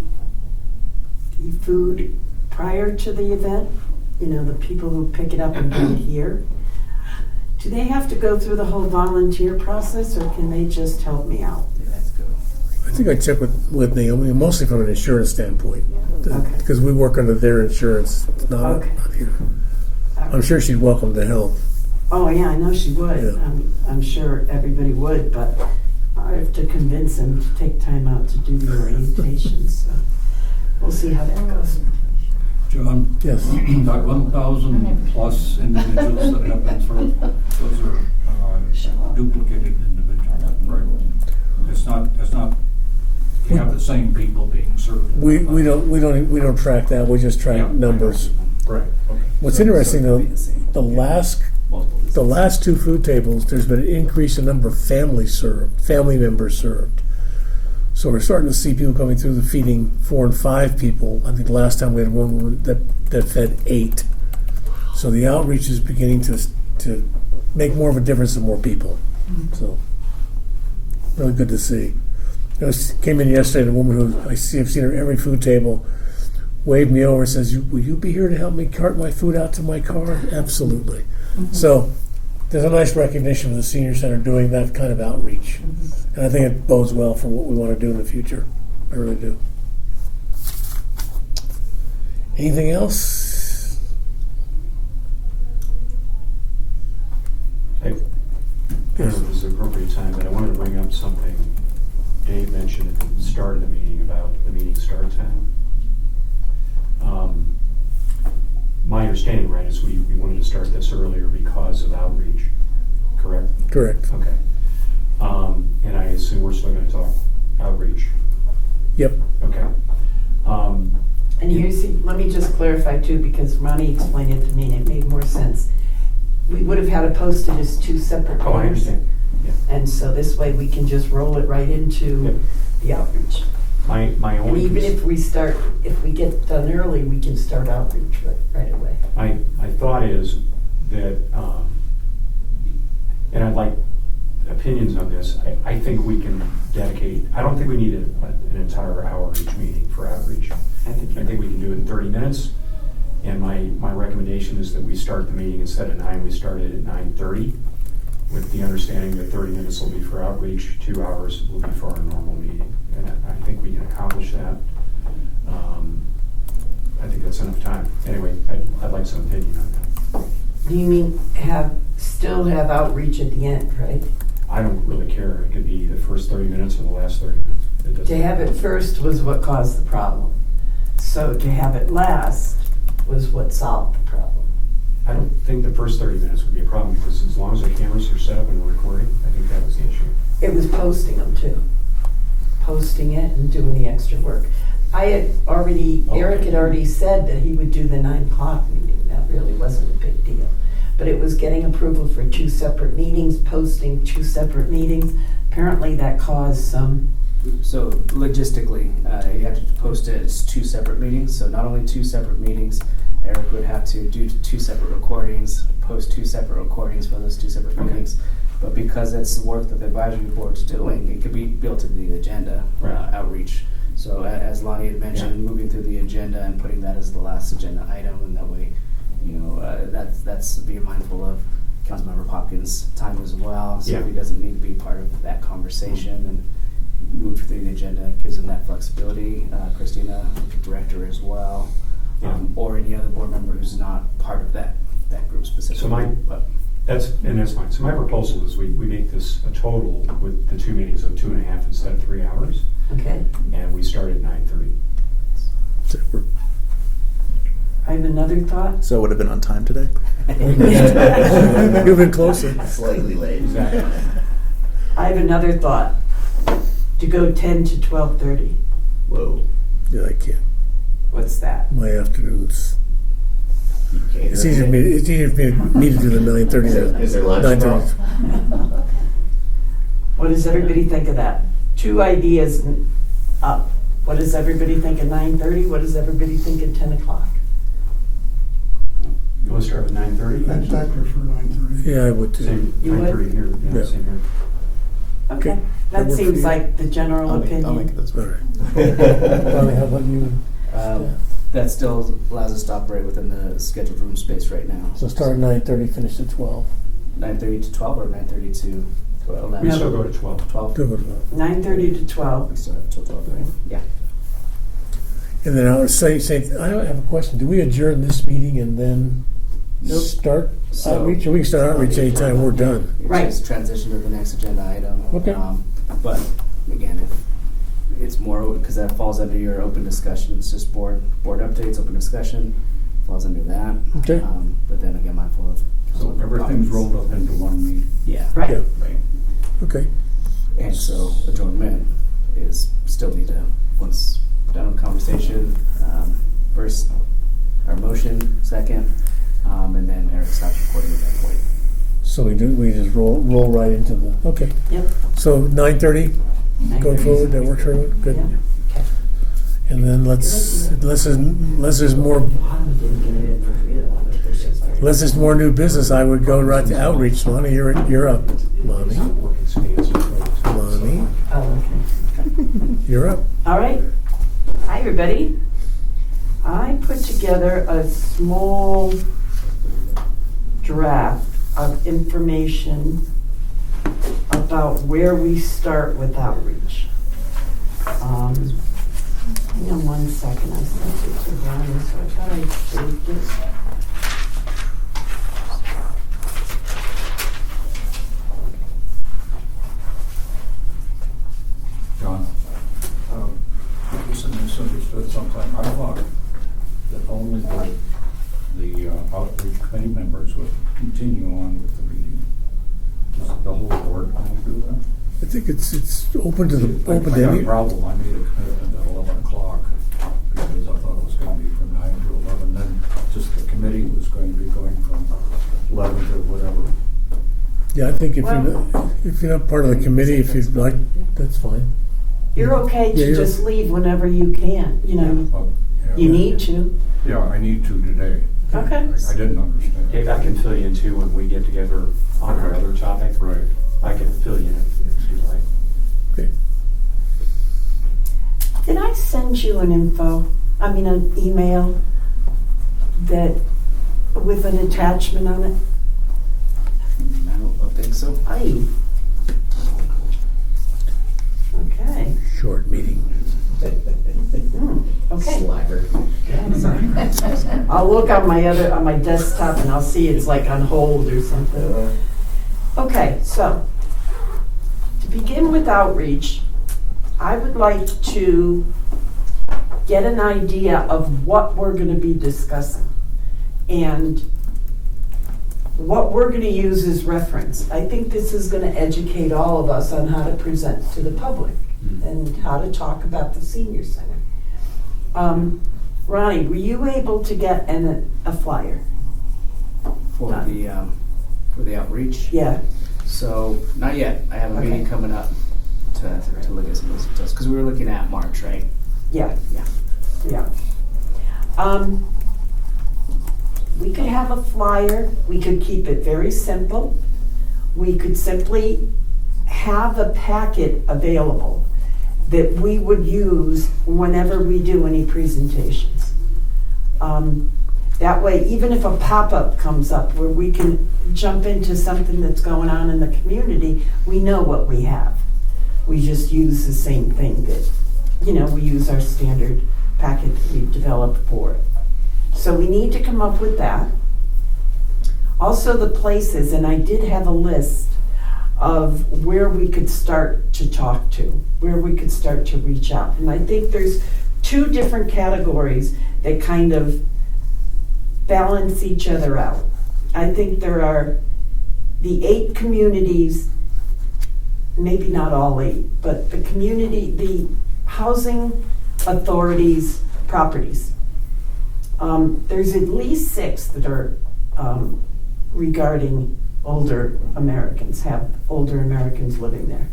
food prior to the event, the people who pick it up and bring it here, do they have to go through the whole volunteer process, or can they just help me out? I think I checked with Naomi, mostly from an insurance standpoint, Okay. because we work under their insurance, not Okay. here. I'm sure she'd welcome the help. Oh, yeah, I know she would. Yeah. I'm sure everybody would, but I have to convince them to take time out to do the orientation, so we'll see how that goes. John, Yes. that 1,000 plus individuals that have been through, those are duplicated individuals, right? It's not, you have the same people being served. We don't track that. We just track Yeah. numbers. Right, okay. What's interesting though, the last two food tables, there's been an increase in number of family members served. So we're starting to see people coming through the feeding 4 and 5 people. I think the last time we had one woman that fed 8. So the outreach is beginning to make more of a difference to more people. So really good to see. I came in yesterday, and a woman who I've seen her every food table waved me over and says, "Will you be here to help me cart my food out to my car?" Absolutely. Mm-hmm. So there's a nice recognition of the senior center doing that kind of outreach. Mm-hmm. And I think it bodes well for what we want to do in the future. I really do. Anything else? I don't know if this is the appropriate time, but I wanted to bring up something Dave mentioned at the start of the meeting about the meeting start time. My understanding, right, is we wanted to start this earlier because of outreach, correct? Correct. Okay. And I assume we're still going to talk outreach. Yep. Okay. And let me just clarify too, because Ronnie explained it to me and it made more sense. We would have had to post it as 2 separate Oh, I meetings. understand. Yeah. And so this way we can just roll it right into Yep. the outreach. My And only even if we get done early, we can start outreach right away. my thought is that, and I'd like opinions on this. I think we can dedicate, I don't think we need an entire hour each meeting for outreach. I think we can do it in 30 minutes. And my recommendation is that we start the meeting instead of 9, we start it at 9:30, with the understanding that 30 minutes will be for outreach, 2 hours will be for our normal meeting. And I think we can accomplish that. I think that's enough time. Anyway, I'd like some opinion on that. Do you mean still have outreach at the end, right? I don't really care. It could be the first 30 minutes or the last 30 minutes. It doesn't To have it first was what caused the problem. So to have it last was what solved the problem. I don't think the first 30 minutes would be a problem, because as long as the cameras are set up and we're recording, I think that was the issue. It was posting them too. Posting it and doing the extra work. Eric had already said that he would do the 9 o'clock meeting. That really wasn't a big deal. But it was getting approval for 2 separate meetings, posting 2 separate meetings. Apparently that caused some. So logistically, you have to post it as 2 separate meetings. So not only 2 separate meetings, Eric would have to do 2 separate recordings, post 2 separate recordings for those 2 separate meetings. But because it's the work that the advisory board's doing, it could be built into the agenda, outreach. So as Lonnie had mentioned, moving through the agenda and putting that as the last agenda item, and that way, that's being mindful of Councilmember Hopkins' time as well. So if he doesn't need to be part of that conversation, and move through the agenda, gives him that flexibility. Christina, the director as well, or any other board member who's not part of that group specifically. So that's fine. So my proposal is we make this a total with the 2 meetings of 2.5 instead of 3 hours. Okay. And we start at 9:30. I have another thought. So it would have been on time today? You've been closer. Slightly late. Exactly. I have another thought. To go 10 to 12:30. Whoa. Yeah, I can't. What's that? My afternoons. Okay. It's easier for me to do the 9:30 to Is there lunch 9:30. What does everybody think of that? 2 ideas up. What does everybody think of 9:30? What does everybody think of 10 o'clock? You want to start with 9:30? I prefer 9:30. Yeah, I would too. Same, You would? 9:30 here. Yeah, Yeah. same here. Okay. That That work for seems you? like the general I'll opinion. make it this All way. right. Bonnie, how about you? That still allows us to operate within the scheduled room space right now. So start at 9:30, finish at 12. 9:30 to 12 or 9:30 to 11? We still go to 12. 12? Do it. 9:30 to 12. We still have till 12, right? Yeah. And then I was saying, I don't have a question. Do we adjourn this meeting and then start So- outreach? Or we can start outreach anytime we're done? Right. Just transition to the next agenda item. Okay. But again, if it's more, because that falls under your open discussion, it's just board updates, open discussion, falls under that. Okay. But then again, mindful of. So everything's rolled up into one meeting. Yeah. Right. Yeah. Right. Okay. And so adjournment is still need to, once done with conversation, first, our motion, second, and then Eric stops recording at that point. So we just roll right into the, okay. Yep. So 9:30, going 9:30. forward, that works for everyone? Good. Yeah. Okay. And then unless there's more new business, I would go right to outreach. Lonnie, you're up. Lonnie, Working stays in place. Lonnie, Oh, okay. you're up. All right. Hi, everybody. I put together a small draft of information about where we start with outreach. Hang on 1 second. I sent it to Ronnie, so I thought I saved it. John, you misunderstood something. I thought that only the outreach committee members would continue on with the meeting. Is the whole board going to do that? I think it's open to I got a any. problem. I made a commitment at 11 o'clock because I thought it was going to be from 9 to 11. Then just the committee was going to be going from 11 to whatever. Yeah, I think if you're not part of the committee, if you'd like, that's fine. You're okay Yeah, to you're- just leave whenever you can. You know, Yeah, you need to. Yeah, I need to today. Okay. I didn't understand. Dave, I can fill you in too when we get together on our other topic. Right. I can fill you in if you like. Okay. Did I send you an an email that with an attachment on it? I don't think so. Aye. Okay. Short meeting. Okay. Slacker. I'll look on my desktop and I'll see it's like on hold or something. Okay, so to begin with outreach, I would like to get an idea of what we're going to be discussing and what we're going to use as reference. I think this is going to educate all of us on how to present to the public and how to talk about the senior center. Ronnie, were you able to get a flyer? For the outreach. Yeah. So not yet. I have a Okay. meeting coming up to look at some of those details because we were looking at March, right? Yeah. Yeah. We could have a flyer. We could keep it very simple. we could simply have a packet available that we would use whenever we do any presentations. That way, even if a pop-up comes up where we can jump into something that's going on in the community, we know what we have. We just use the same thing that, we use our standard packet that we've developed for it. So we need to come up with that. Also the places, and I did have a list of where we could start to talk to, where we could start to reach out. And I think there's 2 different categories that kind of balance each other out. I think there are the 8 communities, maybe not all 8, but the housing authorities' properties. There's at least 6 that are regarding older Americans, have older Americans living there.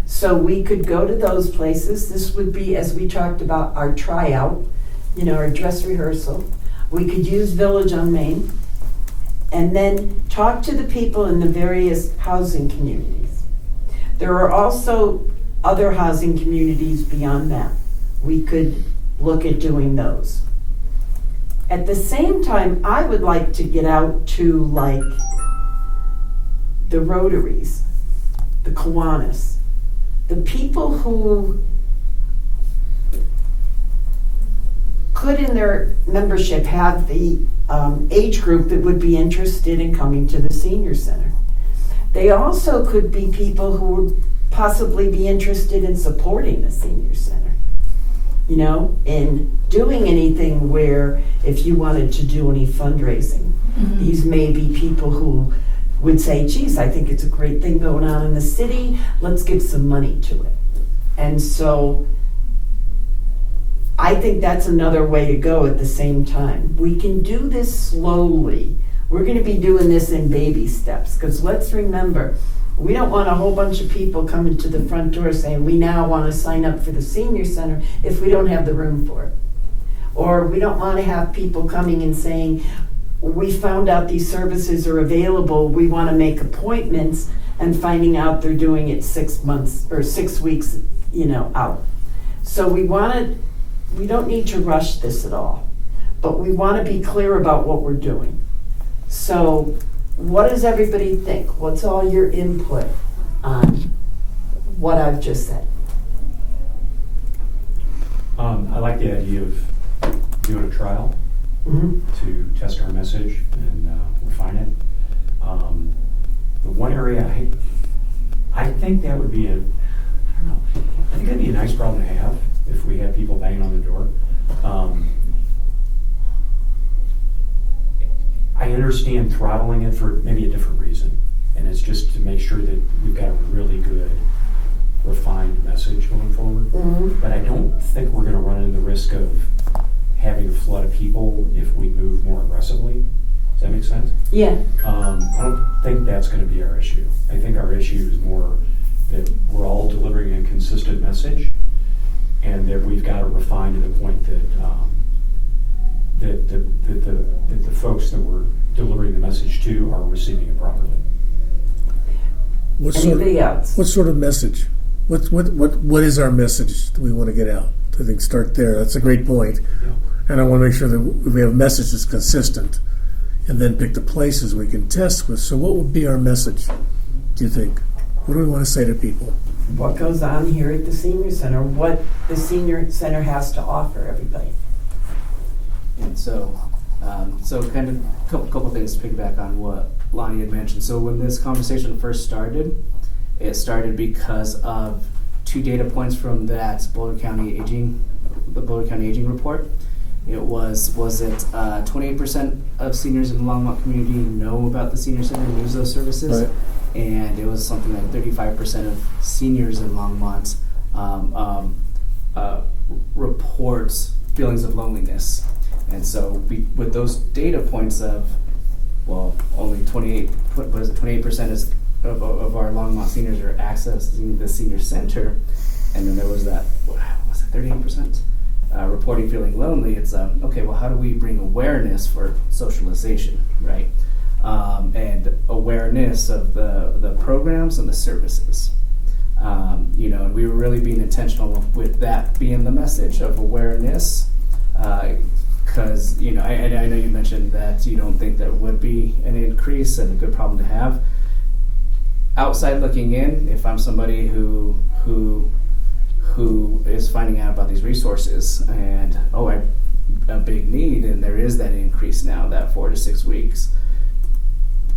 So we could go to those places. This would be, as we talked about, our tryout, our dress rehearsal. We could use Village on Main, and then talk to the people in the various housing communities. There are also other housing communities beyond that. We could look at doing those. At the same time, I would like to get out to like the Rotaries, the Kiwanis, the people who could in their membership have the age group that would be interested in coming to the senior center. They also could be people who would possibly be interested in supporting the senior center, in doing anything where if you wanted to do any fundraising. Mm-hmm. These may be people who would say, geez, I think it's a great thing going on in the city, let's give some money to it. And so I think that's another way to go at the same time. We can do this slowly. We're going to be doing this in baby steps, because let's remember, we don't want a whole bunch of people coming to the front door saying, we now want to sign up for the senior center if we don't have the room for it. Or we don't want to have people coming and saying, we found out these services are available, we want to make appointments, and finding out they're doing it 6 months or 6 weeks, out. So we don't need to rush this at all, but we want to be clear about what we're doing. So what does everybody think? What's all your input on what I've just said? I like the idea of doing a trial to test our message and refine it. The one area I think that would be I think that'd be a nice problem to have if we had people banging on the door. I understand throttling it for maybe a different reason, and it's just to make sure that we've got a really good, refined message going forward. Mm-hmm. But I don't think we're going to run into the risk of having a flood of people if we move more aggressively. Does that make sense? Yeah. I don't think that's going to be our issue. I think our issue is more that we're all delivering a consistent message, and that we've got to refine to the point that that the folks that we're delivering the message to are receiving it properly. Anybody else? What sort of message? What is our message that we want to get out? I think start there. That's a great point. Yeah. And I want to make sure that we have a message that's consistent, and then pick the places we can test with. So what would be our message, do you think? What do we want to say to people? What goes on here at the senior center? What the senior center has to offer everybody? And so kind of couple things to piggyback on what Lonnie had mentioned. So when this conversation first started, it started because of 2 data points from that Boulder County Aging report. It was it 28% of seniors in the Longmont community know about the senior center and use those services, right. And it was something like 35% of seniors in Longmont reports feelings of loneliness. And so with those data points of, well, only 28% of our Longmont seniors are accessing the senior center, and then there was that, what was it, 38%? Reporting feeling lonely. It's okay, well, how do we bring awareness for socialization, right? and awareness of the programs and the services. You know, and we were really being intentional with that being the message of awareness, because you know, I know you mentioned that you don't think there would be an increase, and a good problem to have. Outside looking in, if I'm somebody who is finding out about these resources and a big need, and there is that increase now, that 4 to 6 weeks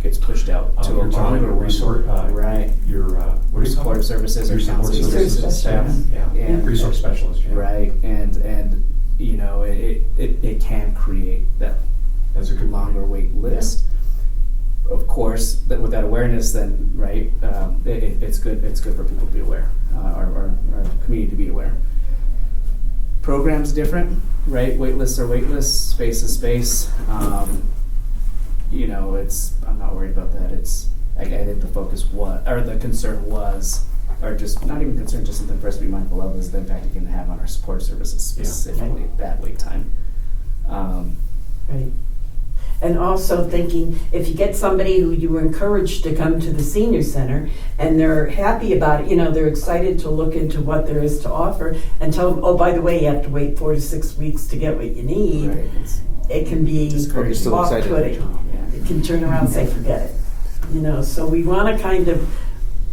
gets pushed out to a You're talking longer about resource, right. Your what do you call Support it? services or Your support counseling services staff. Yeah. And- Resource specialist. Yeah. Right, and you know, it can create that That's a good longer wait list. Of course, that with that awareness, then right, it's good for people to be aware, or the community to be aware. Programs different, right? Wait lists are wait lists, space is space. You know, I'm not worried about that. I think the focus was, or the concern was, or just not even concern, just something for us to be mindful of, is the impact it can have on our support services, specifically that wait time. Right. And also thinking, if you get somebody who you encourage to come to the senior center and they're happy about it, you know, they're excited to look into what there is to offer, and tell them, oh, by the way, you have to wait 4 to 6 weeks to get what you need, Right. it can be You're still excited. off-putting. It can turn around and say, forget it. You know, so we want to kind of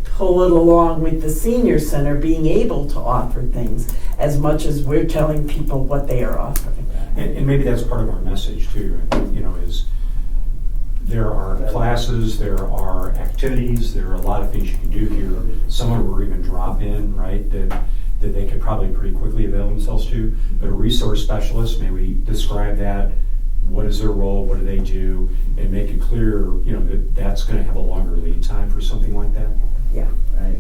pull it along with the senior center being able to offer things as much as we're telling people what they are offering. And maybe that's part of our message too, you know, is there are classes, there are activities, there are a lot of things you can do here. Some of them are even drop in, right, that they could probably pretty quickly avail themselves to. But a resource specialist, may we describe that, what is their role, what do they do, and make it clear, you know, that that's going to have a longer lead time for something like that. Yeah. Right.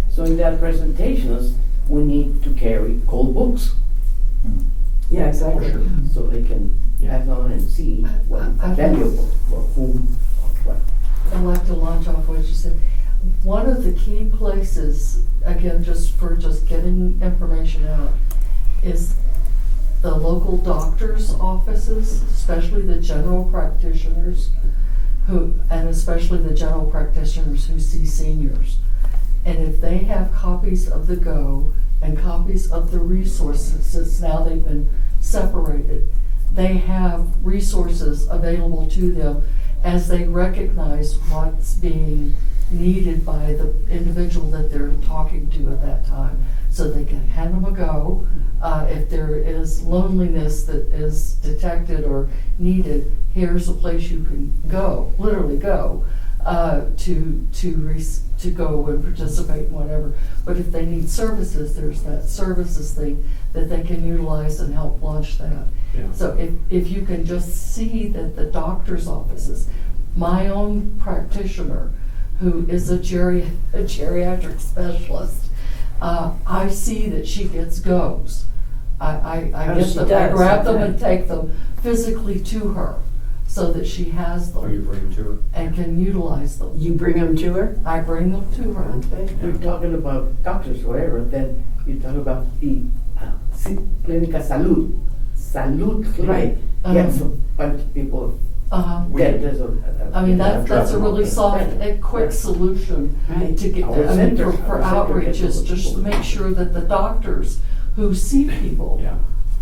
So in that presentations, we need to carry cold books Yeah, exactly. Sure. so they can pass on and see what is valuable for whom or what. I'd like to launch off what you said. One of the key places, again, just getting information out, is the local doctors' offices, especially the general practitioners and especially the general practitioners who see seniors. And if they have copies of the Go and copies of the resources, since now they've been separated, they have resources available to them as they recognize what's being needed by the individual that they're talking to at that time. So they can hand them a Go. If there is loneliness that is detected or needed, here's a place you can go, literally go, to go and participate in whatever. But if they need services, there's that services thing that they can utilize and help launch that. Yeah. So if you can just see that the doctor's offices, my own practitioner, who is a geriatric specialist, I see that she gets goes. I grab them and take them physically to her so that she has Oh, you them bring them to her? and can utilize them. You bring them to her? I bring them to her. Okay. We're talking about doctors, whatever, then you talk about the Clínica Salud. Salud Clinic. Right. Gets a bunch of people. Dentists or. I mean, that's a really Yeah. soft and quick solution Right. to get, Our I mean, center- for our center outreach gets is those just to people. make sure that the doctors who see people Yeah.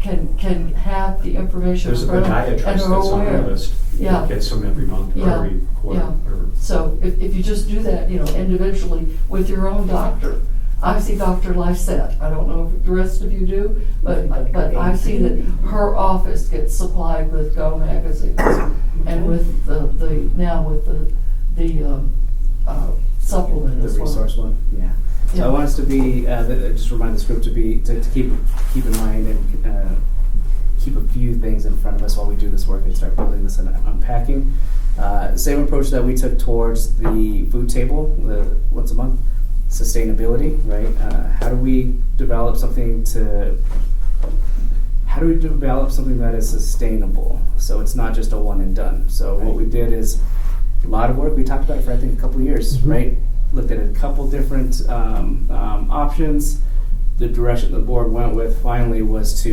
can have the information in There's a front of them podiatrist and that's are on our aware. list. Yeah. That gets them every month, or Yeah. every quarter, Yeah. whatever. So if you just do that, you know, individually with your own doctor. I see Dr. Lyset. I don't know if the rest of you do, but I see that her office gets supplied with Go magazines and with the supplement The as well. resource one, yeah. So Yeah. I want us to be, just remind this group to keep in mind and keep a few things in front of us while we do this work and start building this and unpacking. Same approach that we took towards the food table, the once a month, sustainability, right? How do we develop something that is sustainable? So it's not just a one and done. So what we did is a lot of work. We talked about it for I think a couple of years, right? Looked at a couple different options. The direction the board went with finally was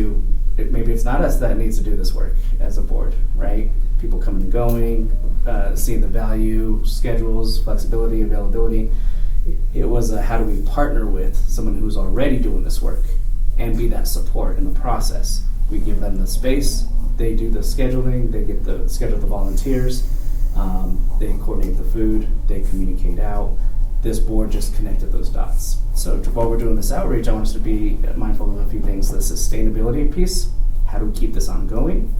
maybe it's not us that needs to do this work as a board, right? people coming and going, seeing the value, schedules, flexibility, availability. It was a how do we partner with someone who's already doing this work and be that support in the process. We give them the space, they do the scheduling, they get the schedule the volunteers, they coordinate the food, they communicate out. This board just connected those dots. So while we're doing this outreach, I want us to be mindful of a few things. The sustainability piece, how do we keep this ongoing?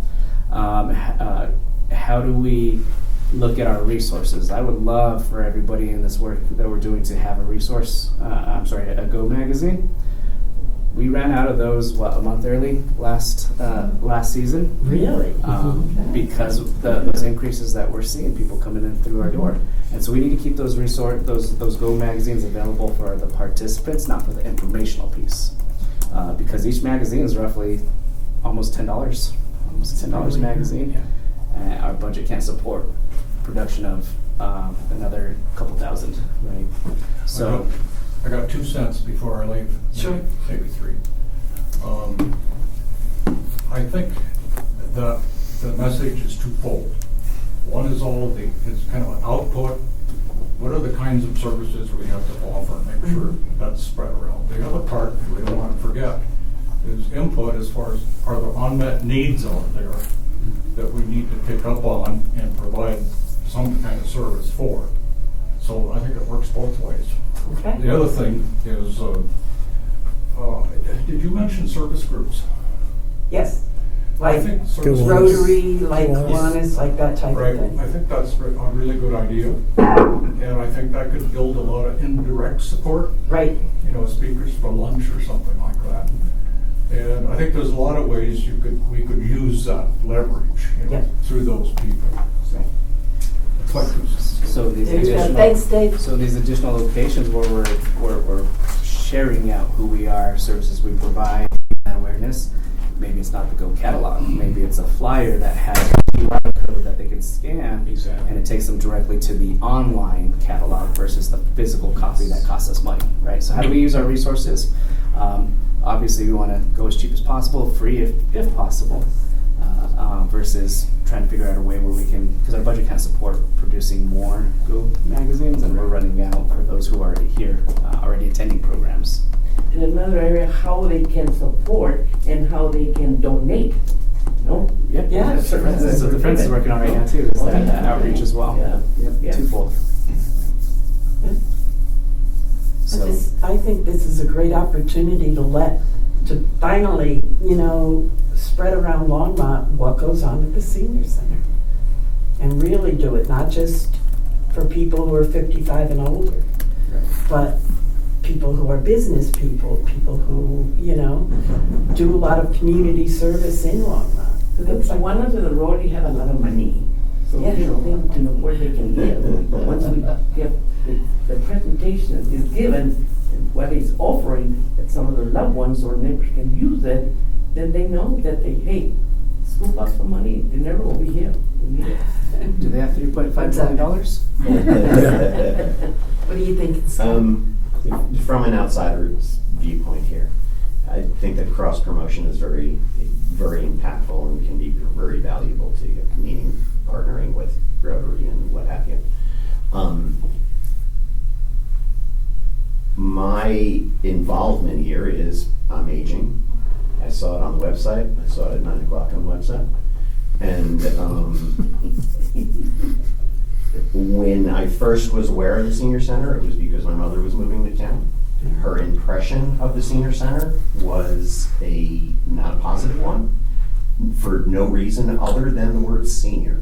How do we look at our resources? I would love for everybody in this work that we're doing to have a resource, a Go magazine. We ran out of those, a month early last season. Really? Because of those increases that we're seeing, people coming in through our door. And so we need to keep those those Go magazines available for the participants, not for the informational piece. Because each magazine is roughly almost $10 a magazine. Our budget can't support production of another couple thousand, right? So I got 2 cents before I leave. Sure. Maybe 3. I think the message is twofold. One is it's kind of an output. What are the kinds of services we have to offer? Make sure that's spread around. The other part we don't want to forget is input as far as are there unmet needs out there that we need to pick up on and provide some kind of service for. So I think it works both ways. Okay. The other thing is, did you mention service groups? Yes. I Like think service Rotary, like Kiwanis. Kiwanis, like that type Right, of thing. I think that's a really good idea. And I think that could build a lot of indirect support, Right. speakers for lunch or something like that. And I think there's a lot of ways we could use that leverage, Yep. through those people. Right. So these There you go. additional, Thanks, Dave. so these additional locations where we're sharing out who we are, services we provide, that awareness. Maybe it's not the Go catalog. Maybe it's a flyer that has a QR code that they can scan, Exactly. and it takes them directly to the online catalog versus the physical copy that costs us money, right? So how do we use our resources? Obviously, we want to go as cheap as possible, free if possible, versus trying to figure out a way where we can, because our budget can't support producing more Go magazines, and we're running out for those who are already here, already attending programs. In another area, how they can support and how they can donate, Yep. Yeah, That's what the Friends is working on right now too, is that outreach as well. Yeah. Twofold. So, I think this is a great opportunity to finally, spread around Longmont what goes on at the senior center. And really do it, not just for people who are 55 and older, but people who are business people who, do a lot of community service in Longmont. Because the one under the road, you have a lot of money. So, Yeah. they need to know where they can live. Once we get the presentation is given, and what he's offering, that some of their loved ones or neighbors can use it, then they know that hey, scoop up some money, you're never over here. We need it. do they have $3.5 million? What do you think? From an outsider's viewpoint here, I think that cross promotion is very, very impactful and can be very valuable to you, meaning partnering with Rotary and what have you. My involvement here is I'm aging. I saw it on the website. I saw it at 9 o'clock on the website. And when I first was aware of the senior center, it was because my mother was moving to town. Her impression of the senior center was not a positive one for no reason other than the word senior.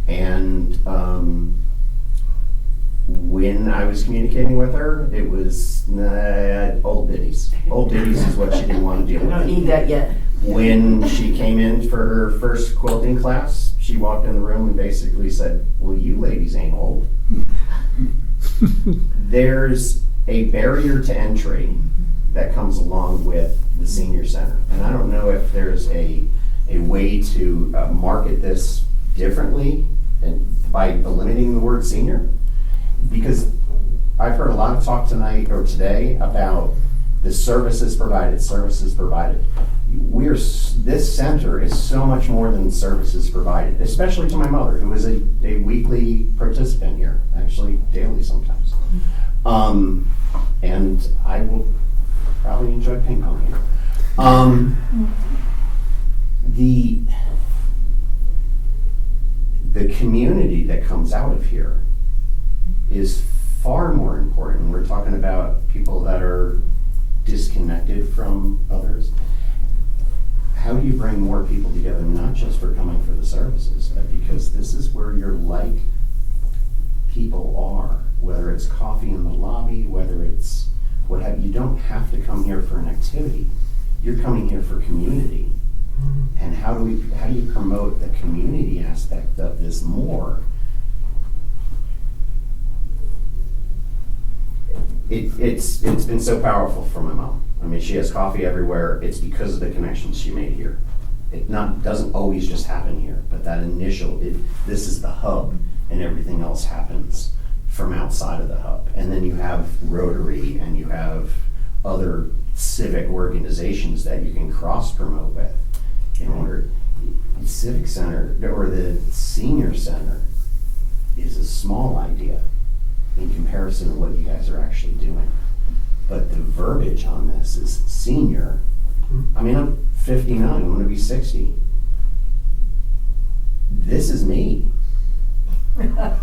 And when I was communicating with her, it was old biddies. Old biddies is what she didn't want to deal We with. don't need that yet. When she came in for her first quilting class, she walked in the room and basically said, well, you ladies ain't old. There's a barrier to entry that comes along with the senior center. And I don't know if there's a way to market this differently and by eliminating the word senior. Because I've heard a lot of talk tonight or today about The services provided, services provided. This center is so much more than services provided, especially to my mother, who is a weekly participant here, actually daily sometimes. And I will probably enjoy ping pong here. The community that comes out of here is far more important. We're talking about people that are disconnected from others. How do you bring more people together, not just for coming for the services, but because this is where your like people are, whether it's coffee in the lobby, whether it's what have you. Don't have to come here for an activity. You're coming here for community. And how do you promote the community aspect of this more? It's been so powerful for my mom. I mean, she has coffee everywhere. It's because of the connections she made here. It doesn't always just happen here, but that initial, this is the hub, and everything else happens from outside of the hub. And then you have Rotary, and you have other civic organizations that you can cross-promote with in order. The Civic Center, or the Senior Center, is a small idea in comparison to what you guys are actually doing. But the verbiage on this is senior. I mean, I'm 59, I'm gonna be 60. This is me. But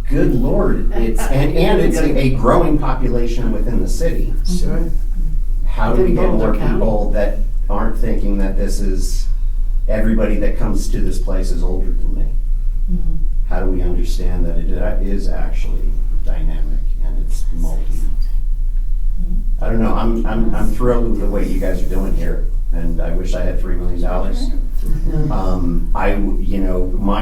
good Lord, it's a growing population within the city. Sure. How do we get more Boulder County. people that aren't thinking that this is, everybody that comes to this place is older than me? How do we understand that it is actually dynamic and it's multi? I don't know, I'm thrilled with the way you guys are doing here, and I wish I had $3 million.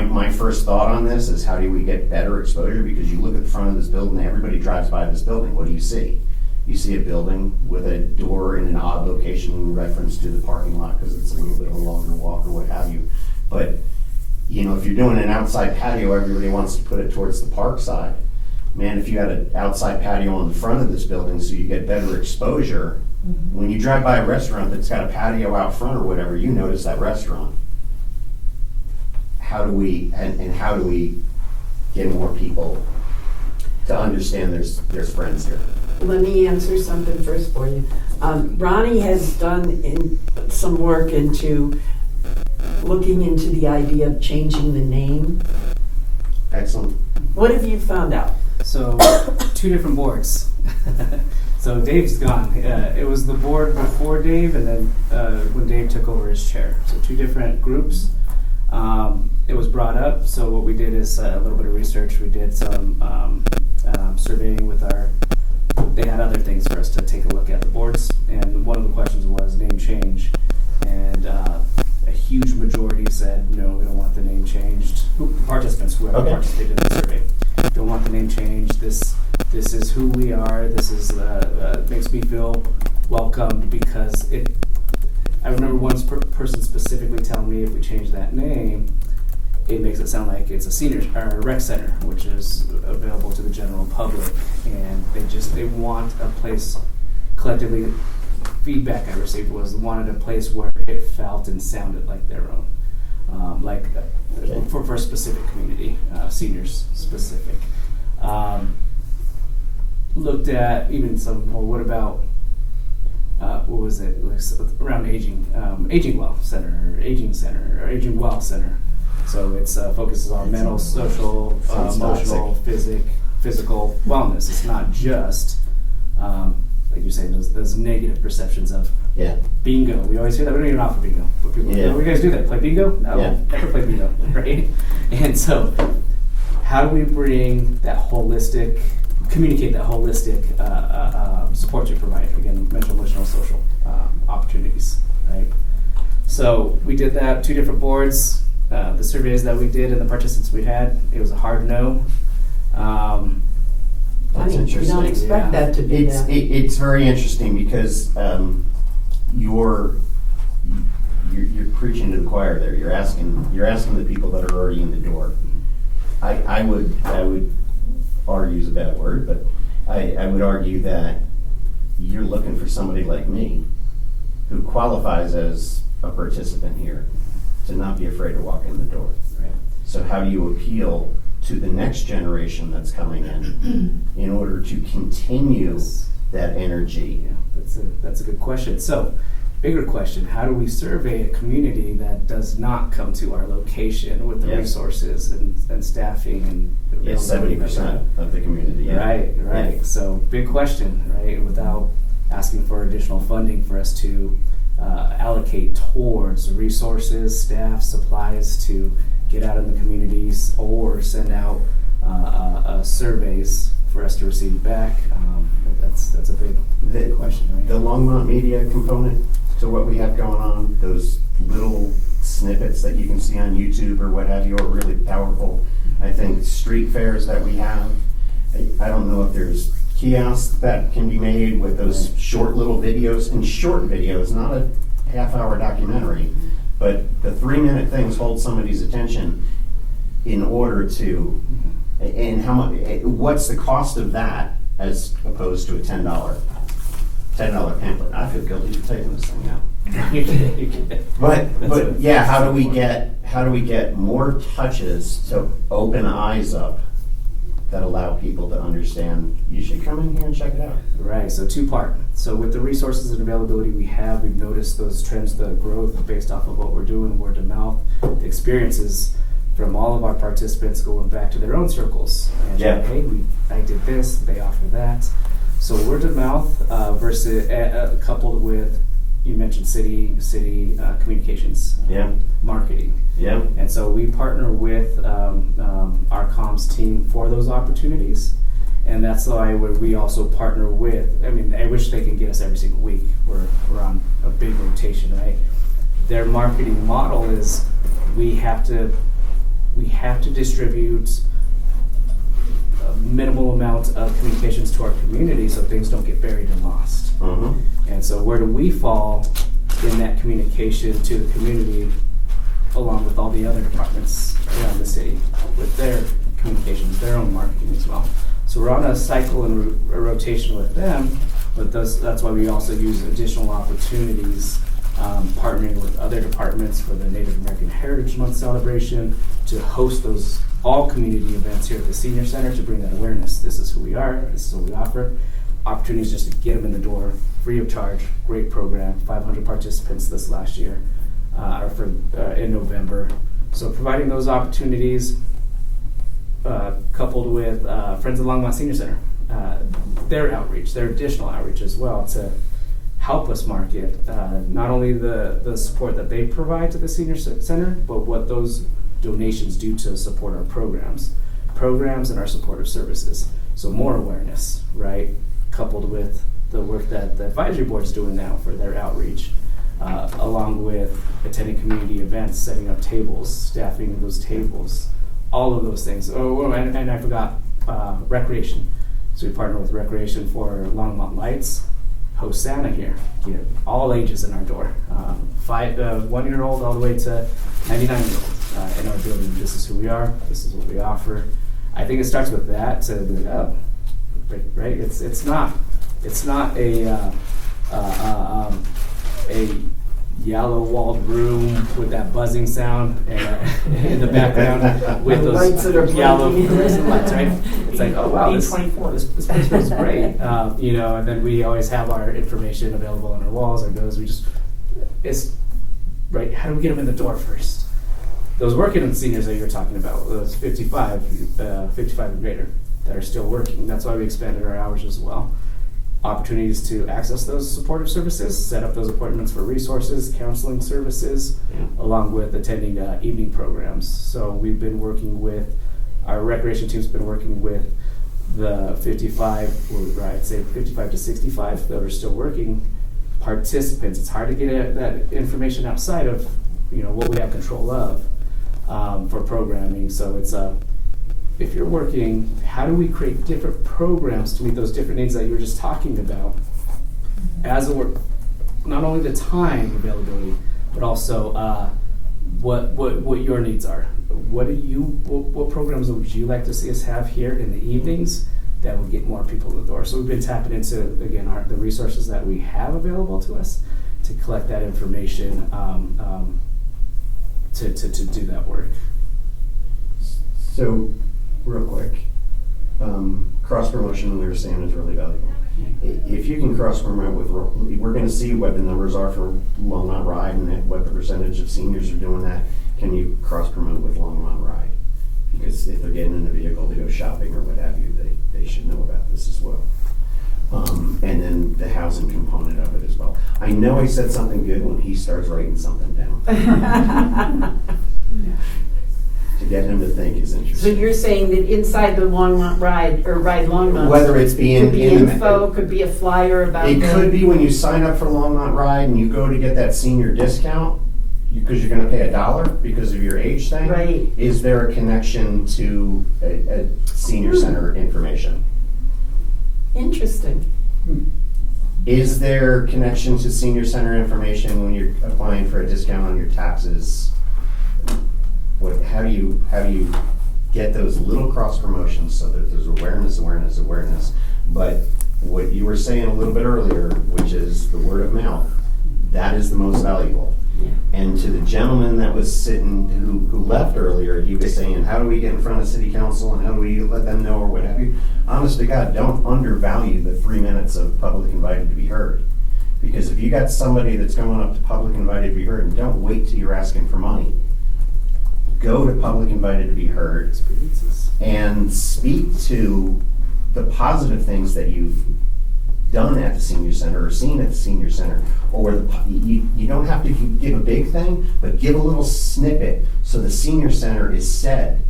My first thought on this is how do we get better exposure? Because you look at the front of this building, everybody drives by this building, what do you see? You see a building with a door in an odd location in reference to the parking lot because it's a little bit of a longer walk or what have you. But if you're doing an outside patio, everybody wants to put it towards the park side. Man, if you had an outside patio on the front of this building so you get better exposure, when you drive by a restaurant that's got a patio out front or whatever, you notice that restaurant. How do we get more people to understand there's friends here? Let me answer something first for you. Ronnie has done some work into looking into the idea of changing the name. Excellent. What have you found out? So, 2 different boards. So Dave's gone. It was the board before Dave, and then when Dave took over as chair. So 2 different groups. It was brought up. So what we did is a little bit of research. We did some surveying with they had other things for us to take a look at the boards. And one of the questions was name change. And a huge majority said, no, we don't want the name changed. Participants, whoever participated in the survey, don't want the name changed. This is who we are. This is makes me feel welcomed because I remember one person specifically telling me if we change that name, it makes it sound like it's a senior or rec center, which is available to the general public, and they want a place. Collectively, feedback I received wanted a place where it felt and sounded like their own, for a specific community, seniors specific. Looked at even some. Well, what about what was it? Around aging well center, or aging well center. So it's focuses on mental, social, emotional, physical wellness. It's not just like you're saying those negative perceptions of bingo. We always hear that. We don't even offer bingo, but people go, "Oh, you guys do that? Play bingo? No, never play bingo, right?" And so, how do we bring that holistic? Communicate that holistic support you provide. Again, mental, emotional, social opportunities, right? So we did that, 2 different boards. The surveys that we did and the participants we had, it was a hard no. That's interesting. You don't expect that to be that. It's very interesting because you're preaching to the choir there. You're asking the people that are already in the door. I would argue is a bad word, but I would argue that you're looking for somebody like me who qualifies as a participant here to not be afraid to walk in the door. Right. So how do you appeal to the next generation that's coming in order to continue that energy? Yeah, that's a good question. So, bigger question, how do we survey a community that does not come to our location with the Yeah. resources and staffing and Yeah, 70% of the community. Yeah. Right. Yeah. So big question, right? Without asking for additional funding for us to allocate towards resources, staff, supplies to get out in the communities or send out surveys for us to receive back. That's a big question, right? The Longmont media component to what we have going on, those little snippets that you can see on YouTube or what have you are really powerful. I think street fairs that we have, I don't know if there's kiosks that can be made with those short little videos, and short videos, not a half-hour documentary, but the 3-minute things hold somebody's attention in order to, and how much, what's the cost of that as opposed to a $10 pamphlet? I feel guilty for taking this thing out. But yeah, how do we get more touches to open eyes up that allow people to understand you should come in here and check it out? Right, so two-part. So with the resources and availability we've noticed those trends, the growth based off of what we're doing, word of mouth, the experiences from all of our participants going back to their own circles. And Yeah. hey, I did this, they offer that. So word of mouth versus coupled with, you mentioned city communications, Yeah. marketing. Yeah. And so we partner with our comms team for those opportunities. And that's why we also partner with, I wish they could get us every single week. We're on a big rotation, right? Their marketing model is we have to distribute a minimal amount of communications to our community so things don't get buried and lost. Mm-hmm. And so where do we fall in that communication to the community along with all the other departments around the city with their communications, their own marketing as well. So we're on a cycle and a rotation with them, but that's why we also use additional opportunities partnering with other departments for the Native American Heritage Month celebration to host those all community events here at the Senior Center to bring that awareness. This is who we are, this is what we offer. Opportunities just to get them in the door, free of charge, great program, 500 participants this last year, in November. So providing those opportunities coupled with Friends of Longmont Senior Center, their outreach, their additional outreach as well to help us market not only the support that they provide to the Senior Center, but what those donations do to support our programs and our supportive services. So more awareness, right? Coupled with the work that the advisory board is doing now for their outreach, along with attending community events, setting up tables, staffing those tables, all of those things. Oh, and I forgot recreation. So we partner with Recreation for Longmont Lights, host Santa here, get all ages in our door, 1-year-old all the way to 99-year-old in our building. This is who we are. This is what we offer. I think it starts with that to be right. It's not a yellow walled room with that buzzing sound in the background with those lights that are yellow blinking. fluorescent lights, right? It's like, oh wow, this place is great, and then we always have our information available on our walls, our doors. It's right. How do we get them in the door first? Those working seniors that you're talking about, those 55 and greater that are still working. That's why we expanded our hours as well. Opportunities to access those supportive services, set up those appointments for resources, counseling services, along with attending evening programs. So we've been working with, our recreation team's been working with the 55 to 65 that are still working participants. It's hard to get that information outside of what we have control of for programming. So it's if you're working, how do we create different programs to meet those different needs that you were just talking about as a work, not only the time availability, but also what your needs are. What programs would you like to see us have here in the evenings that would get more people in the door. So we've been tapping into, again, the resources that we have available to us to collect that information, to do that work. So, real quick, cross promotion, we were saying, is really valuable. If you can cross promote with, we're going to see what the numbers are for Longmont Ride and what the percentage of seniors are doing that. Can you cross promote with Longmont Ride? Because if they're getting in a vehicle to go shopping or what have you, they should know about this as well. And then the housing component of it as well. I know I said something good when he starts writing something down. To get him to think is So interesting. you're saying that inside the Longmont Ride, or Ride Longmont? Whether it's being could be in info, could be a flyer about it the- could be when you sign up for Longmont Ride and you go to get that senior discount, because you're gonna pay $1 because of your age thing. Right. Is there a connection to a senior center information? Interesting. Is there connection to senior center information when you're applying for a discount on your taxes? How do you get those little cross promotions so that there's awareness? But what you were saying a little bit earlier, which is the word of mouth, that is the most valuable. Yeah. And to the gentleman that was sitting, who left earlier, he was saying, how do we get in front of city council and how do we let them know or what have you? Honest to God, don't undervalue the 3 minutes of public invited to be heard. Because if you got somebody that's going up to public invited to be heard, and don't wait till you're asking for money. Go to public invited to be heard Experiences. and speak to the positive things that you've done at the senior center or seen at the senior center, or you don't have to give a big thing, but give a little snippet so the senior center is said,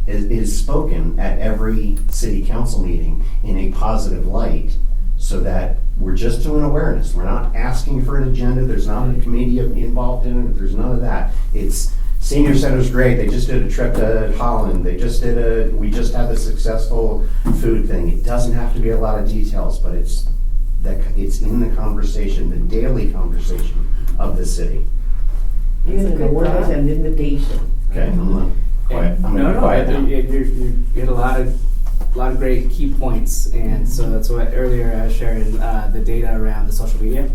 is spoken at every city council meeting in a positive light, so that we're just doing awareness. We're not asking for an agenda. There's not a committee involved in it. There's none of that. It's senior center's great. They just did a trip to Holland. We just had the successful food thing. It doesn't have to be a lot of details, but it's in the conversation, the daily conversation of the city. Even an awareness and invitation. Okay, I'm not quiet. I'm gonna be No, quiet now. you hit a lot of great key points, and so that's what earlier I was sharing the data around the social media,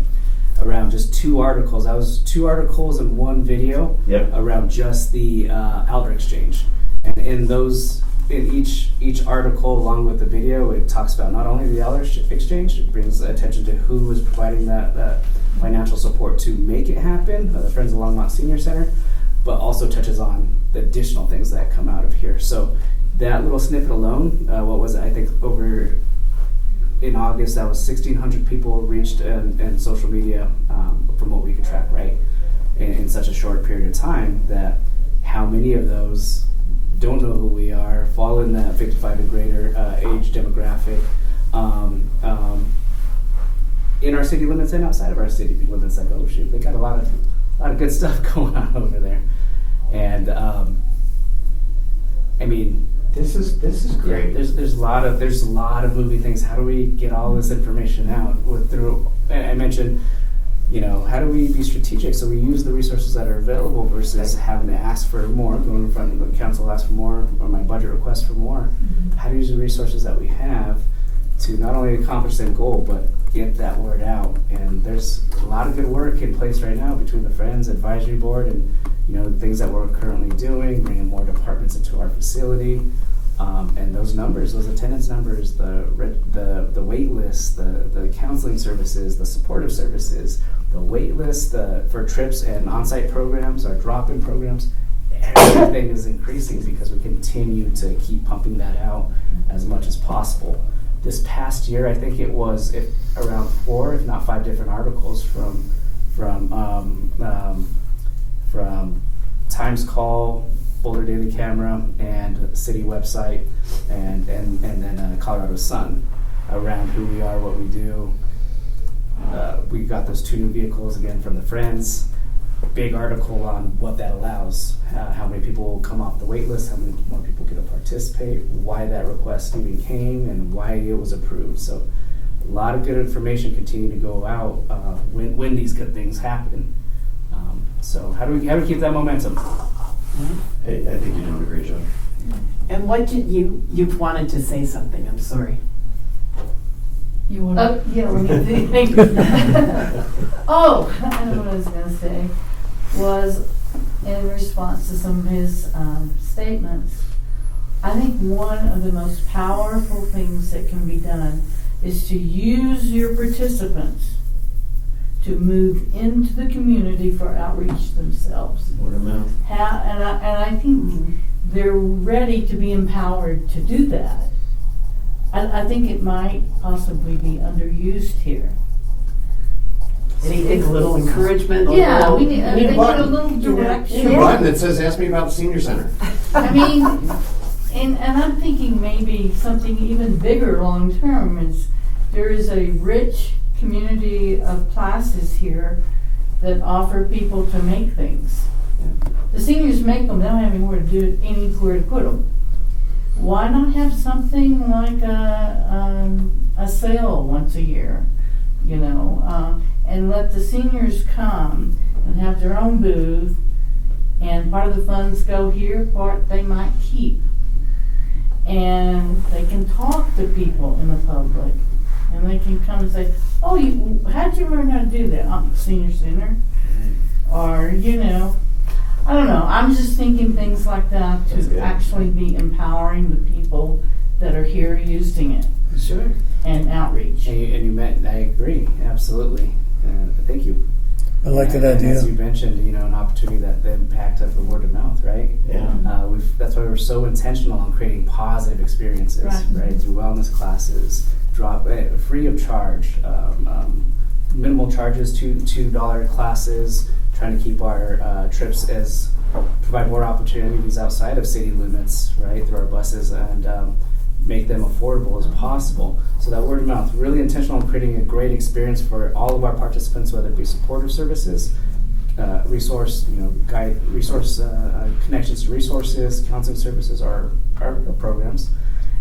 around just 2 articles. That was 2 articles and 1 video. Yep. Around just the Elder Exchange, and in each article along with the video, it talks about not only the Elder Exchange, it brings attention to who was providing that financial support to make it happen, the Friends of Longmont Senior Center, but also touches on the additional things that come out of here. So that little snippet alone, what was it? I think over in August, that was 1,600 people reached in social media, from what we could track, right? In such a short period of time, that how many of those don't know who we are, fall in that 55 and greater age demographic, in our city limits and outside of our city limits. Like, oh shoot, they got a lot of good stuff going on over there, and I mean, This is great. there's a lot of moving things. How do we get all this information out through? I mentioned, how do we be strategic? So we use the resources that are available versus having to ask for more, going in front of the council, ask for more, or my budget request for more. How to use the resources that we have to not only accomplish that goal, but get that word out. And there's a lot of good work in place right now between the Friends Advisory Board and the things that we're currently doing, bringing more departments into our facility. And those numbers, those attendance numbers, the wait list, the counseling services, the supportive services, the wait list for trips and on-site programs, our drop-in programs, everything is increasing because we continue to keep pumping that out as much as possible. This past year, I think it was around 4, if not 5 different articles from Times Call, Boulder Daily Camera, and city website, and then Colorado Sun, around who we are, what we do. We got those 2 new vehicles again from the Friends. Big article on what that allows, how many people will come off the wait list, how many more people get to participate, why that request even came, and why it was approved. So a lot of good information continue to go out when these good things happen. So how do we keep that momentum? Hey, I think you're doing a great job. And what did you've wanted to say something, I'm sorry. You wanna? Yeah, let me think. Oh, I know what I was gonna say, was in response to some of his statements. I think one of the most powerful things that can be done is to use your participants to move into the community for outreach themselves. Word of mouth. And I think they're ready to be empowered to do that. I think it might possibly be underused here. Anything, a little encouragement? Yeah, we Need a need a button. little direction. A button that says, ask me about the senior center. I mean, and I'm thinking maybe something even bigger long-term is there is a rich community of classes here that offer people to make things. The seniors make them, they don't have anywhere to put them. Why not have something like a sale once a year, and let the seniors come and have their own booth, and part of the funds go here, part they might keep. And they can talk to people in the public, and they can come and say, oh, how'd you learn how to do that? Oh, senior center. Or, I don't know. I'm just thinking things like that to actually be empowering the people that are here using it. Sure. And outreach. I agree, absolutely. Thank you. I like that And idea. as you mentioned, an opportunity that the impact of the word of mouth, right? Yeah. That's why we're so intentional on creating positive experiences, right? Through wellness classes, free of charge, minimal charges, $2 classes, trying to keep our trips provide more opportunities outside of city limits, right, through our buses, and make them affordable as possible. So that word of mouth, really intentional in creating a great experience for all of our participants, whether it be supportive services, resource connections to resources, counseling services, our programs,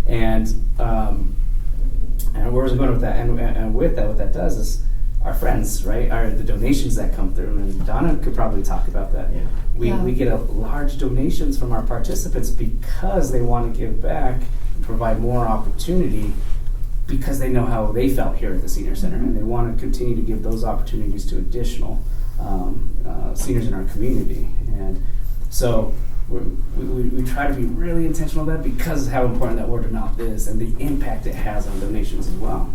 and where was I going with that? And with that, what that does is our friends, right, are the donations that come through, and Donna could probably talk about that. Yeah. We get large donations from our participants because they want to give back and provide more opportunity because they know how they felt here at the senior center, and they want to continue to give those opportunities to additional seniors in our community. And so we try to be really intentional with that because of how important that word of mouth is and the impact it has on donations as well.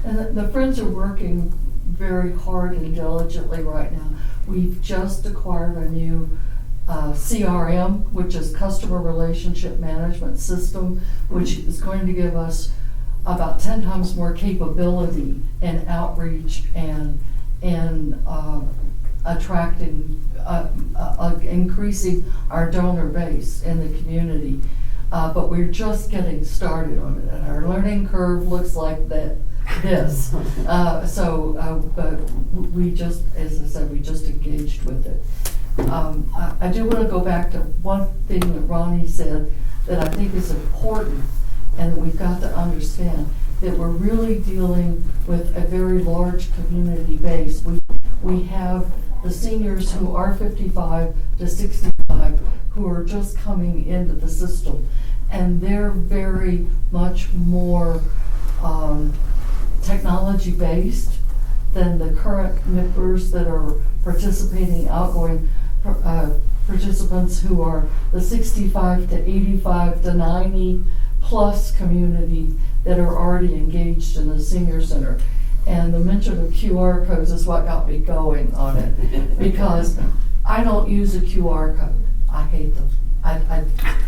And the Friends are working very hard and diligently right now. We've just acquired a new CRM, which is Customer Relationship Management System, which is going to give us about 10 times more capability in outreach and attracting, increasing our donor base in the community. But we're just getting started on it, and our learning curve looks like this. But we just, as I said, we just engaged with it. I do want to go back to one thing that Ronnie said that I think is important and that we've got to understand, that we're really dealing with a very large community base. We have the seniors who are 55 to 65 who are just coming into the system, and they're very much more technology based than the current members that are participating, outgoing participants who are the 65 to 85 to 90 plus community that are already engaged in the senior center. And the mention of QR codes is what got me going on it, because I don't use a QR code. I hate them. I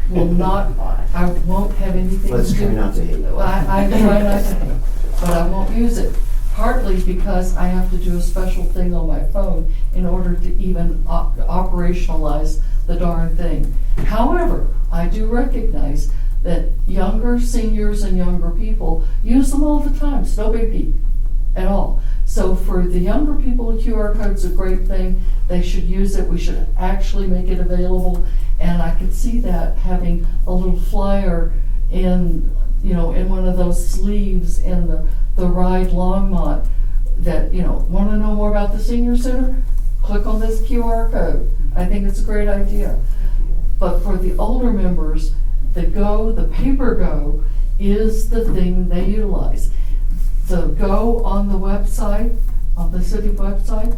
will not, I won't have anything Let's to do. try not to hate. I try not to hate, but I won't use it. Partly because I have to do a special thing on my phone in order to even operationalize the darn thing. However, I do recognize that younger seniors and younger people use them all the time. It's no big deal at all. So for the younger people, a QR code's a great thing. They should use it. We should actually make it available. And I could see that having a little flyer in one of those sleeves in the ride Longmont that, want to know more about the senior center? Click on this QR code. I think it's a great idea. But for the older members, the paper go is the thing they utilize. the Go on the website, on the city website,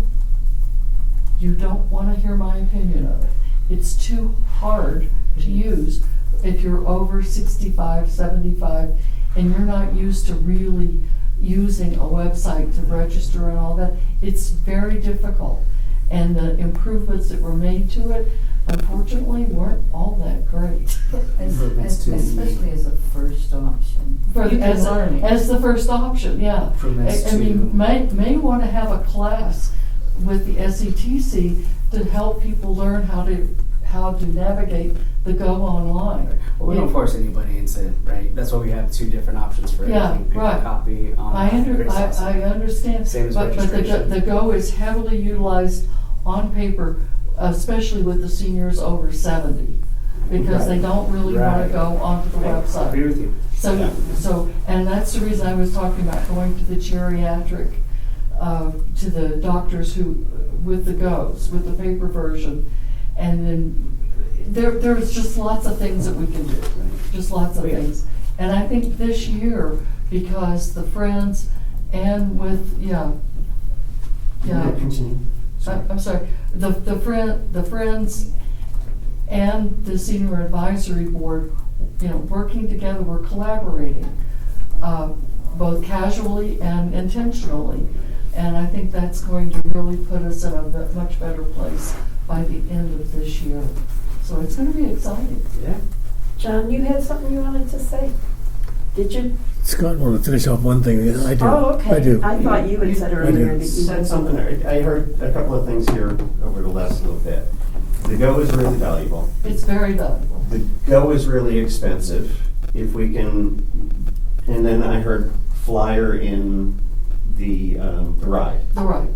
you don't want to hear my opinion of it. It's too hard to use if you're over 65, 75, and you're not used to really using a website to register and all that. It's very difficult. And the improvements that were made to it, unfortunately, weren't all that great. Especially as a first option. For, You can learn it. as the first option, yeah. Improvements I mean, to- may want to have a class with the SETC to help people learn how to navigate the Go online. Well, we don't force anybody into, right? That's why we have two different options for Yeah, everything. Paper right. copy, I online. understand, Same as but registration. the Go is heavily utilized on paper, especially with the seniors over 70, because they don't really want Right. to go onto the I website. agree with you. So, and that's the reason I was talking about going to the geriatric, to the doctors who, with the Goes, with the paper version. And then there's just lots of things that we can do, just lots of Oh, yeah. things. And I think this year, because the Friends and with, yeah. Continue. I'm sorry, the Friends and the Senior Advisory Board, working together, we're collaborating, both casually and intentionally. And I think that's going to really put us in a much better place by the end of this year. So it's gonna be exciting. Yeah. John, you had something you wanted to say? Did you? Scott wanted to finish off one thing. I do. Oh, okay. I do. I thought you had said earlier that you Said had something, I heard a couple of things here over the last little bit. The Go is really valuable. It's very valuable. The Go is really expensive. If we can, and then I heard flyer in the ride. The right.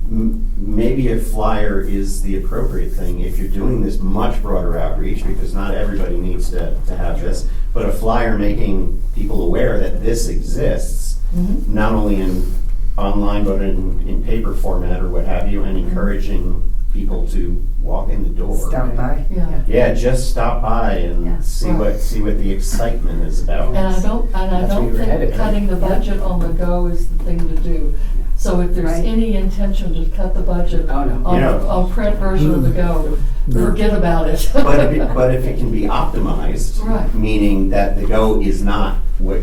Maybe a flyer is the appropriate thing if you're doing this much broader outreach, because not everybody needs to have this, but a flyer making people aware that this exists, not only in online, but in paper format or what have you, and encouraging people to walk in the door. Stop by. Yeah. Yeah, just stop by and Yeah. see Right. what the excitement is about. And I don't That's where you were think headed, right? cutting the budget on the Go is the thing to do. So if there's Right. any intention to cut the budget Oh, no. on, Yeah. on print version of the Go, forget about it. But if it can be optimized, Right. meaning that the Go is not what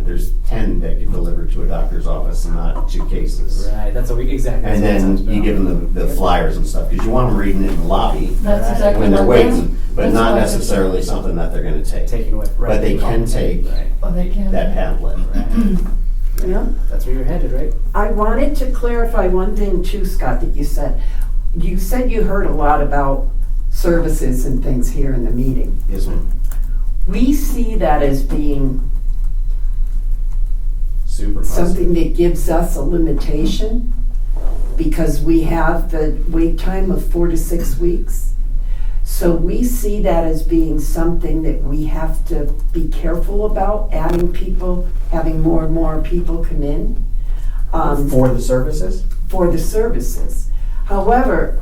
there's 10 that get delivered to a doctor's office and not 2 cases. Right, that's what we, exactly. And that's what it then sounds you give about. them the flyers and stuff, because you want them reading it in the lobby That's exactly when they're what- waiting, but that's not why- necessarily something that they're gonna take. Taking away. Right. But they can take Right. Oh, they can. that pamphlet. Right. Yeah. That's where you're headed, right? I wanted to clarify one thing too, Scott, that you said. You said you heard a lot about services and things here in the meeting. Yes, ma'am. We see that as being Super positive. something that gives us a limitation because we have the wait time of 4 to 6 weeks. So we see that as being something that we have to be careful about, adding people, having more and more people come in. For the services? For the services. However,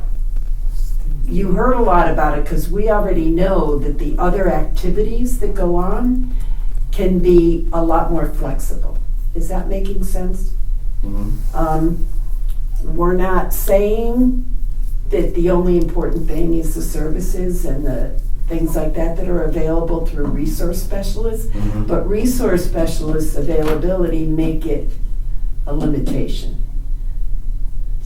you heard a lot about it because we already know that the other activities that go on can be a lot more flexible. Is that making sense? Mhm. We're not saying that the only important thing is the services and the things like that that are available through resource specialists, Mhm. but resource specialists' availability make it a limitation.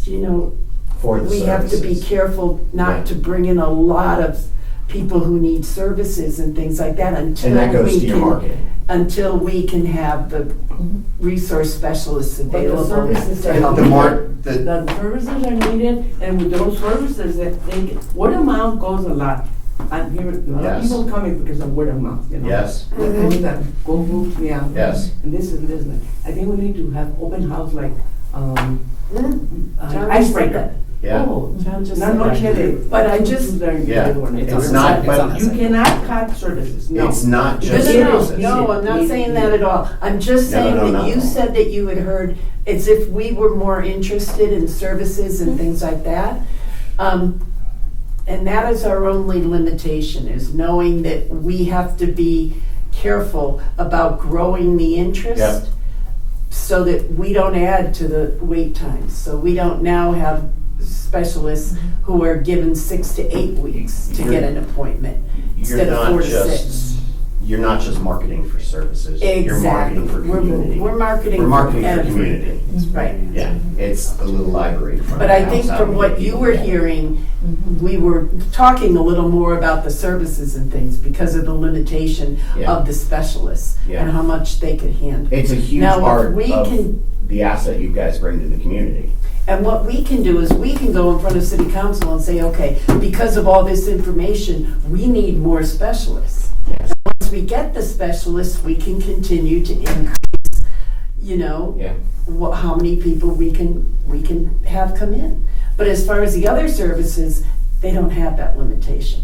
You know, For the we have to be services. careful not to bring in a lot of people who need services and things like that until And that goes we to your can, marketing. until we can have the resource specialists But the available services to are help. The services are needed, and with those services, word of mouth goes a lot. I'm hearing a lot of Yes. people coming because of word of mouth, you know. Yes. And that go groups, yeah. Yes. And this and this. I think we need to have open house like, John just said icebreaker. that. Yeah. Oh, John just not said much that. headache. But I just- Yeah. It's not, but You cannot cut services, no. it's not No, just no, services. no, I'm not saying that at all. I'm just No, no, saying no, that not you at all. said that you had heard, as if we were more interested in services and things like that. And that is our only limitation, is knowing that we have to be careful about growing the interest. so that we don't add to the wait times. So we don't now have specialists who are given 6 to 8 weeks to get an appointment instead of 4 to 6. You're not just marketing for services. You're Exactly. marketing for community. We're marketing We're marketing for everything. community. Right. Yeah, it's a little library. But I think from what you were hearing, we were talking a little more about the services and things because of the limitation Yeah. of the specialists Yeah. and how much they could handle. It's a huge Now, if part we of can- the asset you guys bring to the community. And what we can do is we can go in front of city council and say, okay, because of all this information, we need more specialists. Yes. Once we get the specialists, we can continue to increase, Yeah. how many people we can have come in. But as far as the other services, they don't have that limitation.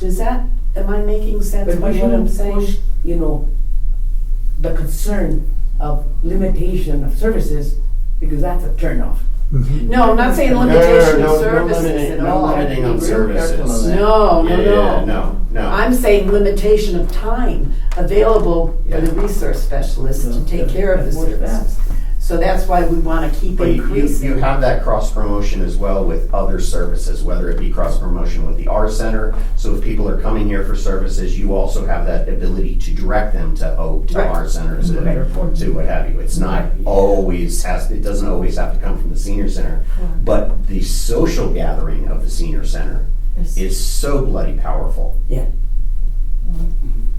Am I making sense But by we what I'm shouldn't saying? push, the concern of limitation of services, because that's a turnoff. No, I'm not saying limitation of services at No all. limiting of services. No, Yeah, no. no. I'm saying limitation of time available for the resource specialists to take care of the That's what's services. So that's why we want to keep But you increasing. have that cross promotion as well with other services, whether it be cross promotion with the R Center. So if people are coming here for services, you also have that ability to direct them to Right. R Center to what have you. It's not always it doesn't always have to come from the senior center. But the social gathering of the senior center is so bloody powerful.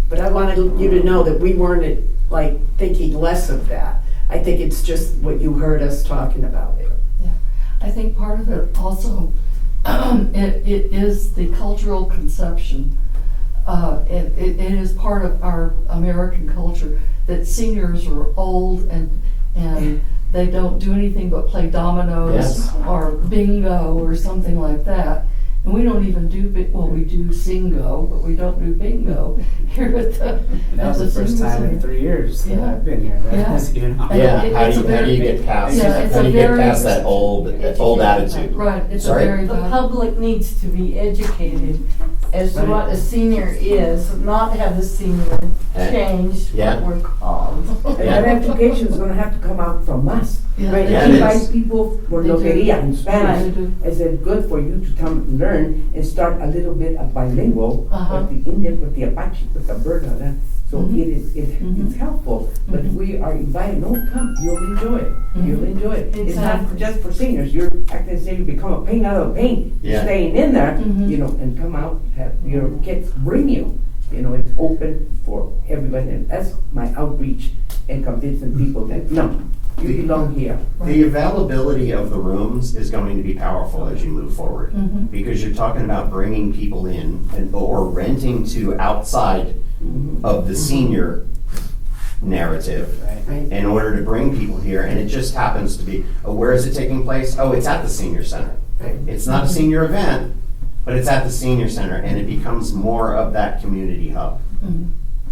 But I wanted you to know that we weren't like thinking less of that. I think it's just what you heard us talking about. Yeah, I think part of it also, it is the cultural conception. It is part of our American culture that seniors are old and they don't do anything but play dominoes Yes. or bingo or something like that. And we don't even do, we do singo, but we don't do bingo here at the. And that was the first time in 3 years that Yeah. I've been here. Yeah. That's, And Yeah, it- how it's do a you very- get past Yeah, it's how a do you get very- past that old attitude? Right, it's a Sorry? very. The public needs to be educated as to what a senior is, not have the senior change Yeah. what we're called. And Yeah. that education is gonna have to come out from us. Yeah, Right, Yeah, we it invite is. people for They do. loteria in Spanish. They do. I said, good for you to come and learn and start a little bit of bilingual Uh-huh. with the Indian, with the Apache, with the Berta. So Mhm. it's helpful, but Mhm. we are inviting, no, come, you'll enjoy it. You'll enjoy it. It's not Exactly. just for seniors, you're acting as if you become a pain out of pain, Yeah. staying in there, Mhm. and come out, have your kids bring you. It's open for everybody, and that's my outreach and convincing people that, no, you belong here. The availability of the rooms is going to be powerful as you move forward. Mhm. Because you're talking about bringing people in or renting to outside of the senior narrative Right. in order to bring people here. And it just happens to be, where is it taking place? Oh, it's at the senior center. It's not a senior event, but it's at the senior center, and it becomes more of that community hub.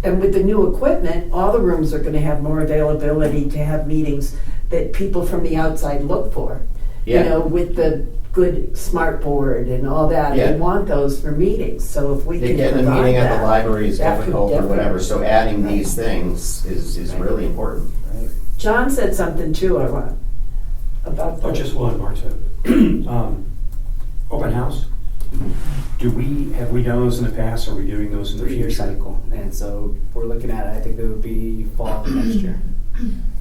And with the new equipment, all the rooms are gonna have more availability to have meetings that people from the outside look for. Yeah. With the good smart board and all that, Yeah. they want those for meetings, so if we They can get a provide meeting at that, the library is that could difficult or definitely- whatever, so adding these things is really important. John said something too, I want, about Oh, the. just one, Marta. Open house? Have we done those in the past? Are we doing those in the 3-year future? cycle. And so we're looking at, I think it would be fall of next year.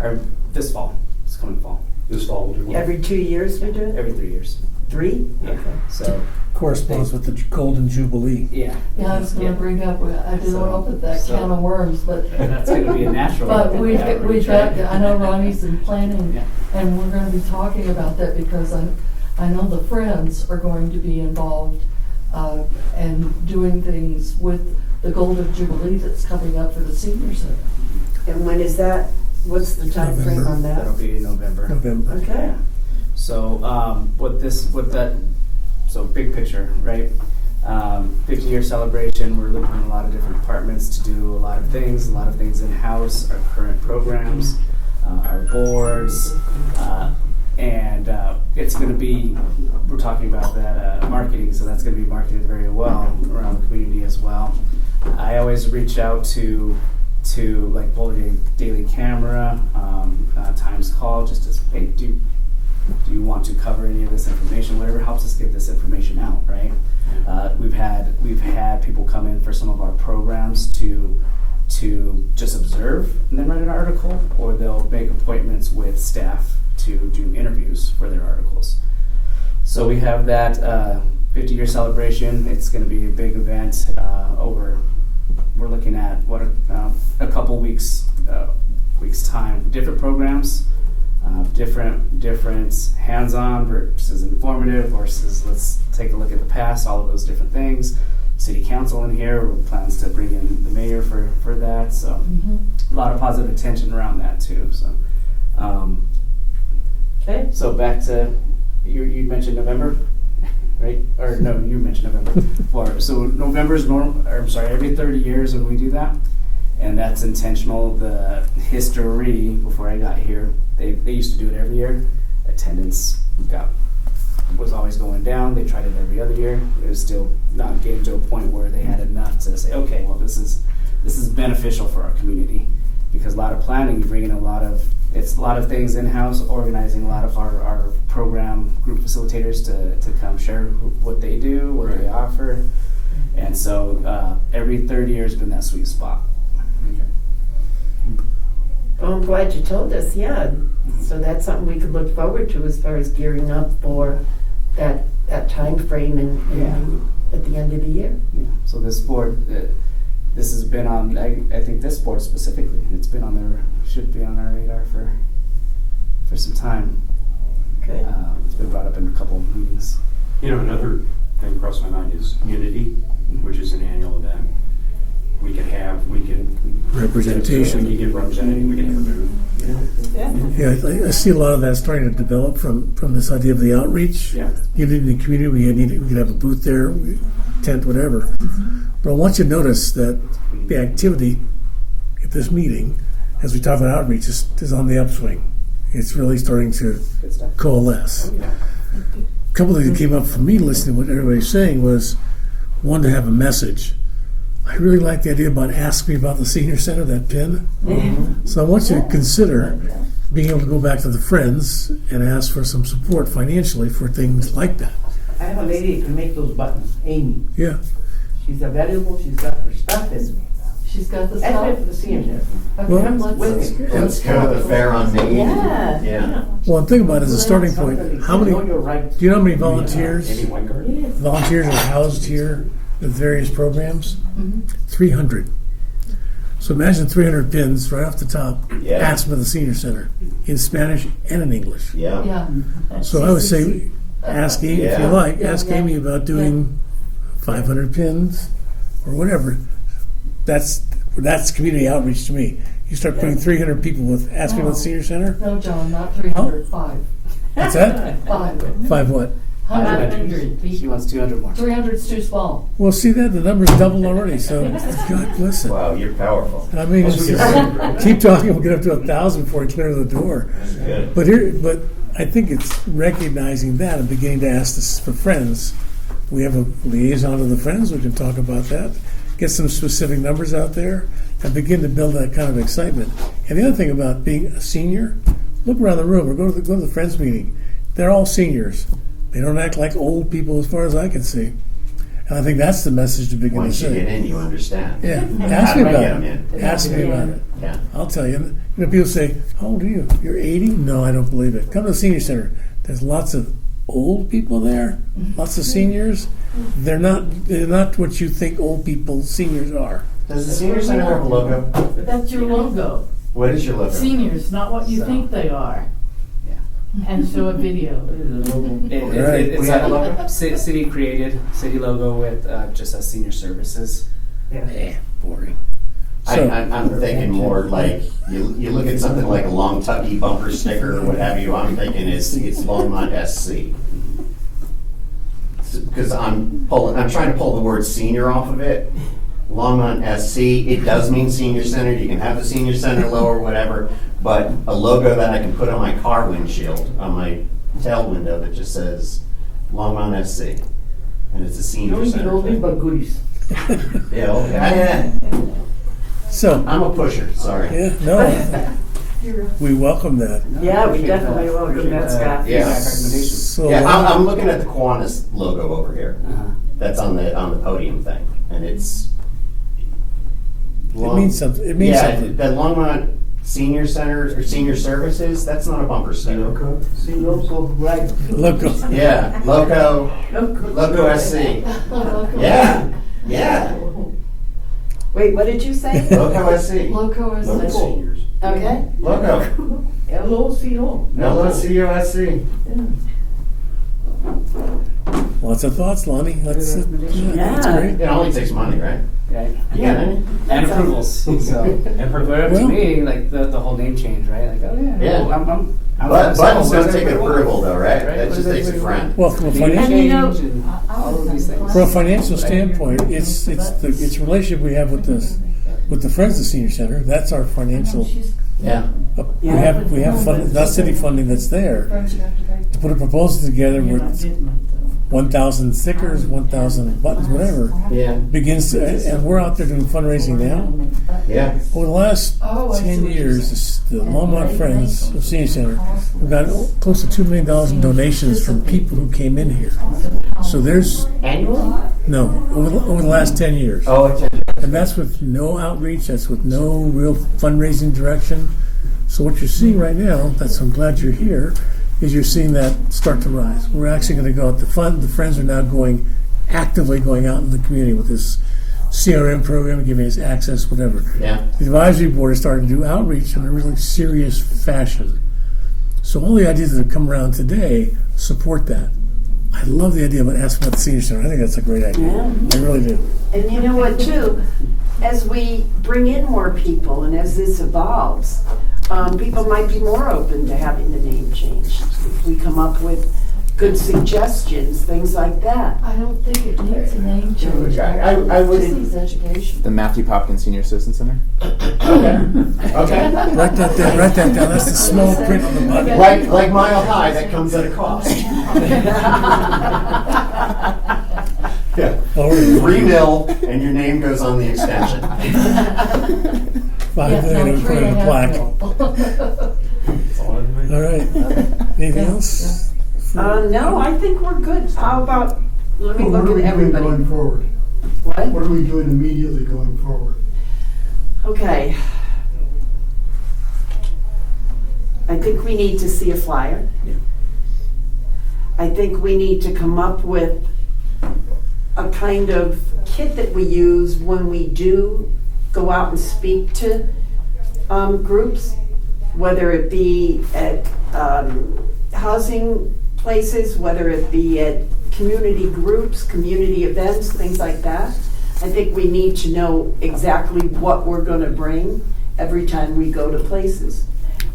Or this fall, this coming fall. This fall we'll do one. Every 2 years we do it? Every 3 years. 3? Yeah. So, Corresponds with the Golden Jubilee. yeah. Yeah, I was gonna bring up, I didn't So- want to put that so- can of worms, but. And that's gonna be a natural. But we've outreach, got, right? I know Ronnie's in planning, Yeah. and we're gonna be talking about that because I know the Friends are going to be involved, and doing things with the Golden Jubilee that's coming up for the senior center. And when is that? What's the time frame on That'll that? be in November. Okay. So, so big picture, right? 50-year celebration, we're looking at a lot of different departments to do a lot of things in-house, our current programs, our boards, and it's going to be, we're talking about that marketing, so that's going to be marketed very well around the community as well. I always reach out to like Boulder Daily Camera, do you want to cover any of this information? Whatever helps us get this information out, right? We've had people come in for some of our programs to just observe and then write an article, or they'll make appointments with staff to do interviews for their articles. So we have that 50-year celebration. It's going to be a big event we're looking at a couple weeks time, different programs, different hands-on versus informative versus let's take a look at the past, all of those different things. City council in here plans to bring in the mayor for that, so a lot of positive attention around that too. So Okay. so back to you mentioned November, right? Or no, you mentioned November. So November's every 30 years when we do that, and that's intentional. The history before I got here, they used to do it every year. Attendance was always going down. They tried it every other year. It was still not getting to a point where they had enough to say, okay, well this is beneficial for our community, because a lot of planning, you bring in a lot of things in-house, organizing a lot of our program group facilitators to come share what they do, what they offer, and so every 3rd year has been that sweet spot. Well, I'm glad you told us, yeah. So that's something we could look forward to as far as gearing up for that time frame and at the end of the year. Yeah. So this board, this has been on, I think this board specifically, should be on our radar for some time. Okay. It's been brought up in a couple of meetings. Another thing crossed my mind is Unity, which is an annual event. We can Representation. We can represent it, we can have a booth. Yeah, I see a lot of that starting to develop from this idea of the outreach. Yeah. Get in the community, we could have a booth there, tent, whatever. But I want you to notice that the activity at this meeting, as we talk about outreach, is on the upswing. It's really starting to Good stuff. coalesce. A couple of things that came up for me listening to what everybody's saying was, one, to have a message. I really like the idea about ask me about the senior center, that pin. So I want you to consider being able to go back to the Friends and ask for some support financially for things like that. I have a lady that can make those buttons, Amy. Yeah. She's available, she's got her stuff, and She's got the that's right for stuff. the senior center. Well, Let's go to the fair on Main. Yeah. Well, and think about it as a starting point. How many? Know your rights. Do you know how many volunteers Amy Weingart? are housed here with various programs? 300. So imagine 300 pins right off the top. Yeah. Ask about the senior center in Spanish and in English. Yeah. Yeah. So I would say, ask Amy if you Yeah. like. Ask Amy about doing 500 pins or whatever. That's community outreach to me. You start putting 300 people with ask me about the senior center. No, John, not 300, 5. What's that? 5. 5 what? 100 She people. wants 200 more. 300's too small. Well, see that the number's doubled already. So God bless it. Wow, you're powerful. I mean, Once we get started, right? keep talking. We'll get up to 1,000 before we clear the door. Good. But I think it's recognizing that and beginning to ask this for Friends. We have a liaison to the Friends. We can talk about that. Get some specific numbers out there and begin to build that kind of excitement. And the other thing about being a senior, look around the room or go to the Friends meeting. They're all seniors. They don't act like old people as far as I can see. And I think that's the message to begin Once to you say. get in, you understand. Yeah, How ask do me I about get 'em it. in? Ask me about it. Yeah. I'll tell you. People say, how old are you? You're 80? No, I don't believe it. Come to the senior center. There's lots of old people there, lots of seniors. They're not what you think old people, seniors are. Does the senior center have a logo? But that's your logo. What is your logo? Seniors, not what you So- think they are. Yeah. And show a video. Right. It's We have a a logo? city created city logo with just a senior services. Boring. I'm thinking more like, you look at something like a Long Tucky bumper sticker or what have you, I'm thinking it's Longmont SC. Because I'm trying to pull the word senior off of it. Longmont SC, it does mean senior center, you can have the senior center logo or whatever, but a logo that I can put on my car windshield, on my tail window that just says Longmont SC. And it's a senior Don't be center oldie thing. but goodies. Yeah, So, I'm a pusher, sorry. yeah, no. we welcome that. Yeah, we definitely welcome that, Scott. Yeah. Recommendations. So, Yeah, I'm looking at the Kiwanis logo over here. Uh-huh. That's on the podium thing, and it's. it means something, it means Yeah, something. the Longmont Senior Center or Senior Services, that's not a bumper sticker. See, local, right. Look, Yeah, Loco SC. Yeah, yeah, Wait, what did you say? Loco SC. Loco is Local the seniors. Okay. Loco. LOCO. LOCOSC. lots of thoughts, Lonnie. That's Yeah. great. It only takes money, right? Right. You got any? And approvals. So, and for Well- to me, like the whole name change, right? Like, oh yeah, Yeah. I'm But buttons don't take an approval. approval though, right? Right, That what just does takes a everybody friend. Well, from a Name financial, And you know- change and all of these things. from a financial standpoint, it's the relationship we have with the Friends of the Senior Center. That's our financial. Yeah. We have fund, not city funding that's there to put a proposal together with 1,000 stickers, 1,000 buttons, whatever. Yeah. Begins to, and we're out there doing fundraising now. Yeah. Over the last Oh, I see 10 what you're years, the Longmont Friends of Senior Center, we've got close to $2 million in donations from people who came in here. So there's, Annually? no, over the last 10 years. Oh, it's And that's with no outreach, that's with no real fundraising direction. So what you're seeing right now, that's I'm glad you're here, is you're seeing that start to rise. We're actually going to go out the Friends are now actively going out in the community with this CRM program, giving us access, whatever. Yeah. The advisory board is starting to do outreach in a really serious fashion. So all the ideas that have come around today support that. I love the idea about asking about the senior center. I think that's a great idea. Yeah. I really do. And you know what, too? As we bring in more people and as this evolves, people might be more open to having the name changed. If we come up with good suggestions, things like that. I don't think it needs a name change. I It would. just needs education. The Matthew Popkins Senior Citizen Center. Okay. Write that down. Write that down. That's the small print on the button. Like Mile High, that comes at a cost. Yeah. Oh, really? 3 mil, and your name goes on the extension. $5 million and put it in a plaque. All right. Anything else? No, I think we're good. How about, let me Well, look what at are we doing going everybody. forward? What? What are we doing immediately going forward? Okay. I think we need to see a flyer. I think we need to come up with a kind of kit that we use when we do go out and speak to groups, whether it be at housing places, whether it be at community groups, community events, things like that. I think we need to know exactly what we're going to bring every time we go to places.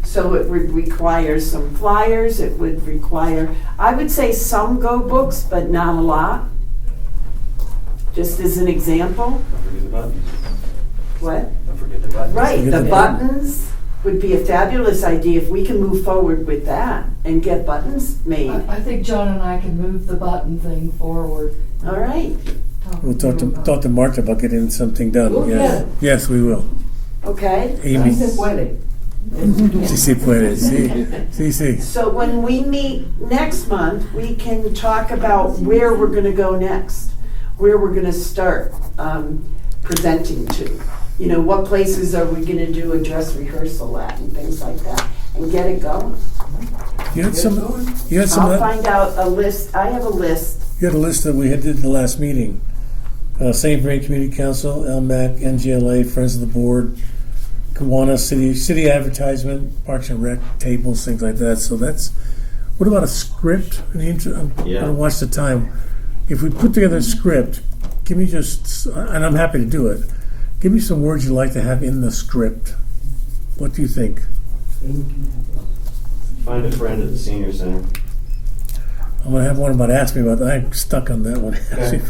So it would require some flyers, it would require, I would say some go books, but not a lot. Just as an example. Don't forget the buttons. What? Don't forget the buttons. Right, Forget the the buttons would be a fabulous idea if we can move forward with that and get buttons made. I think John and I can move the button thing forward. All right, We'll talk to Martha about getting something done. Oh, Yes. Yes, we will. okay. Amy. Sí se puede. Sí, sí puede. Sí, sí, sí. So when we meet next month, we can talk about where we're gonna go next, where we're gonna start presenting to. You know, what places are we gonna do a dress rehearsal at and things like that, and get it going. You had some I'll of that, find out a list, I have a list. you had a list that we did in the last meeting. St. Vrain Community Council, LMAC, NGLA, Friends of the Board, Kiwanis City Advertisement, Parks and Rec, tables, things like that. So that's, what about a script? I'm gonna watch the time. If we put together a script, give me just, and I'm happy to do it, give me some words you'd like to have in the script. What do you think? Find a friend at the senior center. I'm gonna have one about ask me about that. I'm stuck on that one. Okay.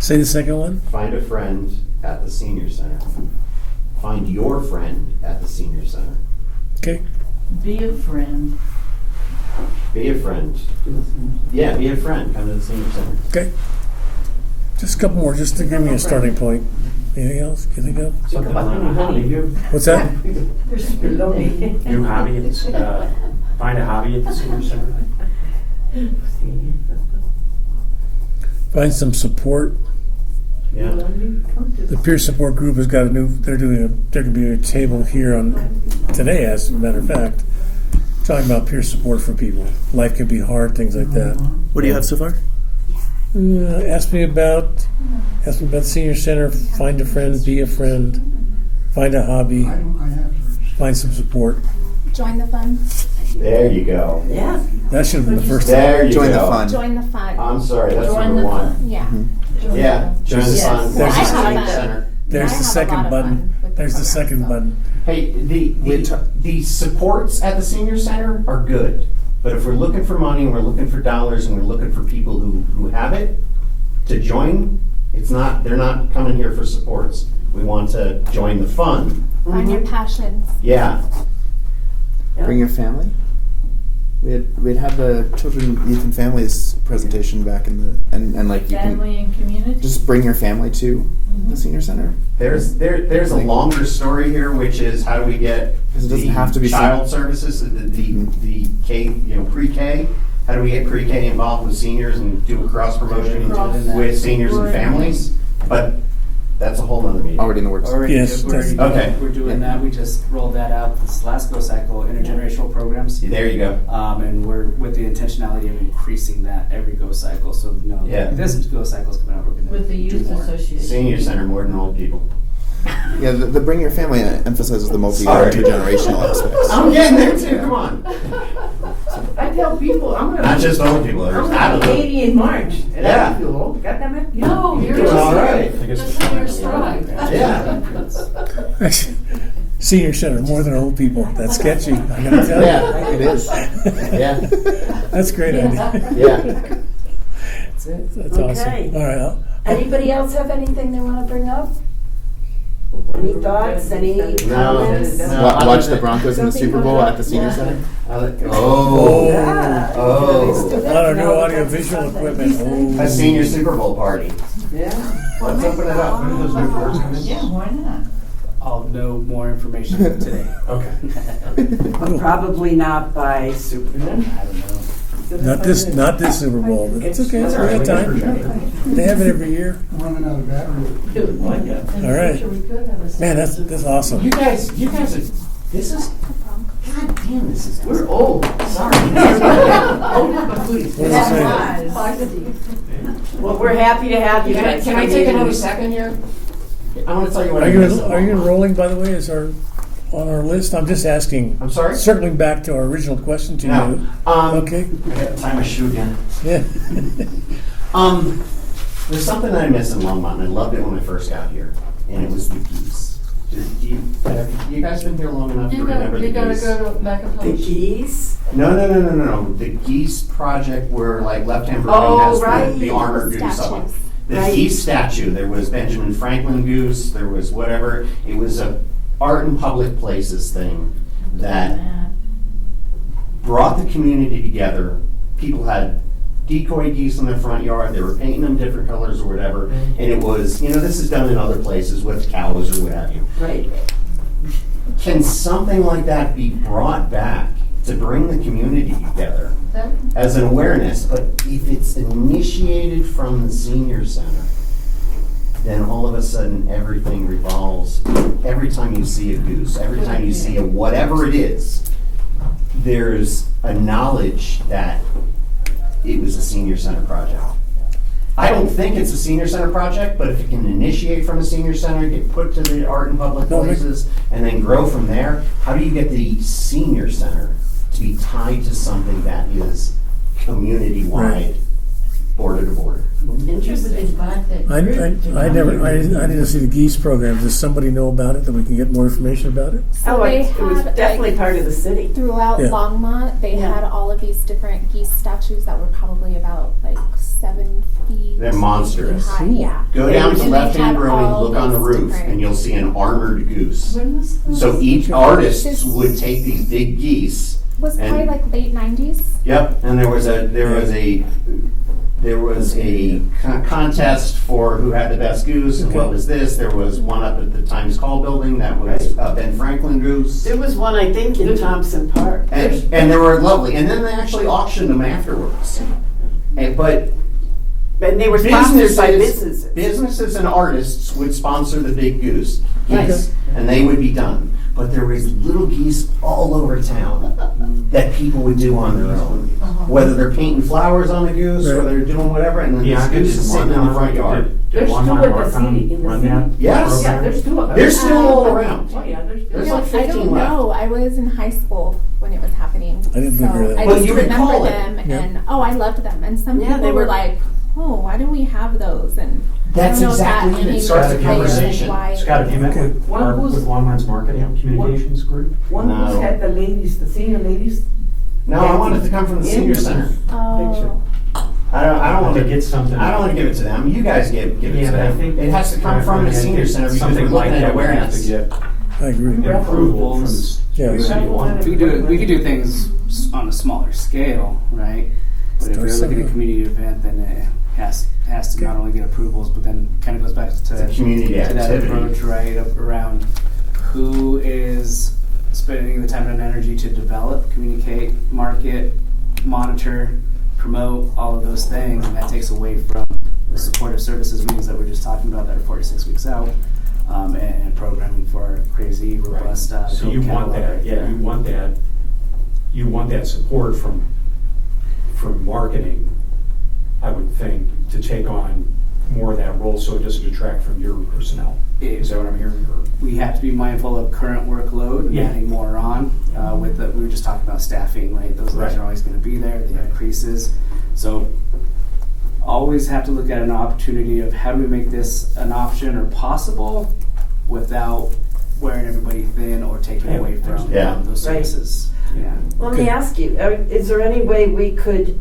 Say the second one. Find a friend at the senior center. Find your friend at the senior center. Okay. Be a friend. Be a friend. Yeah, be a friend. Come to the senior center. Okay. Just a couple more, just to give me a starting point. Anything else? Can you think of? Something lonely. What's that? They're super lonely. New hobby at the, find a hobby at the senior center. Find some support. Yeah. The peer support group has got they're gonna be a table here on today, as a matter of fact, talking about peer support for people. Life can be hard, things like that. What do you have so far? Ask me about senior center. Find a friend, be a friend, find a hobby, I have to. find some support. Join the fun. There you go. Yeah. That should have been the first. There you Join go. the fun. Join the fun. I'm sorry, that's Join number the one. fun. Yeah. Yeah, join the Yes. fun. There's Watch a- the senior center. There's I the have a second lot of button. fun with the There's the program, second so. button. Hey, We're the supports at the senior center are good, but if we're looking for money and we're looking for dollars and we're looking for people who have it to join, they're not coming here for supports. We want to join the fun. Find your passions. Yeah. Bring your family. We'd had the children, youth, and families presentation back in the and like you Family and community. can just bring your family to the senior center. There's a longer story here, which is how do we get Because it doesn't the have to be child services, the K, pre-K. How do we get pre-K involved with seniors and do a cross promotion with seniors and families? But that's a whole other meeting. Already in the works. Already, Yes, we're, that's- Okay. we're doing that. We just rolled that out this last go cycle, intergenerational programs. There you go. And we're with the intentionality of increasing that every go cycle. So, Yeah. this go cycle is coming out. We're going to With the do youth more. association. Senior center more than old people. Yeah, the bring your family emphasizes the multi Sorry. intergenerational aspects. I'm getting there too. Come on. I tell people, I'm gonna. Not just old people. I'm There's gonna out of be them. 80 in March, and Yeah. I feel old. God damn it. No, you're doing just, all right. just in your stride. Yeah. Senior center, more than old people. That's sketchy. I gotta tell you. Yeah, it is. Yeah, That's a great idea. yeah. That's it. That's awesome. Okay. All right. Anybody else have anything they want to bring up? Any thoughts? Any comments? No. Watch the Broncos in the Super Bowl at the senior center. Oh. Yeah. Oh. A lot of new audio visual equipment. A senior Super Bowl party. Yeah. Let's open it up. When do those new boards come in? Yeah, why not? I'll know more information today. Okay. But probably not by Super. I don't know. Not this Super Bowl. But it's okay. It's right time. They have it every year. I'm running out of battery. In the All right. future, we could have a Man, that's awesome. You guys are, this is, god damn, this is, we're old. Sorry. Older but goody. What was I saying? Well, we're happy to have you. Can I come take in. another second here? I want to tell you what Are I you missed. are you enrolling, by the way, on our list? I'm just asking. I'm sorry? Circling back to our original question to No. you. Okay. I gotta tie my shoe again. Yeah. There's something that I missed in Longmont, and I loved it when I first got here, and it was the geese. Have you guys been here long enough to remember the You gotta geese? go to The McIntosh. geese? No. The geese project where like Left Hand Oh, Brewing has right. the armored goose up. Statues. The Right. geese statue, there was Benjamin Franklin goose, there was whatever. It was a art in public places thing that brought the community together. People had decoy geese in their front yard, they were painting them different colors or whatever, and it was, this is done in other places with cows or what have you. Right. Can something like that be brought back to bring the community together as an awareness? But if it's initiated from the senior center, then all of a sudden everything revolves. Every time you see a goose, every time you see a whatever it is, there's a knowledge that it was a senior center project. I don't think it's a senior center project, but if it can initiate from a senior center, get put to the art and public places, and then grow from there, how do you get the senior center to be tied to something that is community-wide, border to border? Interesting. I didn't see the geese program. Does somebody know about it that we can get more information about it? So they it was had, definitely like, part of the city. throughout Yeah. Longmont, they Yeah. had all of these different geese statues that were probably about like 7 feet. They're monstrous. high. Yeah. Go down to And Left they Hand had Brewing, all look on the these roof, different- and you'll see an armored goose. When was this? So each artist would take these big geese. Was and- probably like late 90s. Yep, and there was a There was a contest for who had the best goose and what was this. There was one up at the Times Hall building that was a Ben Franklin goose. There was one, I think, in Thompson Park. And they were lovely. And then they actually auctioned them afterwards. But And they were sponsored by businesses. Businesses and artists would sponsor the big goose Right. geese, and they would be done. But there was little geese all over town that people would do on their own. Whether they're painting flowers on the goose, or they're doing whatever, and then Yeah, this goose is sitting in the front yard. There's still at the city, in the city. Yes. Yeah, there's still. They're still all around. Oh, yeah, there's still. There's No, like I 15 don't left. know. I was in high school when it was happening. I didn't so remember that. I But just you remember recall it. them, Yeah. and I loved them. And some Yeah, people they were were- like, "Oh, why do we have those?" And That's I don't know if exactly that it. It came starts into a play, like, conversation. why- Scott, have you met Okay. with Longmont's marketing communications group? One No. who's had the ladies, the senior ladies. No, I want it to come from the senior center. Oh, I don't want To to get something. I don't want to give it to them. You guys give it Yeah, to but I them. think. It has to come from the senior center because Something we're like looking at that, we have awareness. to get I agree. approval from the Yeah. city of Longmont. We could do things on a smaller scale, right? But if Start you're looking at somewhere. a community event, then it has to not only get approvals, but then kind of goes back to It's a community that activity. approach, right? Around who is spending the time and energy to develop, communicate, market, monitor, promote, all of those things, and that takes away from the supportive services meetings that we're just talking about that are 4 to 6 weeks out, and programming for our crazy, robust. So you want catalog that, right yeah, there. you want that support from marketing, I would think, to take on more of that role so it doesn't detract from your personnel. Is that what I'm hearing? Or- We have to be mindful of current workload and Yeah. adding more on. We were just talking about staffing, right? Those guys Right. are always going to be there. They have increases. So always have to look at an opportunity of how do we make this an option or possible without wearing everybody thin or taking Yeah. away from Yeah. those Right. services. Yeah. Let me ask you, is there any way we could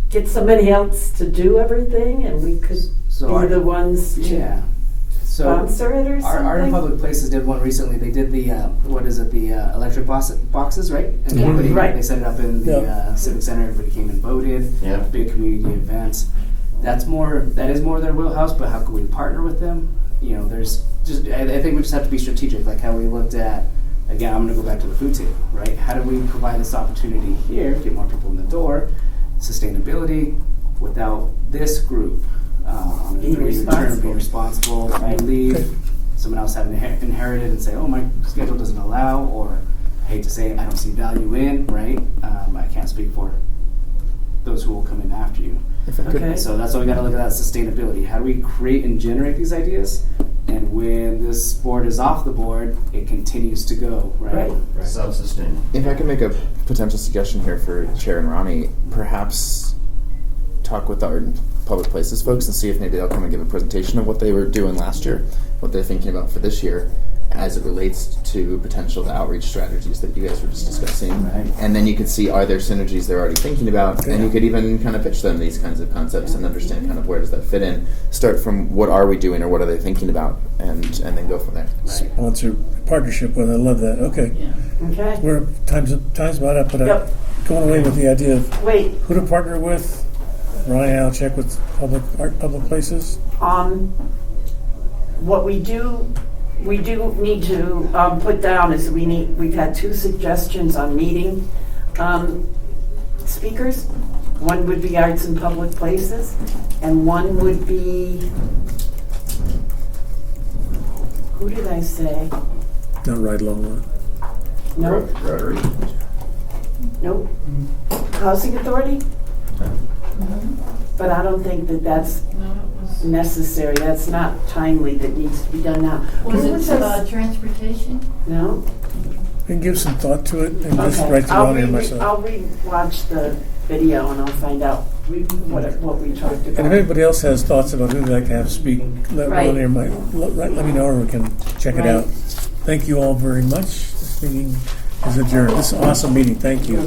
get somebody else to do everything and we could So be our- the ones to Yeah. So sponsor it or Our Art in something? Public Places did one recently. They did the electric boxes, right? And everybody, Right. They set it up in the Yeah. Civic Center. Everybody came and voted. Yeah. Big community events. That is more their wheelhouse. But how can we partner with them? There's just I think we just have to be strategic, like how we looked at. Again, I'm going to go back to the food table, right? How do we provide this opportunity here, get more people in the door, sustainability, without this group on Being a 3-year term responsible. being responsible, right? Leave, someone else having inherited and say, oh, my schedule doesn't allow, or I hate to say it, I don't see value in, right? I can't speak for those who will come in after you. If I could, Okay. So that's why we got to look at that sustainability. How do we create and generate these ideas? And when this board is off the board, it continues to go, right? Right. Self-sustaining. if I could make a potential suggestion here for Chair and Ronnie, perhaps talk with the Art and Public Places folks and see if maybe they'll come and give a presentation of what they were doing last year, what they're thinking about for this year, as it relates to potential outreach strategies that you guys were just discussing. Right. And then you could see, are there synergies they're already thinking about? And you could even kind of pitch them these kinds of concepts and understand kind of where does that fit in. Start from what are we doing or what are they thinking about, and then go from there. Right. Sponsor partnership with, I love that. Okay. Okay. We're time's about up, but Yep. I'm going away with the idea of Wait, who to partner with. Ryan, I'll check with public places. what we do need to put down is we've had 2 suggestions on meeting speakers. One would be Arts and Public Places, and one would be, who did I say? Not right Longmont. Nope, Rotary. nope. Housing Authority? But I don't think that that's necessary. That's not timely. That needs to be done now. Was Who it transportation? No? We can give some thought to it and just Okay. write to I'll Ronnie and re- myself. I'll re-watch the video and I'll find out what we talked And if about. anybody else has thoughts about who they'd like to have speak, let Right. Ronnie or let me know, or we can check it Right. out. Thank you all very much. This meeting is adjourned. This is an awesome meeting. Thank you.